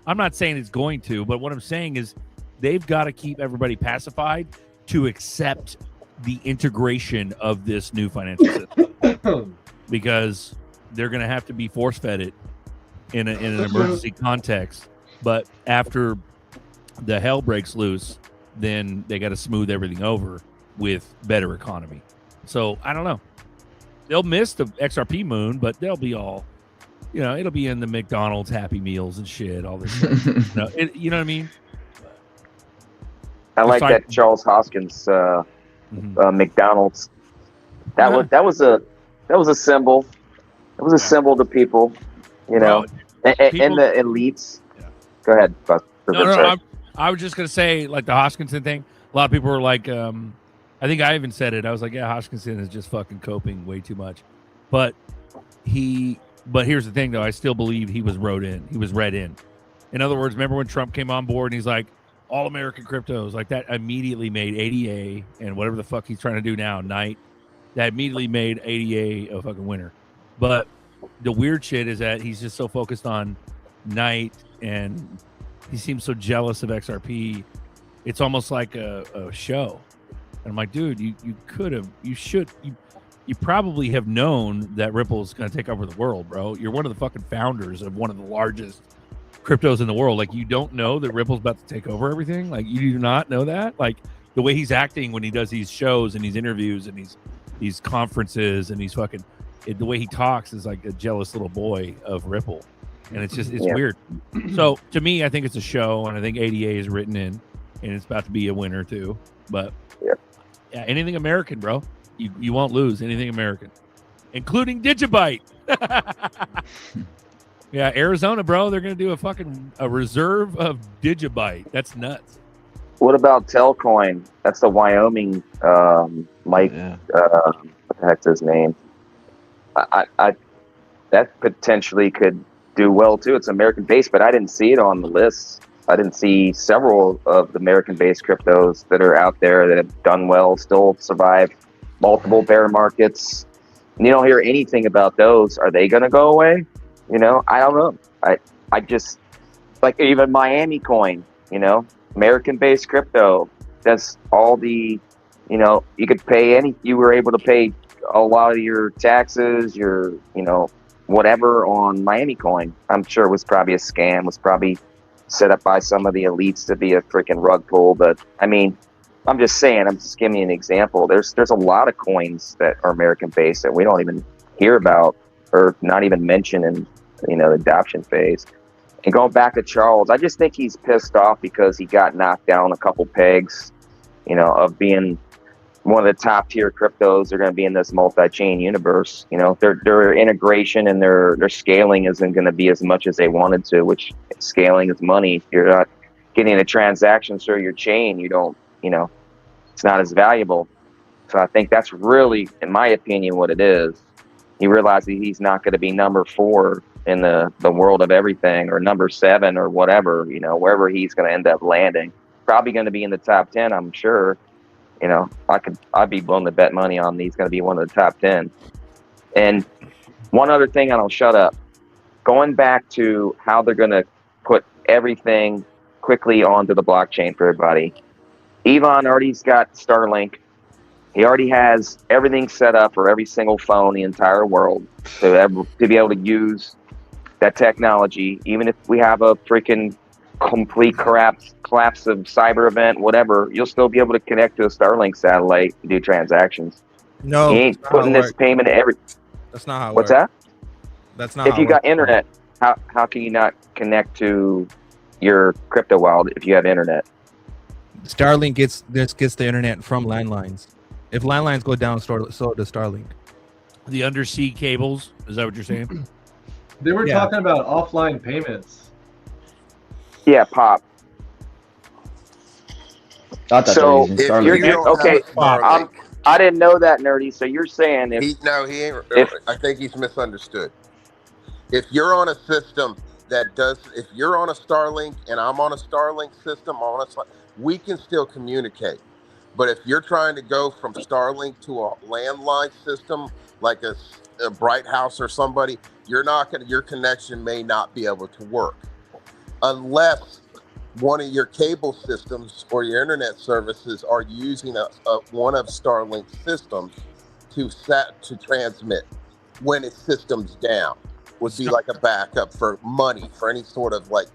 S2: I'm not saying it's going to, but what I'm saying is they've got to keep everybody pacified to accept the integration of this new financial system. Because they're going to have to be force-fed it in an emergency context. But after the hell breaks loose, then they got to smooth everything over with better economy. So, I don't know. They'll miss the XRP moon, but they'll be all, it'll be in the McDonald's Happy Meals and shit, all this shit. You know what I mean?
S15: I like that Charles Hoskins McDonald's. That was a symbol. It was a symbol to people, and the elites. Yeah. Go ahead.
S2: No, I was just gonna say, like the Hoskinson thing. A lot of people were like, I think I even said it. I was like, yeah, Hoskinson is just fucking coping way too much. But here's the thing, though. I still believe he was read in. In other words, remember when Trump came on board and he's like, all American cryptos, like that immediately made ADA and whatever the fuck he's trying to do now, Knight. That immediately made ADA a fucking winner. But the weird shit is that he's just so focused on Knight and he seems so jealous of XRP. It's almost like a show. And I'm like, dude, you probably have known that Ripple's going to take over the world, bro. You're one of the fucking founders of one of the largest cryptos in the world. Like, you don't know that Ripple's about to take over everything? Like, you do not know that? Like, the way he's acting when he does these shows and these interviews and these conferences and he's fucking, the way he talks is like a jealous little boy of Ripple. And it's weird. So to me, I think it's a show, and I think ADA is written in, and it's about to be a winner too. But yeah, anything American, bro, you won't lose anything American, including Digibyte. Yeah, Arizona, bro, they're gonna do a reserve of Digibyte. That's nuts.
S15: What about Telcoin? That's the Wyoming Mike. What the heck's his name? I that potentially could do well too. It's American based, but I didn't see it on the list. I didn't see several of the American-based cryptos that are out there that have done well, still survived multiple bear markets. And you don't hear anything about those. Are they going to go away? You know, I don't know. I just, like, even Miami Coin, you know, American-based crypto. That's all the, you know, you could pay you were able to pay a lot of your taxes, your, you know, whatever on Miami Coin. I'm sure it was probably a scam, was probably set up by some of the elites to be a freaking rug pull. But I mean, I'm just saying, I'm just giving you an example. There's a lot of coins that are American-based that we don't even hear about or not even mention in, you know, the adoption phase. And going back to Charles, I just think he's pissed off because he got knocked down a couple pegs, you know, of being one of the top tier cryptos. They're going to be in this multi-chain universe. You know, their integration and their scaling isn't going to be as much as they wanted to, which scaling is money. If you're not getting a transaction through your chain, you don't, you know, it's not as valuable. So I think that's really, in my opinion, what it is. He realizes he's not going to be number 4 in the world of everything, or number 7 or whatever, you know, wherever he's going to end up landing. Probably going to be in the top 10, I'm sure. You know, I'd be willing to bet money on he's going to be one of the top 10. And one other thing, and I'll shut up. Going back to how they're going to put everything quickly onto the blockchain for everybody. Elon already's got Starlink. He already has everything set up for every single phone in the entire world to be able to use that technology. Even if we have a freaking complete collapse of cyber event, whatever, you'll still be able to connect to a Starlink satellite and do transactions.
S1: No,
S15: he ain't putting this payment every.
S1: That's not how it
S15: What's
S1: works.
S15: that?
S1: That's not.
S15: If
S1: how
S15: you
S1: it
S15: got
S1: works.
S15: internet, how can you not connect to your crypto wallet if you have internet?
S1: Starlink gets the internet from landlines. If landlines go down, so does Starlink.
S2: The undersea cables. Is that what you're saying?
S5: They were
S1: Yeah.
S5: talking about offline payments.
S15: Yeah, Pop.
S11: I thought they were using
S10: If
S11: Starlink.
S10: you don't
S15: Okay,
S10: have Starlink,
S15: I didn't know that, Nerdy. So you're saying if
S10: he ain't.
S15: if-
S10: I think he's misunderstood. If you're on a system that does, if you're on a Starlink and I'm on a Starlink system, we can still communicate. But if you're trying to go from Starlink to a landline system, like a Bright House or somebody, you're not gonna. Your connection may not be able to work unless one of your cable systems or your internet services are using one of Starlink's systems to transmit when its system's down. Would be like a backup for money, for any sort of like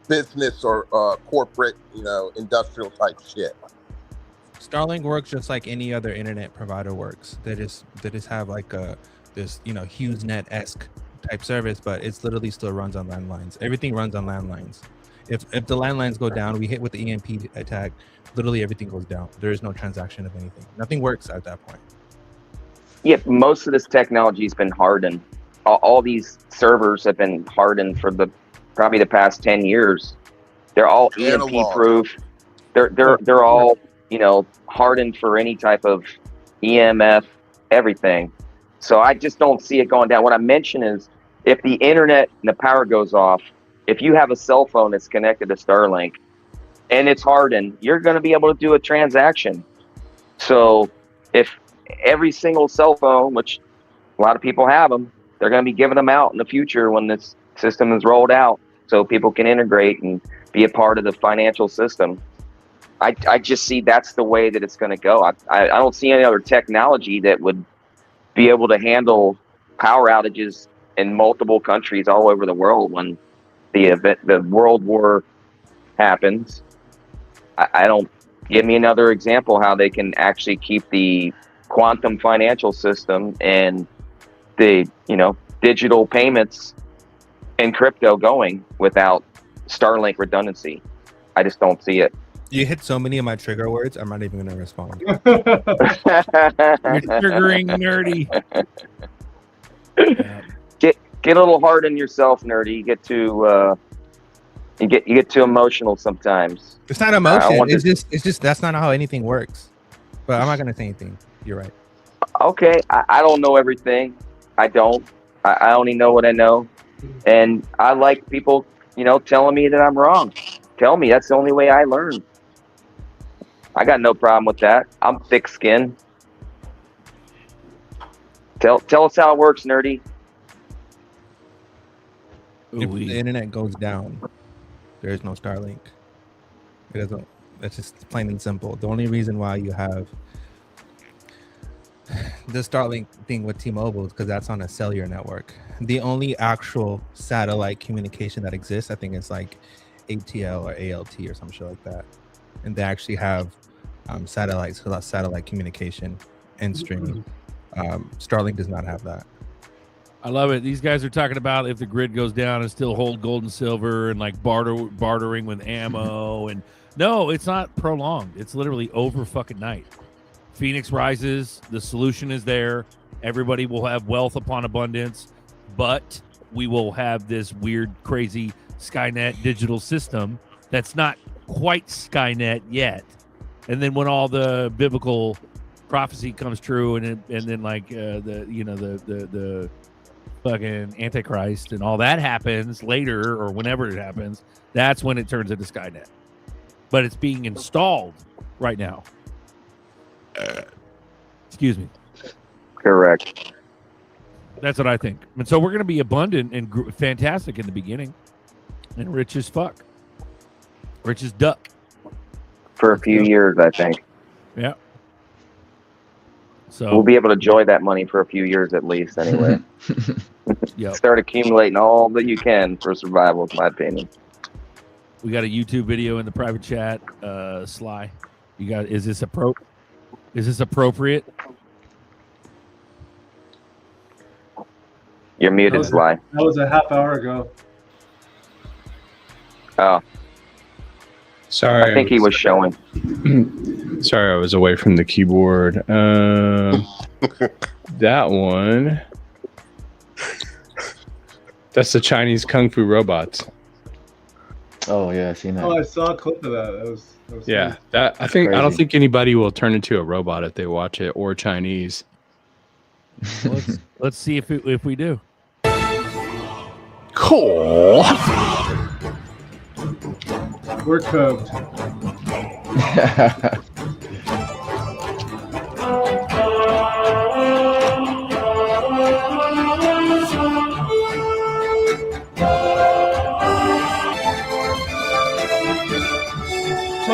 S10: business or corporate, you know, industrial type shit.
S1: Starlink works just like any other internet provider works. They just have like this, you know, HughesNet-esque type service, but it's literally still runs on landlines. Everything runs on landlines. If the landlines go down, we hit with the EMP attack, literally everything goes down. There is no transaction of anything. Nothing works at that point.
S15: Yeah, most of this technology has been hardened. All these servers have been hardened for probably the past 10 years. They're all EMP proof. They're all, you know, hardened for any type of EMF, everything. So I just don't see it going down. What I mention is if the internet and the power goes off, if you have a cell phone that's connected to Starlink and it's hardened, you're going to be able to do a transaction. So if every single cell phone, which a lot of people have them, they're going to be giving them out in the future when this system is rolled out so people can integrate and be a part of the financial system. I just see that's the way that it's going to go. I don't see any other technology that would be able to handle power outages in multiple countries all over the world when the world war happens. I don't, give me another example how they can actually keep the quantum financial system and the, you know, digital payments and crypto going without Starlink redundancy. I just don't see it.
S1: You hit so many of my trigger words, I'm not even going to respond.
S2: You're triggering Nerdy.
S15: Get a little hard on yourself, Nerdy. You get too emotional sometimes.
S1: It's not emotion. It's just that's not how anything works. But I'm not going to say anything. You're right.
S15: Okay, I don't know everything. I don't. I only know what I know, and I like people telling me that I'm wrong. Tell me. That's the only way I learn. I got no problem with that. I'm thick-skinned. Tell us how it works, nerdy.
S1: If the internet goes down, there is no Starlink. It doesn't. That's just plain and simple. The only reason why you have the Starlink thing with T-Mobile is because that's on a cellular network. The only actual satellite communication that exists, I think, is like ATL or ALT or some shit like that, and they actually have satellites, satellite communication and streaming. Starlink does not have that.
S2: I love it. These guys are talking about if the grid goes down and still hold gold and silver and like bartering with ammo. And no, it's not prolonged. It's literally over fucking night. Phoenix rises. The solution is there. Everybody will have wealth upon abundance, but we will have this weird, crazy Skynet digital system that's not quite Skynet yet. And then when all the biblical prophecy comes true, and then like the fucking Antichrist and all that happens later or whenever it happens, that's when it turns into Skynet. But it's being installed right now. Excuse me.
S15: Correct.
S2: That's what I think. And so we're going to be abundant and fantastic in the beginning and rich as fuck. Rich as duck.
S15: For a few years, I think.
S2: Yeah. So
S15: we'll be able to enjoy that money for a few years at least anyway.
S2: Yep.
S15: Start accumulating all that you can for survival, in my opinion.
S2: We got a YouTube video in the private chat. Sly, you got? Is this appropriate?
S15: You're muted, Sly.
S5: That was a half hour ago.
S15: Oh.
S7: Sorry.
S15: I think he was showing.
S7: Sorry, I was away from the keyboard. That one. That's the Chinese Kung Fu robots.
S11: Oh yeah, I seen that.
S5: Oh, I saw a clip of that. That was
S7: Yeah,
S5: nice.
S7: that I don't think anybody will turn into a robot if they watch it, or Chinese.
S2: Let's see if we do.
S7: Cool.
S5: We're cooked.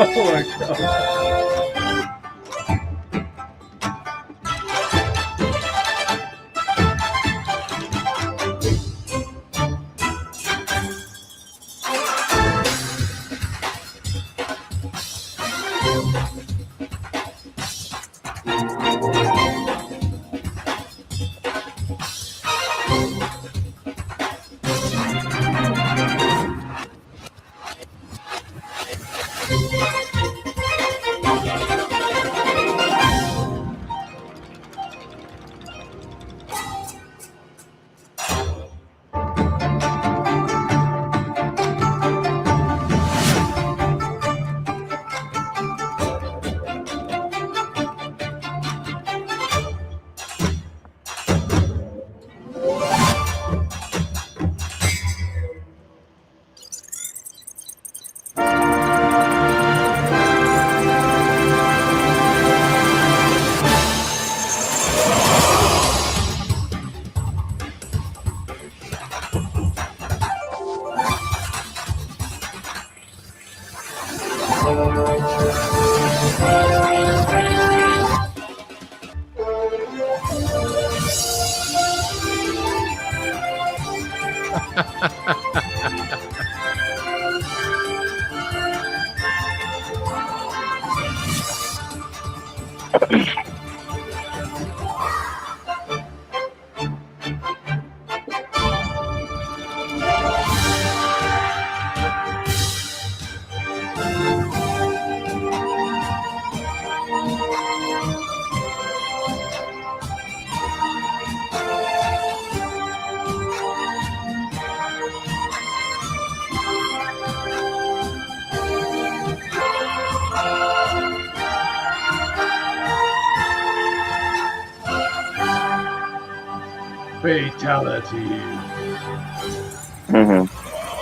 S5: Oh my god. Fatality.
S15: Mm-hmm.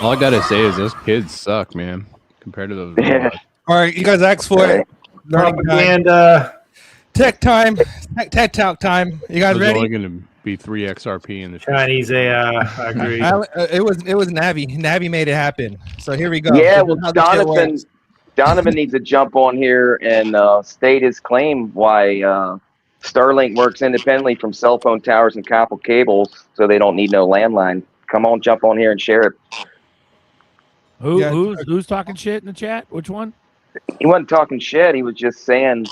S7: All I gotta say is those kids suck, man, compared to those. robots.
S1: All right, you guys asked for it. Learning time.
S14: Propaganda.
S1: Tech time. Tech talk time. You guys
S7: There's
S1: ready?
S7: only gonna be 3 XRP in the
S14: Chinese AI. I agree.
S1: It was Navi. Navi made it happen. So here we go.
S15: Yeah,
S1: This
S15: well,
S1: is how this shit works.
S15: Donovan needs to jump on here and state his claim why Starlink works independently from cell phone towers and copper cables, so they don't need no landline. Come on, jump on here and share it.
S2: Who's talking shit in the chat? Which one?
S15: He wasn't talking shit. He was just saying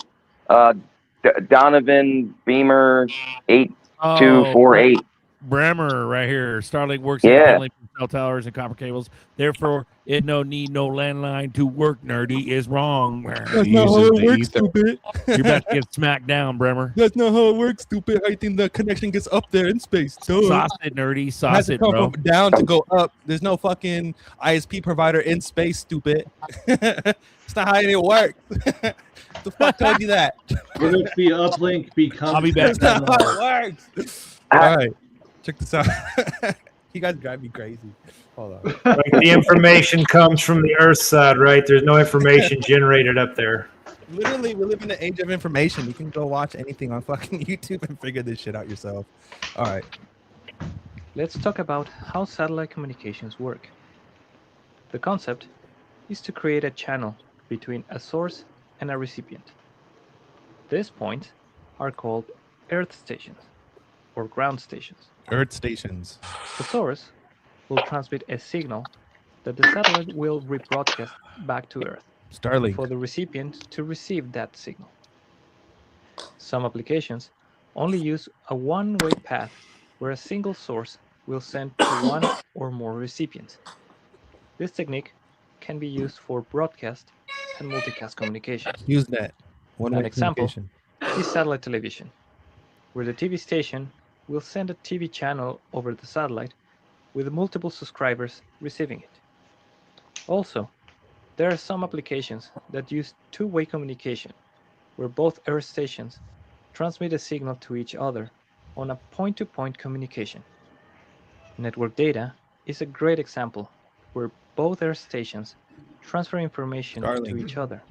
S15: Donovan Beamer 8248.
S2: Bremer right here. Starlink works
S15: Yeah.
S2: independently from cell towers and copper cables. Therefore, it no need no landline to work. Nerdy is wrong.
S1: That's not how it works, stupid.
S2: You're about to get smacked down, Bremer.
S1: That's not how it works, stupid. I think the connection gets up there in space. So
S2: Sauce it, nerdy.
S1: it has
S2: Sauce
S1: to
S2: it,
S1: come
S2: bro.
S1: from down to go up. There's no fucking ISP provider in space, stupid. It's not how it works. The fuck told you that?
S5: Will it be uplink become?
S2: I'll be back.
S1: That's not how it works. All right, check this out. You guys drive me crazy. Hold on.
S14: Like the information comes from the Earth side, right? There's no information generated up there.
S1: Literally, we live in the age of information. You can go watch anything on fucking YouTube and figure this shit out yourself. All right.
S8: Let's talk about how satellite communications work. The concept is to create a channel between a source and a recipient. These points are called Earth stations or ground stations.
S1: Earth stations.
S8: The source will transmit a signal that the satellite will rebroadcast back to Earth.
S1: Starlink.
S8: For the recipient to receive that signal. Some applications only use a one-way path where a single source will send to one or more recipients. This technique can be used for broadcast and multicast communication.
S1: Usenet. One-way
S8: An example
S1: communication.
S8: is satellite television, where the TV station will send a TV channel over the satellite with multiple subscribers receiving it. Also, there are some applications that use two-way communication, where both Earth stations transmit a signal to each other on a point-to-point communication. Network data is a great example, where both Earth stations transfer information to each other,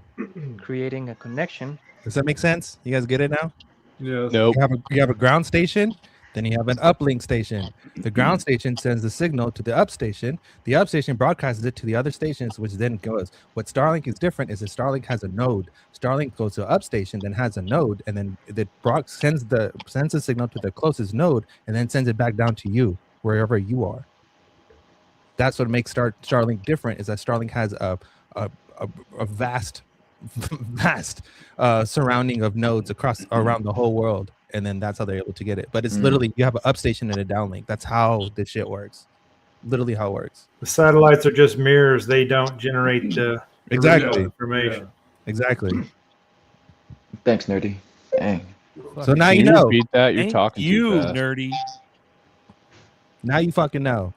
S8: creating a connection.
S1: Does that make sense? You guys get it now?
S5: Yeah.
S7: Nope.
S1: You have a ground station, then you have an uplink station. The ground station sends the signal to the up station. The up station broadcasts it to the other stations, which then goes. What Starlink is different is that Starlink has a node. Starlink goes to up station, then has a node, and then it sends the signal to the closest node, and then sends it back down to you, wherever you are. That's what makes Starlink different, is that Starlink has a vast surrounding of nodes around the whole world, and then that's how they're able to get it. But it's literally, you have an up station and a downlink. That's how this shit works. Literally how it works.
S14: The satellites are just mirrors. They don't generate the
S1: Exactly.
S14: information.
S1: Exactly.
S11: Thanks, nerdy. Dang.
S1: So now
S7: Can
S1: you know.
S7: repeat that? You're
S2: Thank
S7: talking
S2: you,
S7: too fast.
S2: nerdy.
S1: Now you fucking know.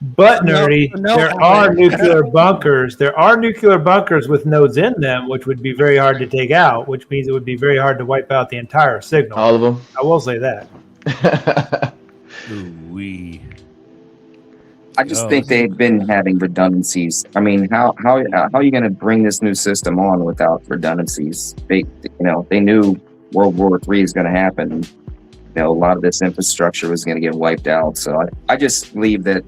S14: But nerdy,
S1: No,
S14: there are nuclear bunkers. There are nuclear bunkers with nodes in them, which would be very hard to take out, which means it would be very hard to wipe out the entire signal.
S11: All of them.
S14: I will say that.
S2: Ooh-wee.
S15: I just think they've been having redundancies. I mean, how are you going to bring this new system on without redundancies? They knew World War III is going to happen. A lot of this infrastructure was going to get wiped out. So I just believe that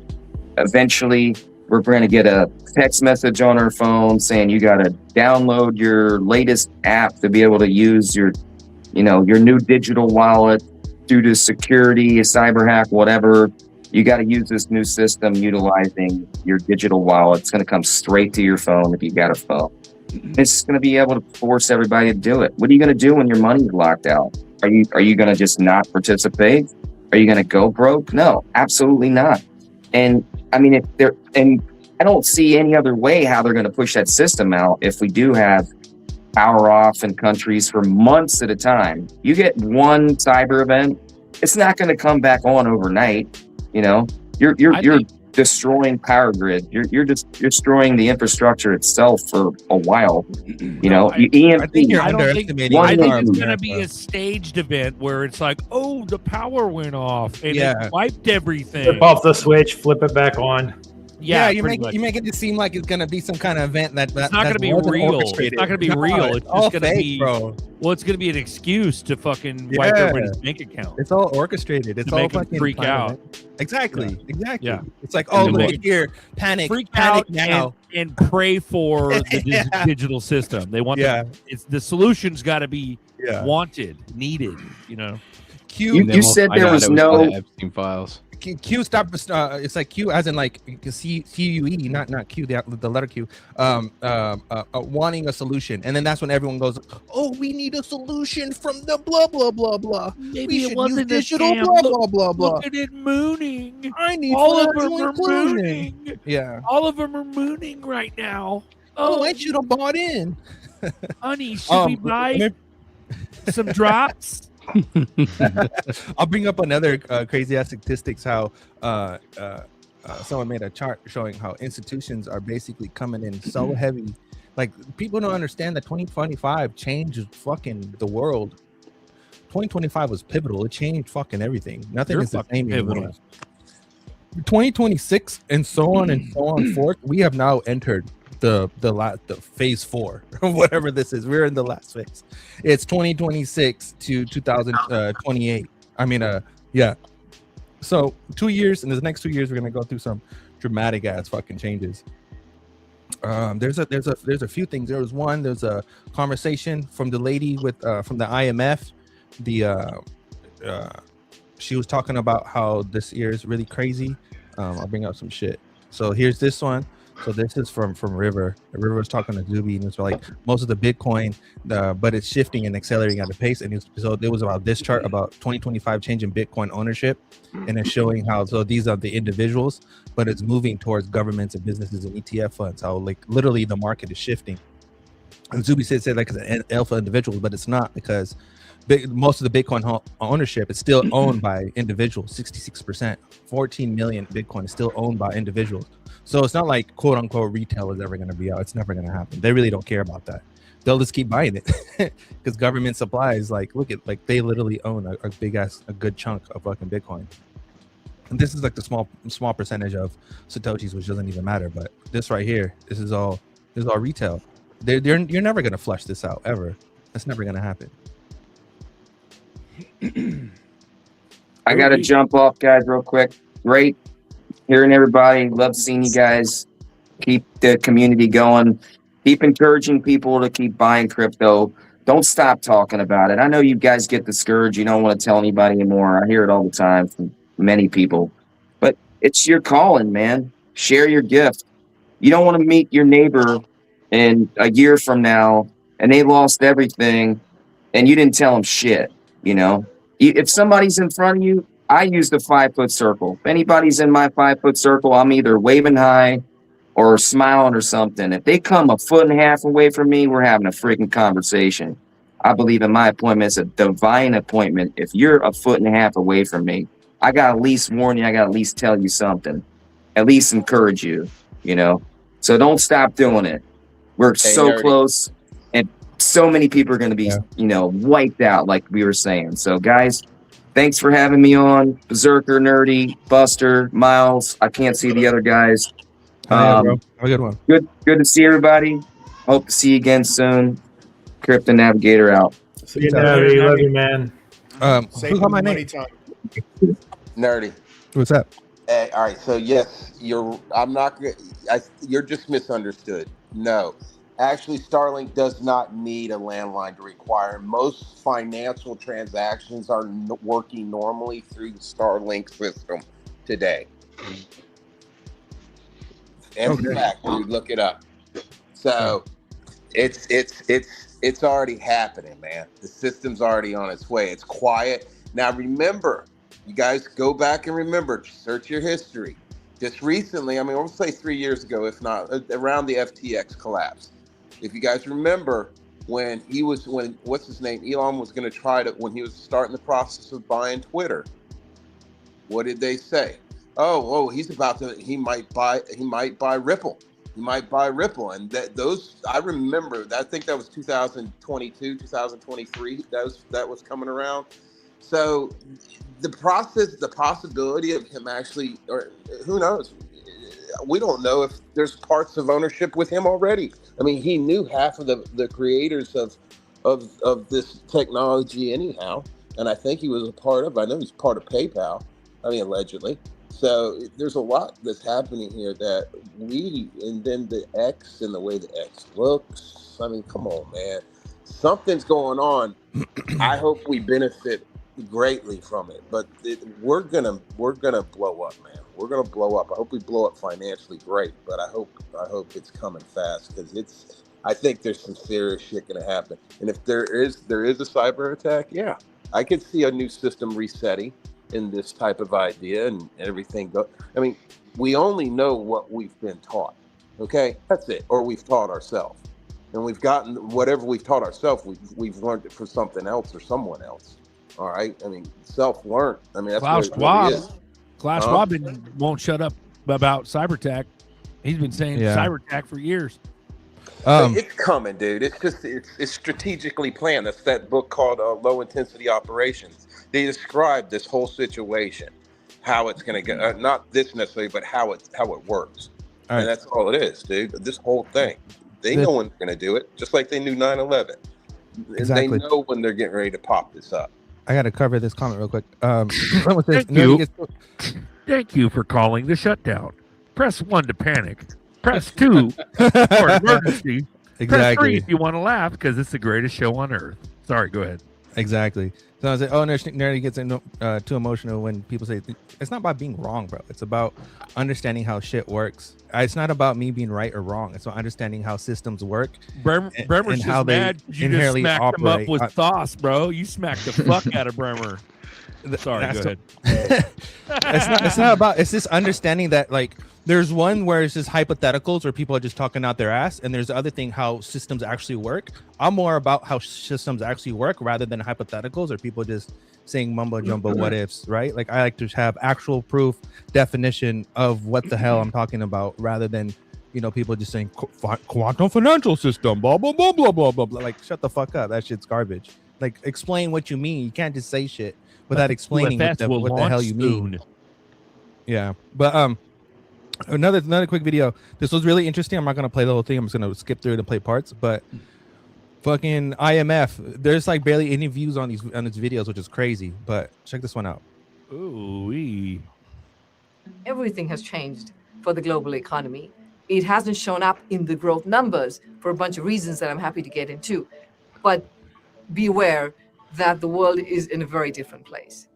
S15: eventually we're going to get a text message on our phone saying you got to download your latest app to be able to use your new digital wallet due to security, a cyber hack, whatever. You got to use this new system utilizing your digital wallet. It's going to come straight to your phone if you got a phone. It's going to be able to force everybody to do it. What are you going to do when your money's locked out? Are you going to just not participate? Are you going to go broke? No, absolutely not. And I mean, I don't see any other way how they're going to push that system out if we do have power off in countries for months at a time. You get one cyber event, it's not going to come back on overnight. You're destroying power grid. You're just destroying the infrastructure itself for a while.
S2: I think it's going to be a staged event where it's like, the power went off and it wiped everything.
S14: Flip off the switch, flip it back on.
S2: Yeah,
S1: you're
S2: pretty
S1: making it seem like it's gonna be some kind of event
S2: it's not going to be real. It's not going to be real. It's
S1: all
S2: just going to
S1: fake,
S2: be,
S1: bro.
S2: well, it's going to be an excuse to fucking wipe everybody's bank account.
S1: It's all orchestrated. It's
S2: To
S1: all
S2: make 'em
S1: fucking
S2: freak
S1: planned,
S2: out.
S1: man. Exactly.
S2: Yeah.
S1: It's like,
S2: And
S1: oh,
S2: then
S1: look
S2: what-
S1: at here, panic
S2: out
S1: now.
S2: and pray for the digital system. They want the solution's got to be wanted, needed. You know.
S7: You said there was no Epstein files.
S1: Q stop. It's like Q as in like CUE, not Q, the letter Q. Wanting a solution, and then that's when everyone goes, "Oh, we need a solution from the blah blah blah blah.
S2: Maybe
S1: we
S2: it
S1: should
S2: wasn't
S1: use
S2: a
S1: digital
S2: scam.
S1: blah
S2: Look-
S1: blah blah blah."
S2: Look at it mooning.
S1: I need
S2: all of
S1: financial
S2: them are
S1: inclusion.
S2: mooning.
S1: Yeah.
S2: All of them are mooning right now.
S1: Oh, I should have bought in.
S2: Honey, should we buy some drops?
S1: I'll bring up another crazy ass statistics. How someone made a chart showing how institutions are basically coming in so heavy. Like, people don't understand that 2025 changed fucking the world. 2025 was pivotal. It changed fucking everything. Nothing
S2: You're
S1: is the
S2: fucking
S1: same anymore.
S2: pivotal.
S1: 2026 and so on and so on forth. We have now entered the phase 4 or whatever this is. We're in the last phase. It's 2026 to 2028. I mean, yeah. So 2 years, in the next 2 years, we're gonna go through some dramatic ass fucking changes. There's a few things. There's a conversation from the lady with from the IMF. She was talking about how this year is really crazy. I'll bring up some shit. So here's this one. So this is from River. River was talking to Zuby, and it's like most of the Bitcoin, but it's shifting and accelerating at a pace. And so it was about this chart about 2025 change in Bitcoin ownership, and it's showing how these are the individuals, but it's moving towards governments and businesses and ETF funds. How like literally the market is shifting. And Zuby said like it's an alpha individuals, but it's not, because most of the Bitcoin ownership is still owned by individuals. 66%, 14 million Bitcoin is still owned by individuals. So it's not like quote unquote retail is ever going to be out. It's never going to happen. They really don't care about that. They'll just keep buying it because government supplies, like, look at, like, they literally own a big ass, a good chunk of fucking Bitcoin. And this is like the small percentage of Satoshis, which doesn't even matter. But this right here, this is all retail. You're never going to flush this out ever. That's never going to happen.
S12: I got to jump off, guys, real quick. Great hearing everybody. Love seeing you guys. Keep the community going. Keep encouraging people to keep buying crypto. Don't stop talking about it. I know you guys get discouraged. You don't want to tell anybody anymore. I hear it all the time from many people. But it's your calling, man. Share your gift. You don't want to meet your neighbor in a year from now and they lost everything and you didn't tell them shit, you know? If somebody's in front of you, I use the 5-foot circle. If anybody's in my 5-foot circle, I'm either waving hi or smiling or something. If they come a foot and a half away from me, we're having a freaking conversation. I believe in my appointment, it's a divine appointment. If you're a foot and a half away from me, I got to at least warn you. I got to at least tell you something, at least encourage you, you know? So don't stop doing it. We're so
S10: Nerdy.
S12: close, and so many people are going to be, you know, wiped out, like we were saying. So guys, thanks for having me on. Berserker, Nerdy, Buster, Miles. I can't see the other guys.
S1: Yeah, bro. Have a good one.
S12: Good to see everybody. Hope to see you again soon. Crypto Navigator out.
S14: See you, Nerdy. Love you, man.
S3: Save
S1: got my
S3: money
S1: name?
S3: time.
S10: Nerdy.
S1: What's up?
S10: All right. So yes, I'm not. You're just misunderstood. No, actually, Starlink does not need a landline to require. Most financial transactions are working normally through the Starlink system today. In fact, you look it up. So it's already happening, man. The system's already on its way. It's quiet. Now remember, you guys go back and remember, search your history. Just recently, I mean, we'll say 3 years ago, if not, around the FTX collapse. If you guys remember when what's his name? Elon was going to try to, when he was starting the process of buying Twitter, what did they say? Oh, he might buy Ripple. He might buy Ripple. And those, I remember, I think that was 2022, 2023, that was coming around. So the possibility of him actually, or who knows, we don't know if there's parts of ownership with him already. I mean, he knew half of the creators of this technology anyhow, and I think he was a part of. I know he's part of PayPal. I mean, allegedly. So there's a lot that's happening here that and then the X and the way the X looks. I mean, come on, man. Something's going on. I hope we benefit greatly from it, but we're gonna blow up, man. We're gonna blow up. I hope we blow up financially, great, but I hope it's coming fast, because I think there's some serious shit gonna happen. And if there is a cyber attack, yeah, I could see a new system resetting in this type of idea and everything. I mean, we only know what we've been taught. Okay, that's it, or we've taught ourselves. And we've gotten whatever we've taught ourselves, we've learned it for something else or someone else. All right. I mean, self-learned. I mean, that's
S2: Klaus
S10: what it really is.
S2: Klaus Schwab won't shut up about cyber attack. He's been saying cyber attack for years.
S10: It's coming, dude. It's just it's strategically planned. That's that book called Low Intensity Operations. They describe this whole situation, how it's going to go. Not this necessarily, but how it works.
S1: All right.
S10: And that's all it is, dude. This whole thing. They know when they're going to do it, just like they knew 9/11.
S1: Exactly.
S10: They know when they're getting ready to pop this up.
S1: I got to cover this comment real quick.
S2: Thank you for calling the shutdown. Press 1 to panic. Press 2 for emergency.
S1: Exactly.
S2: Press 3 if you want to laugh, because it's the greatest show on earth. Sorry, go ahead.
S1: Exactly. So I was like, Nerdy gets too emotional when people say it's not about being wrong, bro. It's about understanding how shit works. It's not about me being right or wrong. It's about understanding how systems work.
S2: Bremer's
S1: and how
S2: just
S1: they
S2: mad. You just
S1: inherently
S2: smacked him up
S1: operate.
S2: with sauce, bro. You smacked the fuck out of Bremer. Sorry, go ahead.
S1: It's not about. It's just understanding that, like, there's one where it's just hypotheticals where people are just talking out their ass, and there's the other thing how systems actually work. I'm more about how systems actually work rather than hypotheticals or people just saying mumbo jumbo what ifs, right? Like, I like to have actual proof definition of what the hell I'm talking about rather than, people just saying quantum financial system, blah blah blah blah blah blah blah. Like, shut the fuck up. That shit's garbage. Like, explain what you mean. You can't just say shit without explaining what the hell you mean. Yeah, but another quick video. This was really interesting. I'm not gonna play the whole thing. I'm just gonna skip through it and play parts. But fucking IMF, there's like barely any views on these videos, which is crazy. But check this one out.
S2: Ooh-wee.
S16: Everything has changed for the global economy. It hasn't shown up in the growth numbers for a bunch of reasons that I'm happy to get into. But be aware that the world is in a very different place.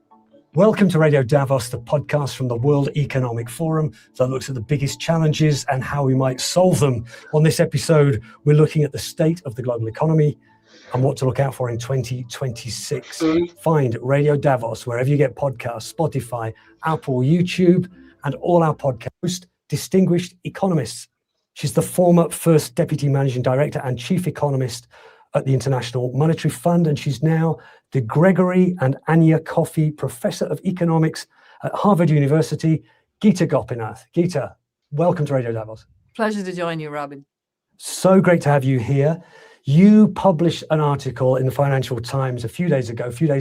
S17: Welcome to Radio Davos, the podcast from the World Economic Forum that looks at the biggest challenges and how we might solve them. On this episode, we're looking at the state of the global economy and what to look out for in 2026. Find Radio Davos wherever you get podcasts, Spotify, Apple, YouTube, and all our podcast distinguished economists. She's the former first deputy managing director and chief economist at the International Monetary Fund, and she's now the Gregory and Anya Coffey Professor of Economics at Harvard University. Geeta Gopinath. Geeta, welcome to Radio Davos.
S16: Pleasure to join you, Robin.
S17: So great to have you here. You published an article in the Financial Times a few days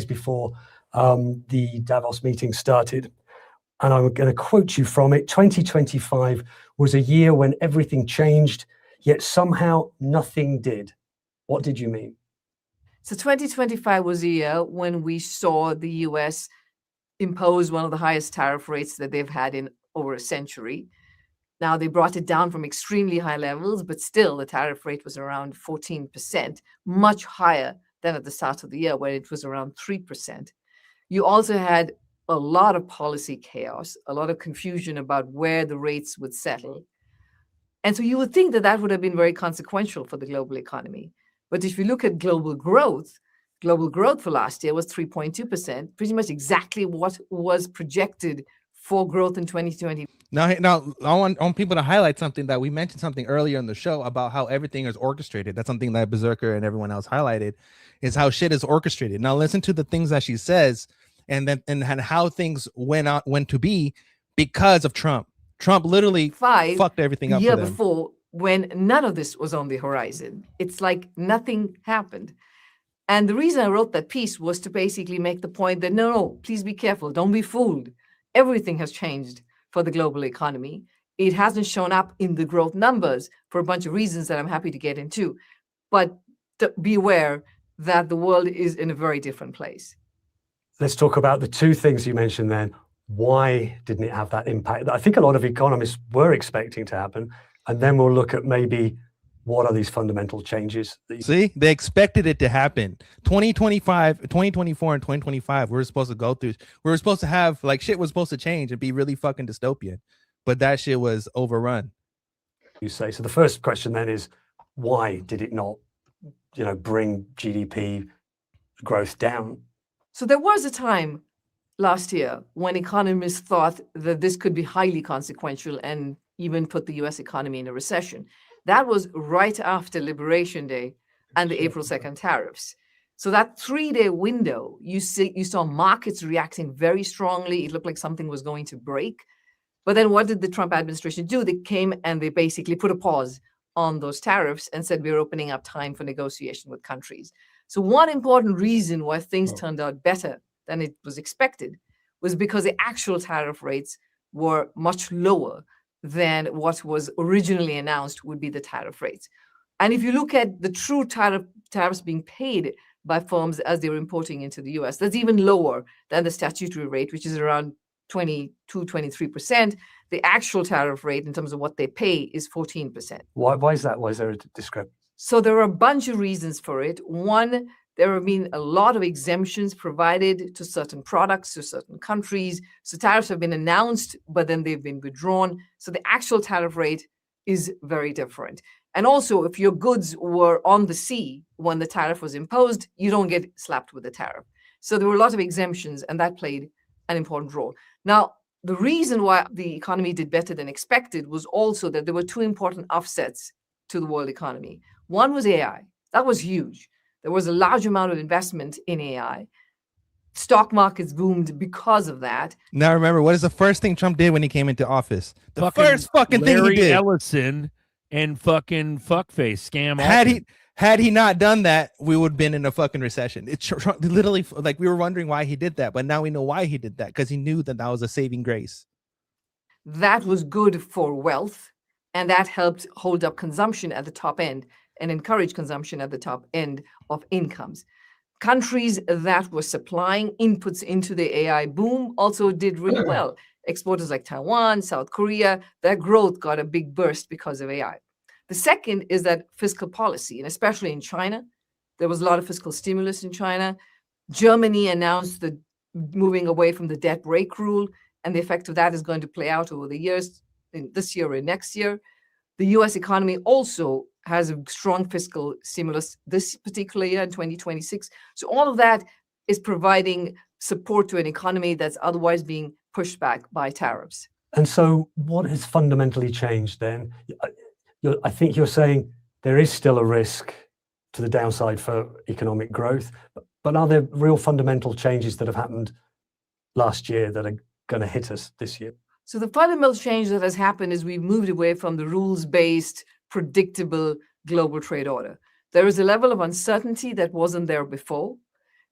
S17: before the Davos meeting started. And I'm going to quote you from it. 2025 was a year when everything changed, yet somehow nothing did. What did you mean?
S16: So 2025 was a year when we saw the US impose one of the highest tariff rates that they've had in over a century. Now, they brought it down from extremely high levels, but still the tariff rate was around 14%, much higher than at the start of the year, where it was around 3%. You also had a lot of policy chaos, a lot of confusion about where the rates would settle. And so you would think that that would have been very consequential for the global economy. But if you look at global growth for last year was 3.2%, pretty much exactly what was projected for growth in 2020.
S1: Now, I want people to highlight something that we mentioned something earlier in the show about how everything is orchestrated. That's something that Berserker and everyone else highlighted, is how shit is orchestrated. Now, listen to the things that she says, and how things went to be because of Trump. Trump literally fucked everything up.
S16: The year
S1: for them.
S16: before, when none of this was on the horizon, it's like nothing happened. And the reason I wrote that piece was to basically make the point that no, please be careful. Don't be fooled. Everything has changed for the global economy. It hasn't shown up in the growth numbers for a bunch of reasons that I'm happy to get into. But beware that the world is in a very different place.
S17: Let's talk about the two things you mentioned then. Why didn't it have that impact that I think a lot of economists were expecting to happen? And then we'll look at maybe what are these fundamental changes that
S1: See, they expected it to happen. 2025, 2024, and 2025, we were supposed to go through. We were supposed to have, like, shit was supposed to change and be really fucking dystopian. But that shit was overrun.
S17: you say. So the first question then is, why did it not, bring GDP growth down?
S16: So there was a time last year when economists thought that this could be highly consequential and even put the US economy in a recession. That was right after Liberation Day and the April 2nd tariffs. So that 3-day window, you saw markets reacting very strongly. It looked like something was going to break. But then what did the Trump administration do? They came and they basically put a pause on those tariffs and said, we're opening up time for negotiation with countries. So one important reason why things turned out better than it was expected was because the actual tariff rates were much lower than what was originally announced would be the tariff rates. And if you look at the true tariffs being paid by firms as they were importing into the US, that's even lower than the statutory rate, which is around 22, 23%. The actual tariff rate in terms of what they pay is 14%.
S17: Why is that? Why is there a discrepancy?
S16: So there are a bunch of reasons for it. One, there have been a lot of exemptions provided to certain products, to certain countries. So tariffs have been announced, but then they've been withdrawn. So the actual tariff rate is very different. And also, if your goods were on the sea when the tariff was imposed, you don't get slapped with a tariff. So there were a lot of exemptions, and that played an important role. Now, the reason why the economy did better than expected was also that there were two important offsets to the world economy. One was AI. That was huge. There was a large amount of investment in AI. Stock markets boomed because of that.
S1: Now remember, what is the first thing Trump did when he came into office? The first fucking
S2: Larry
S1: thing he did.
S2: Ellison and fucking fuckface scam.
S1: Had he not done that, we would have been in a fucking recession. It's literally like we were wondering why he did that, but now we know why he did that, because he knew that was a saving grace.
S16: That was good for wealth, and that helped hold up consumption at the top end and encourage consumption at the top end of incomes. Countries that were supplying inputs into the AI boom also did really well. Exporters like Taiwan, South Korea, their growth got a big burst because of AI. The second is that fiscal policy, and especially in China, there was a lot of fiscal stimulus in China. Germany announced the moving away from the debt brake rule, and the effect of that is going to play out over the years, in this year or next year. The US economy also has a strong fiscal stimulus this particular year in 2026. So all of that is providing support to an economy that's otherwise being pushed back by tariffs.
S17: And so what has fundamentally changed then? I think you're saying there is still a risk to the downside for economic growth, but are there real fundamental changes that have happened last year that are going to hit us this year?
S16: So the fundamental change that has happened is we've moved away from the rules-based, predictable global trade order. There is a level of uncertainty that wasn't there before.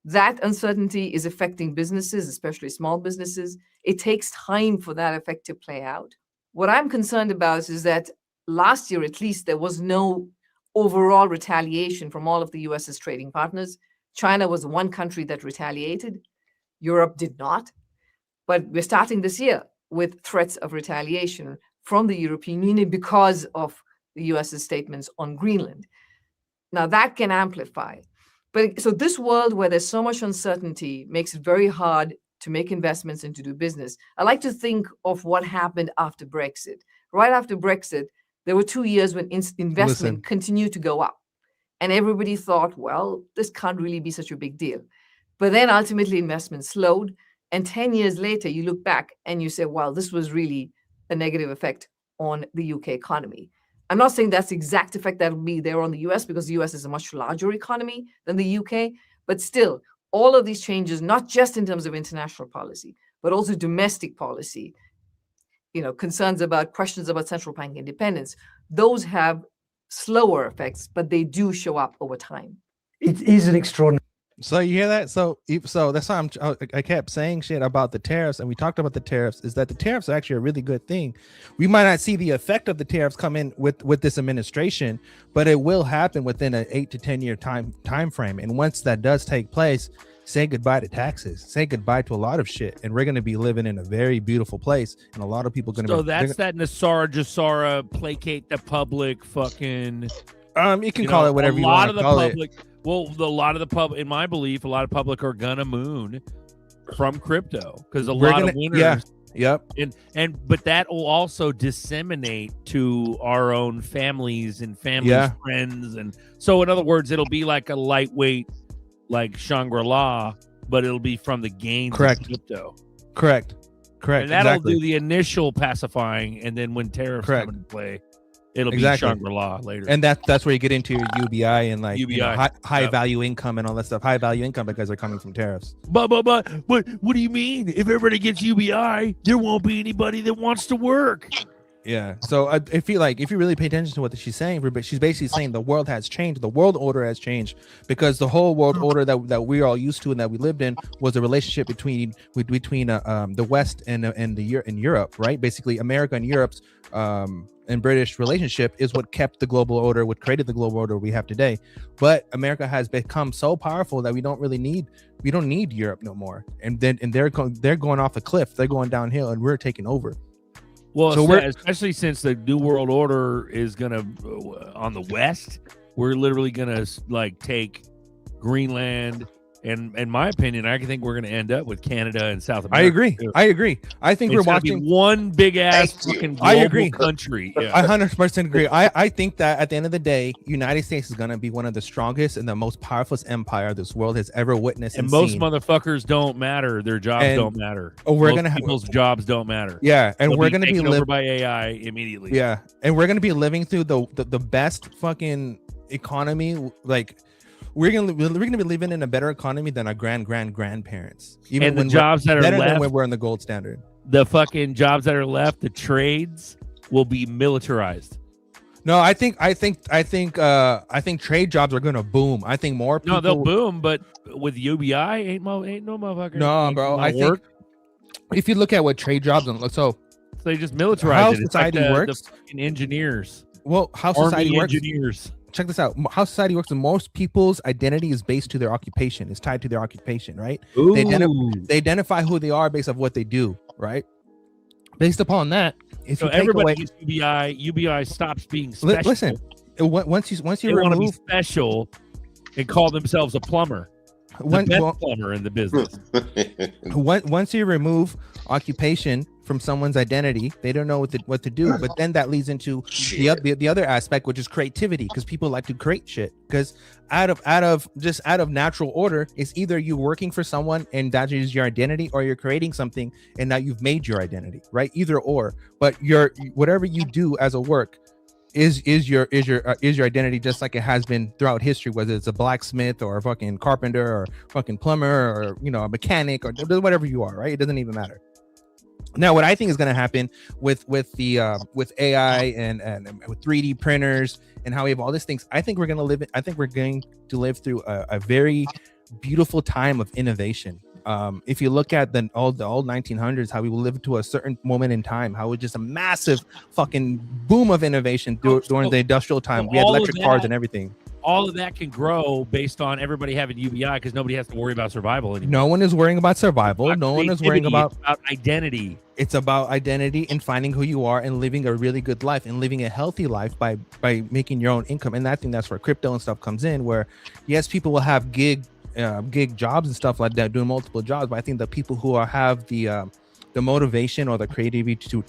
S16: That uncertainty is affecting businesses, especially small businesses. It takes time for that effect to play out. What I'm concerned about is that last year, at least, there was no overall retaliation from all of the US's trading partners. China was one country that retaliated. Europe did not. But we're starting this year with threats of retaliation from the European Union because of the US's statements on Greenland. Now that can amplify. But so this world where there's so much uncertainty makes it very hard to make investments and to do business. I like to think of what happened after Brexit. Right after Brexit, there were 2 years when investment continued to go up. And everybody thought, well, this can't really be such a big deal. But then ultimately investment slowed. And 10 years later, you look back and you say, well, this was really a negative effect on the UK economy. I'm not saying that's the exact effect that will be there on the US, because the US is a much larger economy than the UK. But still, all of these changes, not just in terms of international policy, but also domestic policy, questions about central bank independence, those have slower effects, but they do show up over time.
S17: It is an extraordinary
S1: So you hear that? So that's why I kept saying shit about the tariffs, and we talked about the tariffs. Is that the tariffs are actually a really good thing? We might not see the effect of the tariffs come in with this administration, but it will happen within an 8 to 10 year time frame. And once that does take place, say goodbye to taxes, say goodbye to a lot of shit, and we're gonna be living in a very beautiful place, and a lot of people gonna.
S2: So that's that Nasara Jasara placate the public fucking.
S1: You can call it whatever you want to call it.
S2: Well, a lot of the public, in my belief, a lot of public are gonna moon from crypto because lot of winners.
S1: Yeah. Yep.
S2: But that will also disseminate to our own families and friends, and so in other words, it'll be like a lightweight, like Shangri-La, but it'll be from the gains of crypto.
S1: Correct.
S2: And that'll do the initial pacifying, and then when tariffs come into play, it'll be Shangri-La later.
S1: And that's where you get into your UBI and like
S2: UBI.
S1: high value income and all that stuff. High value income because they're coming from tariffs.
S2: But what do you mean? If everybody gets UBI, there won't be anybody that wants to work.
S1: Yeah. So if you really pay attention to what she's saying, she's basically saying the world has changed. The world order has changed because the whole world order that we're all used to and that we lived in was a relationship between the West and Europe, right? Basically, America and Europe's and British relationship is what kept the global order, what created the global order we have today. But America has become so powerful that we don't need Europe no more. And they're going off a cliff, they're going downhill, and we're taking over.
S2: Well, so especially since the New World Order is gonna on the West, we're literally gonna like take Greenland. And in my opinion, I think we're going to end up with Canada and South America.
S1: I agree. I think we're watching
S2: one big ass fucking global country. Yeah.
S1: I 100% agree. I think that at the end of the day, United States is going to be one of the strongest and the most powerful empire this world has ever witnessed.
S2: And most motherfuckers don't matter. Their jobs don't matter.
S1: We're going to have
S2: people's jobs don't matter.
S1: Yeah, and
S2: they'll
S1: we're going to be
S2: over by AI immediately.
S1: Yeah, and we're going to be living through the best fucking economy, like. We're gonna be living in a better economy than our grandparents. Even
S2: and the jobs that are left,
S1: than when we're in the gold standard.
S2: The fucking jobs that are left, the trades will be militarized.
S1: No, I think trade jobs are gonna boom. I think more people.
S2: No, they'll boom, but with UBI, ain't no motherfucker.
S1: No, bro. I think if you look at what trade jobs and so
S2: they just militarize
S1: how
S2: it.
S1: Society
S2: it's like
S1: works.
S2: The fucking engineers.
S1: Well, how society works.
S2: Engineers.
S1: Check this out. How society works. Most people's identity is based to their occupation. It's tied to their occupation, right? They identify who they are based on what they do, right? Based upon that, if you
S2: everybody gets UBI stops being special.
S1: Listen, once you
S2: want to be special and call themselves a plumber. The best plumber in the business.
S1: Once you remove occupation from someone's identity, they don't know what to do. But then that leads into the other aspect, which is creativity, because people like to create shit. Because out of natural order, it's either you working for someone and that is your identity, or you're creating something and now you've made your identity, right? Either or. But whatever you do as a work is your identity, just like it has been throughout history, whether it's a blacksmith or a fucking carpenter or fucking plumber or a mechanic or whatever you are, right? It doesn't even matter. Now, what I think is going to happen with AI and with 3D printers and how we have all these things, I think we're going to live through a very beautiful time of innovation. If you look at the old 1900s, how we lived to a certain moment in time, how it was just a massive fucking boom of innovation during the industrial time. We had electric cars and everything.
S2: All of that can grow based on everybody having UBI because nobody has to worry about survival anymore.
S1: No one is worrying about survival. No one is worrying about
S2: identity.
S1: It's about identity and finding who you are and living a really good life and living a healthy life by making your own income. And I think that's where crypto and stuff comes in, where yes, people will have gig jobs and stuff like that, doing multiple jobs. But I think the people who have the motivation or the creativity to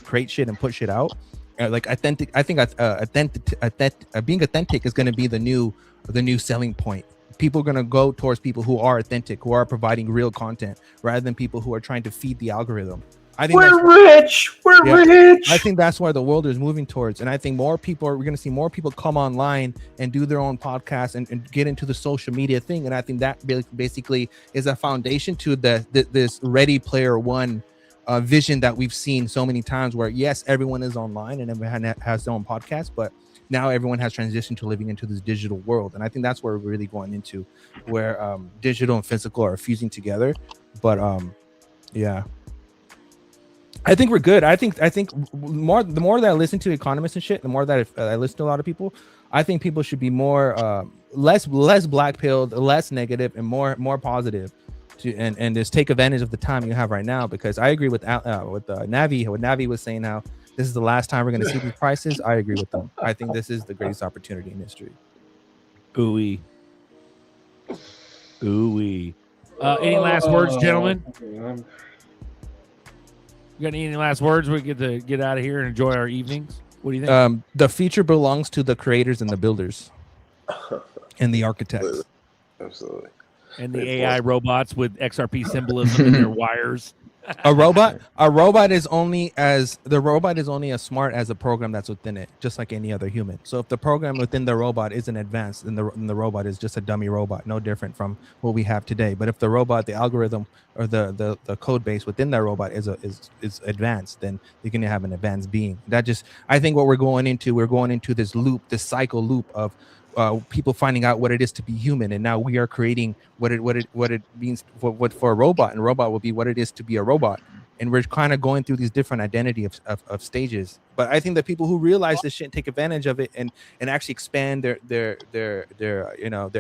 S1: create shit and put shit out, like authentic. I think being authentic is going to be the new selling point. People are going to go towards people who are authentic, who are providing real content, rather than people who are trying to feed the algorithm. I think
S12: we're rich.
S1: I think that's where the world is moving towards, and I think we're going to see more people come online and do their own podcasts and get into the social media thing. And I think that basically is a foundation to this Ready Player One vision that we've seen so many times, where yes, everyone is online and everyone has their own podcast, but now everyone has transitioned to living into this digital world, and I think that's where we're really going into, where digital and physical are fusing together. But yeah, I think we're good. I think the more that I listen to economists and shit, the more that I listen to a lot of people, I think people should be more less black pilled, less negative, and more positive, and just take advantage of the time you have right now. Because I agree with Navi. What Navi was saying, how this is the last time we're going to see these prices. I agree with them. I think this is the greatest opportunity in history.
S2: Ooh-wee. Ooh-wee. Any last words, gentlemen? You got any last words? We get to get out of here and enjoy our evenings. What do you think?
S1: The future belongs to the creators and the builders and the architects.
S18: Absolutely.
S2: And the AI robots with XRP symbolism in their wires.
S1: A robot is only as smart as the program that's within it, just like any other human. So if the program within the robot isn't advanced, then the robot is just a dummy robot, no different from what we have today. But if the robot, the algorithm, or the code base within that robot is advanced, then you're gonna have an advanced being. I think what we're going into this loop, this cycle loop of people finding out what it is to be human, and now we are creating what it means for a robot, and a robot will be what it is to be a robot. And we're kind of going through these different identity of stages. But I think that people who realize this shit and take advantage of it and actually expand their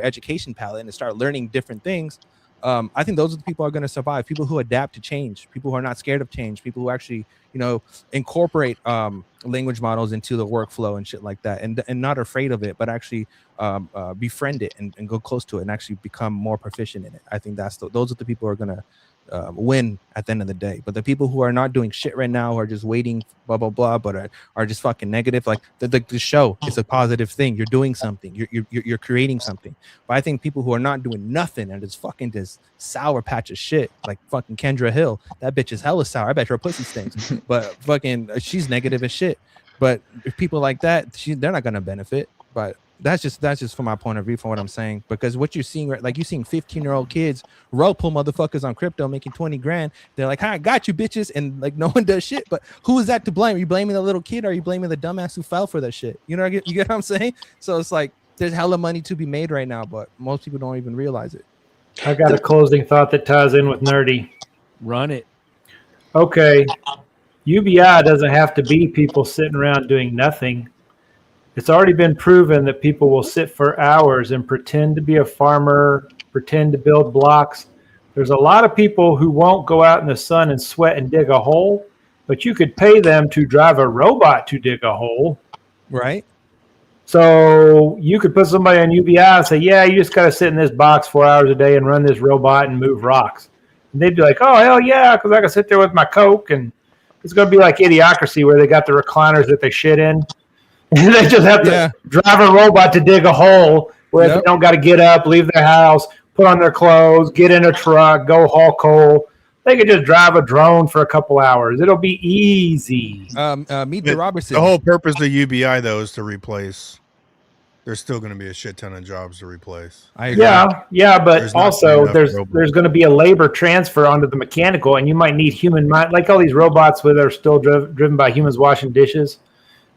S1: education palette and start learning different things, I think those are the people who are going to survive. People who adapt to change, people who are not scared of change, people who actually incorporate language models into the workflow and shit like that, and not afraid of it, but actually befriend it and go close to it and actually become more proficient in it. I think those are the people who are going to win at the end of the day. But the people who are not doing shit right now, who are just waiting, blah blah blah, but are just fucking negative, like the show is a positive thing. You're doing something, you're creating something. But I think people who are not doing nothing and just fucking this sour patch of shit, like fucking Kendra Hill, that bitch is hella sour. I bet her pussy stinks. But fucking she's negative as shit. But if people like that, they're not gonna benefit. But that's just from my point of view, from what I'm saying. Because what you're seeing, like you're seeing 15-year-old kids rug pull motherfuckers on crypto making 20 grand. They're like, "Hi, I got you, bitches," and like no one does shit. But who is that to blame? Are you blaming the little kid, or are you blaming the dumbass who fell for that shit? You get what I'm saying? So it's like there's hella money to be made right now, but most people don't even realize it.
S14: I got a closing thought that ties in with nerdy.
S2: Run it.
S14: Okay. UBI doesn't have to be people sitting around doing nothing. It's already been proven that people will sit for hours and pretend to be a farmer, pretend to build blocks. There's a lot of people who won't go out in the sun and sweat and dig a hole, but you could pay them to drive a robot to dig a hole.
S1: Right.
S14: So you could put somebody on UBI and say, yeah, you just got to sit in this box 4 hours a day and run this robot and move rocks. And they'd be like, oh, hell yeah, because I can sit there with my Coke. And it's going to be like Idiocracy, where they got the recliners that they shit in. And they just have to drive a robot to dig a hole where they don't got to get up, leave their house, put on their clothes, get in a truck, go haul coal. They could just drive a drone for a couple hours. It'll be easy.
S1: Meet the Robertson.
S3: The whole purpose of UBI, though, is to replace. There's still going to be a shit ton of jobs to replace.
S1: I agree.
S14: Yeah, but there's going to be a labor transfer onto the mechanical, and you might need human mind, like all these robots that are still driven by humans washing dishes.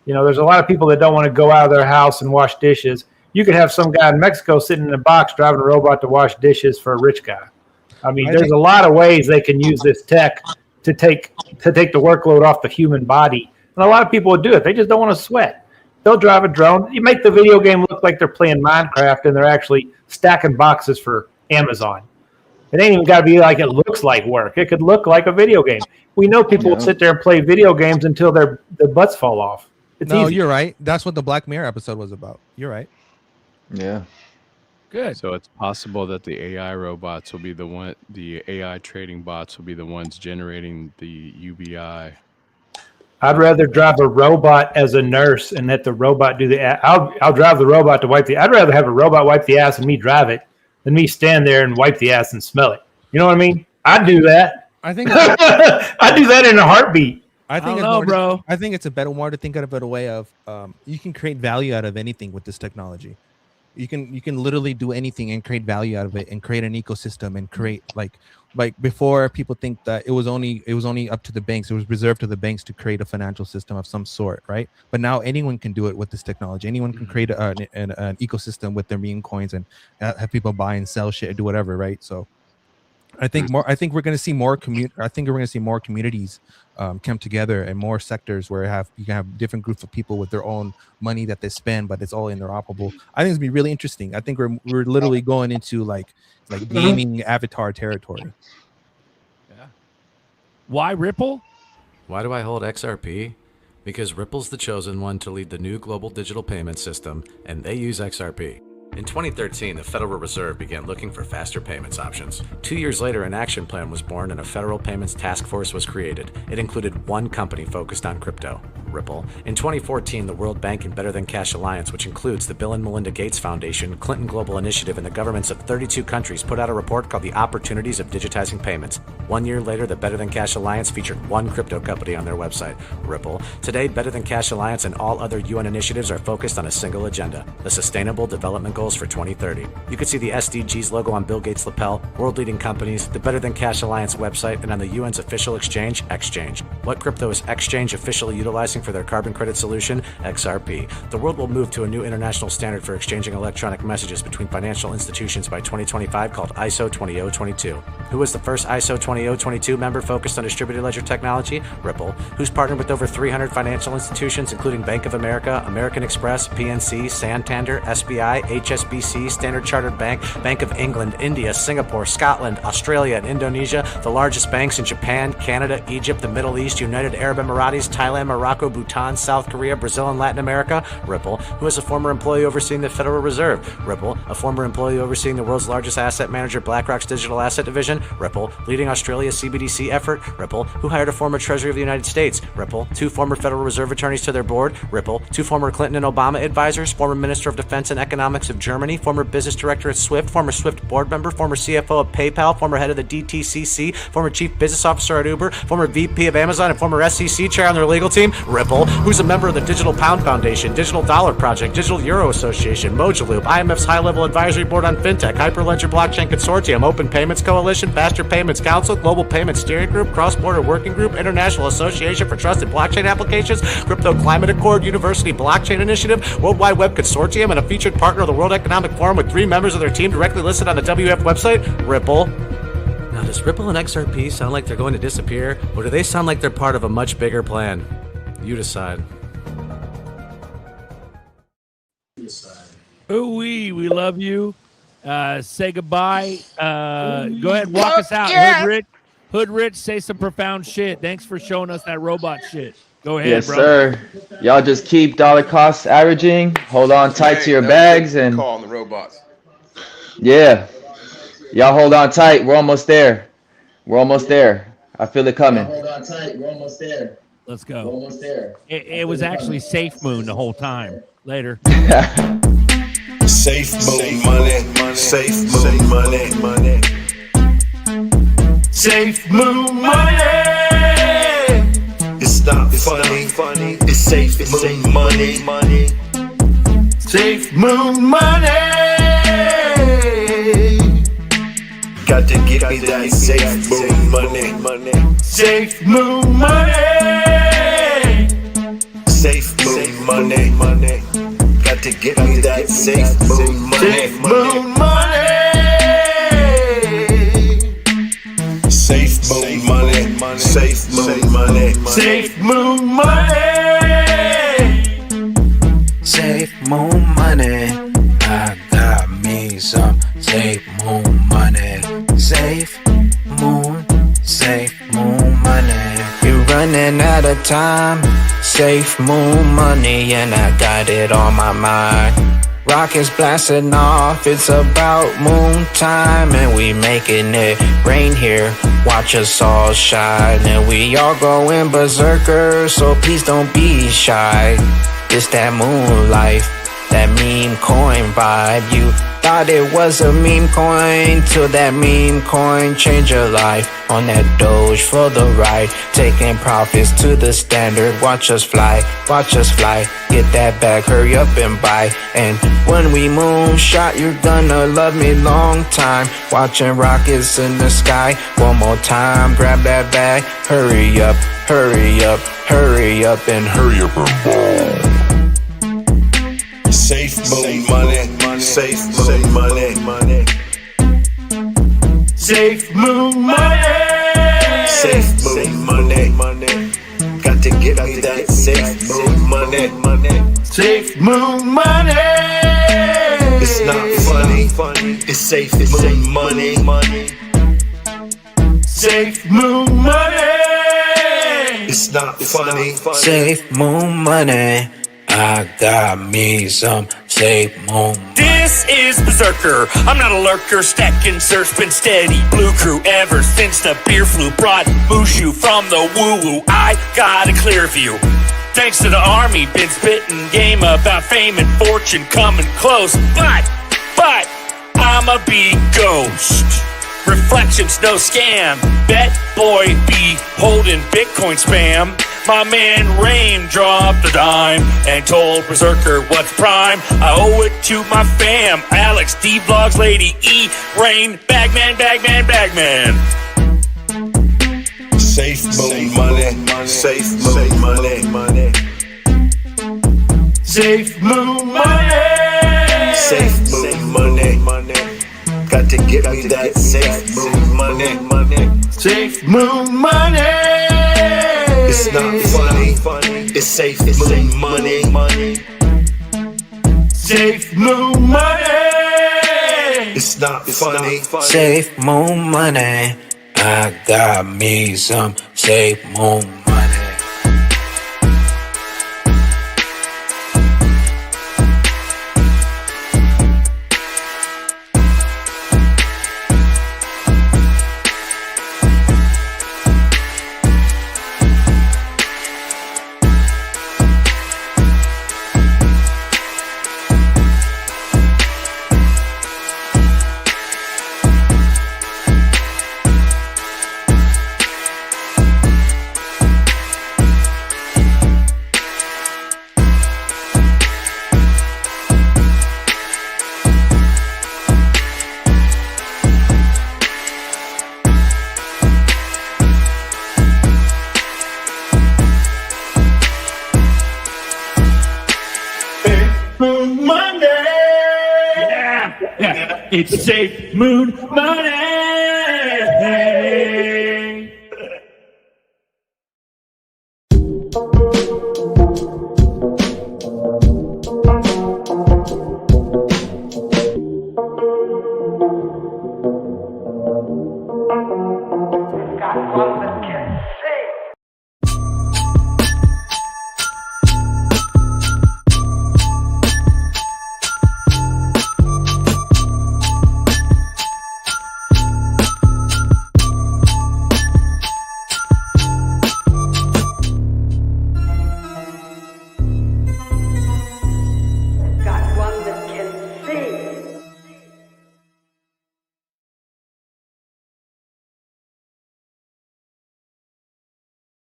S14: There's a lot of people that don't want to go out of their house and wash dishes. You could have some guy in Mexico sitting in a box driving a robot to wash dishes for a rich guy. I mean, there's a lot of ways they can use this tech to take the workload off the human body. And a lot of people would do it. They just don't want to sweat. They'll drive a drone. You make the video game look like they're playing Minecraft and they're actually stacking boxes for Amazon. It ain't even got to be like it looks like work. It could look like a video game. We know people would sit there and play video games until their butts fall off. It's easy.
S1: You're right. That's what the Black Mirror episode was about. You're right.
S11: Yeah.
S2: Good.
S7: So it's possible that the AI robots will be the AI trading bots will be the ones generating the UBI.
S14: I'd rather drive a robot as a nurse and let the robot do the. I'll drive the robot to wipe the. I'd rather have a robot wipe the ass and me drive it than me stand there and wipe the ass and smell it. You know what I mean? I'd do that.
S1: I think
S14: I'd do that in a heartbeat.
S1: I think I think it's a better more to think of it a way of you can create value out of anything with this technology. You can literally do anything and create value out of it and create an ecosystem and create like before people think that it was only up to the banks. It was reserved to the banks to create a financial system of some sort, right? But now anyone can do it with this technology. Anyone can create an ecosystem with their meme coins and have people buy and sell shit and do whatever, right? So I think we're going to see more communities come together and more sectors where you can have different groups of people with their own money that they spend, but it's all interoperable. I think it's gonna be really interesting. I think we're literally going into like gaming avatar territory.
S2: Yeah. Why Ripple?
S18: Why do I hold XRP? Because Ripple's the chosen one to lead the new global digital payment system, and they use XRP. In 2013, the Federal Reserve began looking for faster payments options. 2 years later, an action plan was born and a federal payments task force was created. It included one company focused on crypto, Ripple. In 2014, the World Bank and Better Than Cash Alliance, which includes the Bill and Melinda Gates Foundation, Clinton Global Initiative, and the governments of 32 countries, put out a report called The Opportunities of Digitizing Payments. 1 year later, the Better Than Cash Alliance featured one crypto company on their website, Ripple. Today, Better Than Cash Alliance and all other UN initiatives are focused on a single agenda, the Sustainable Development Goals for 2030. You can see the SDGs logo on Bill Gates' lapel, world-leading companies, the Better Than Cash Alliance website, and on the UN's official exchange, Exchange. What crypto is Exchange officially utilizing for their carbon credit solution? XRP. The world will move to a new international standard for exchanging electronic messages between financial institutions by 2025 called ISO 20022. Who was the first ISO 20022 member focused on distributed ledger technology? Ripple. Who's partnered with over 300 financial institutions, including Bank of America, American Express, PNC, Santander, SBI, HSBC, Standard Chartered Bank, Bank of England, India, Singapore, Scotland, Australia, and Indonesia, the largest banks in Japan, Canada, Egypt, the Middle East, United Arab Emirates, Thailand, Morocco, Bhutan, South Korea, Brazil, and Latin America? Ripple. Who is a former employee overseeing the Federal Reserve? Ripple. A former employee overseeing the world's largest asset manager, BlackRock's digital asset division? Ripple. Leading Australia's CBDC effort? Ripple. Who hired a former Treasury of the United States? Ripple. 2 former Federal Reserve attorneys to their board? Ripple. 2 former Clinton and Obama advisors, former Minister of Defense and Economics of Germany, former business director at Swift, former Swift board member, former CFO of PayPal, former head of the DTCC, former chief business officer at Uber, former VP of Amazon, and former SEC chair on their legal team? Ripple. Who's a member of the Digital Pound Foundation, Digital Dollar Project, Digital Euro Association, Mojaloop, IMF's high-level advisory board on fintech, Hyperledger Blockchain Consortium, Open Payments Coalition, Faster Payments Council, Global Payments Steering Group, Cross-Border Working Group, International Association for Trusted Blockchain Applications, Crypto Climate Accord, University Blockchain Initiative, World Wide Web Consortium, and a featured partner of the World Economic Forum with 3 members of their team directly listed on the WF website? Ripple. Now, does Ripple and XRP sound like they're going to disappear, or do they sound like they're part of a much bigger plan? You decide.
S2: Ooh-wee, we love you. Say goodbye. Go ahead, walk us out. Hood Rich, say some profound shit. Thanks for showing us that robot shit. Go ahead,
S11: Yes,
S2: bro.
S11: sir. Y'all just keep dollar cost averaging. Hold on tight to your bags and
S10: Calling the robots.
S11: yeah. Y'all hold on tight. We're almost there. We're almost there. I feel it coming.
S20: Hold on tight. We're almost there.
S2: Let's go.
S20: We're almost there.
S2: It was actually Safe Moon the whole time. Later.
S23: Safe moon money. Safe moon money. Safe moon money. It's not funny. It's safe moon money. Safe moon money. Got to give me that safe moon money. Safe moon money. Safe moon money. Got to give me that safe moon money. Safe moon money. Safe moon money. Safe moon money. Safe moon money.
S24: Safe moon money. I got me some safe moon money. Safe moon money. You're running out of time. Safe moon money, and I got it on my mind. Rockets blasting off, it's about moon time, and we making it rain here. Watch us all shine, and we all going berserker, so please don't be shy. It's that moon life. that meme coin vibe. You thought it was a meme coin till that meme coin changed your life. On that Doge for the ride, taking profits to the standard. Watch us fly, get that bag, hurry up and buy. And when we moonshot, you're gonna love me long time. Watching rockets in the sky, one more time, grab that bag, hurry up, hurry up, hurry up and hurry up and ball.
S23: Safe moon money, safe moon money,
S24: Safe moon money,
S23: safe moon money. Got to get me that safe moon money.
S24: safe moon money.
S23: It's not funny, it's safe moon money.
S24: Safe moon money.
S23: It's not funny.
S24: Safe moon money. I got me some safe moon.
S9: This is Berserker. I'm not a lurker, stacking surf's been steady. Blue crew ever since the beer flu brought Mushu from the woo-woo. I got a clear view. Thanks to the army, been spitting game about fame and fortune coming close. But I'm a big ghost. Reflections, no scam. Bet boy be holding Bitcoin spam. My man Rain dropped a dime and told Berserker what's prime. I owe it to my fam. Alex, D-Vlogs, Lady E, Rain, Bagman.
S23: Safe moon money, safe moon money.
S24: Safe moon money.
S23: Safe moon money. Got to get me that safe moon money.
S24: Safe moon money.
S23: It's not funny, it's safe moon money.
S24: Safe moon money.
S23: It's not funny.
S24: Safe moon money. I got me some safe moon money.
S9: It's safe moon money.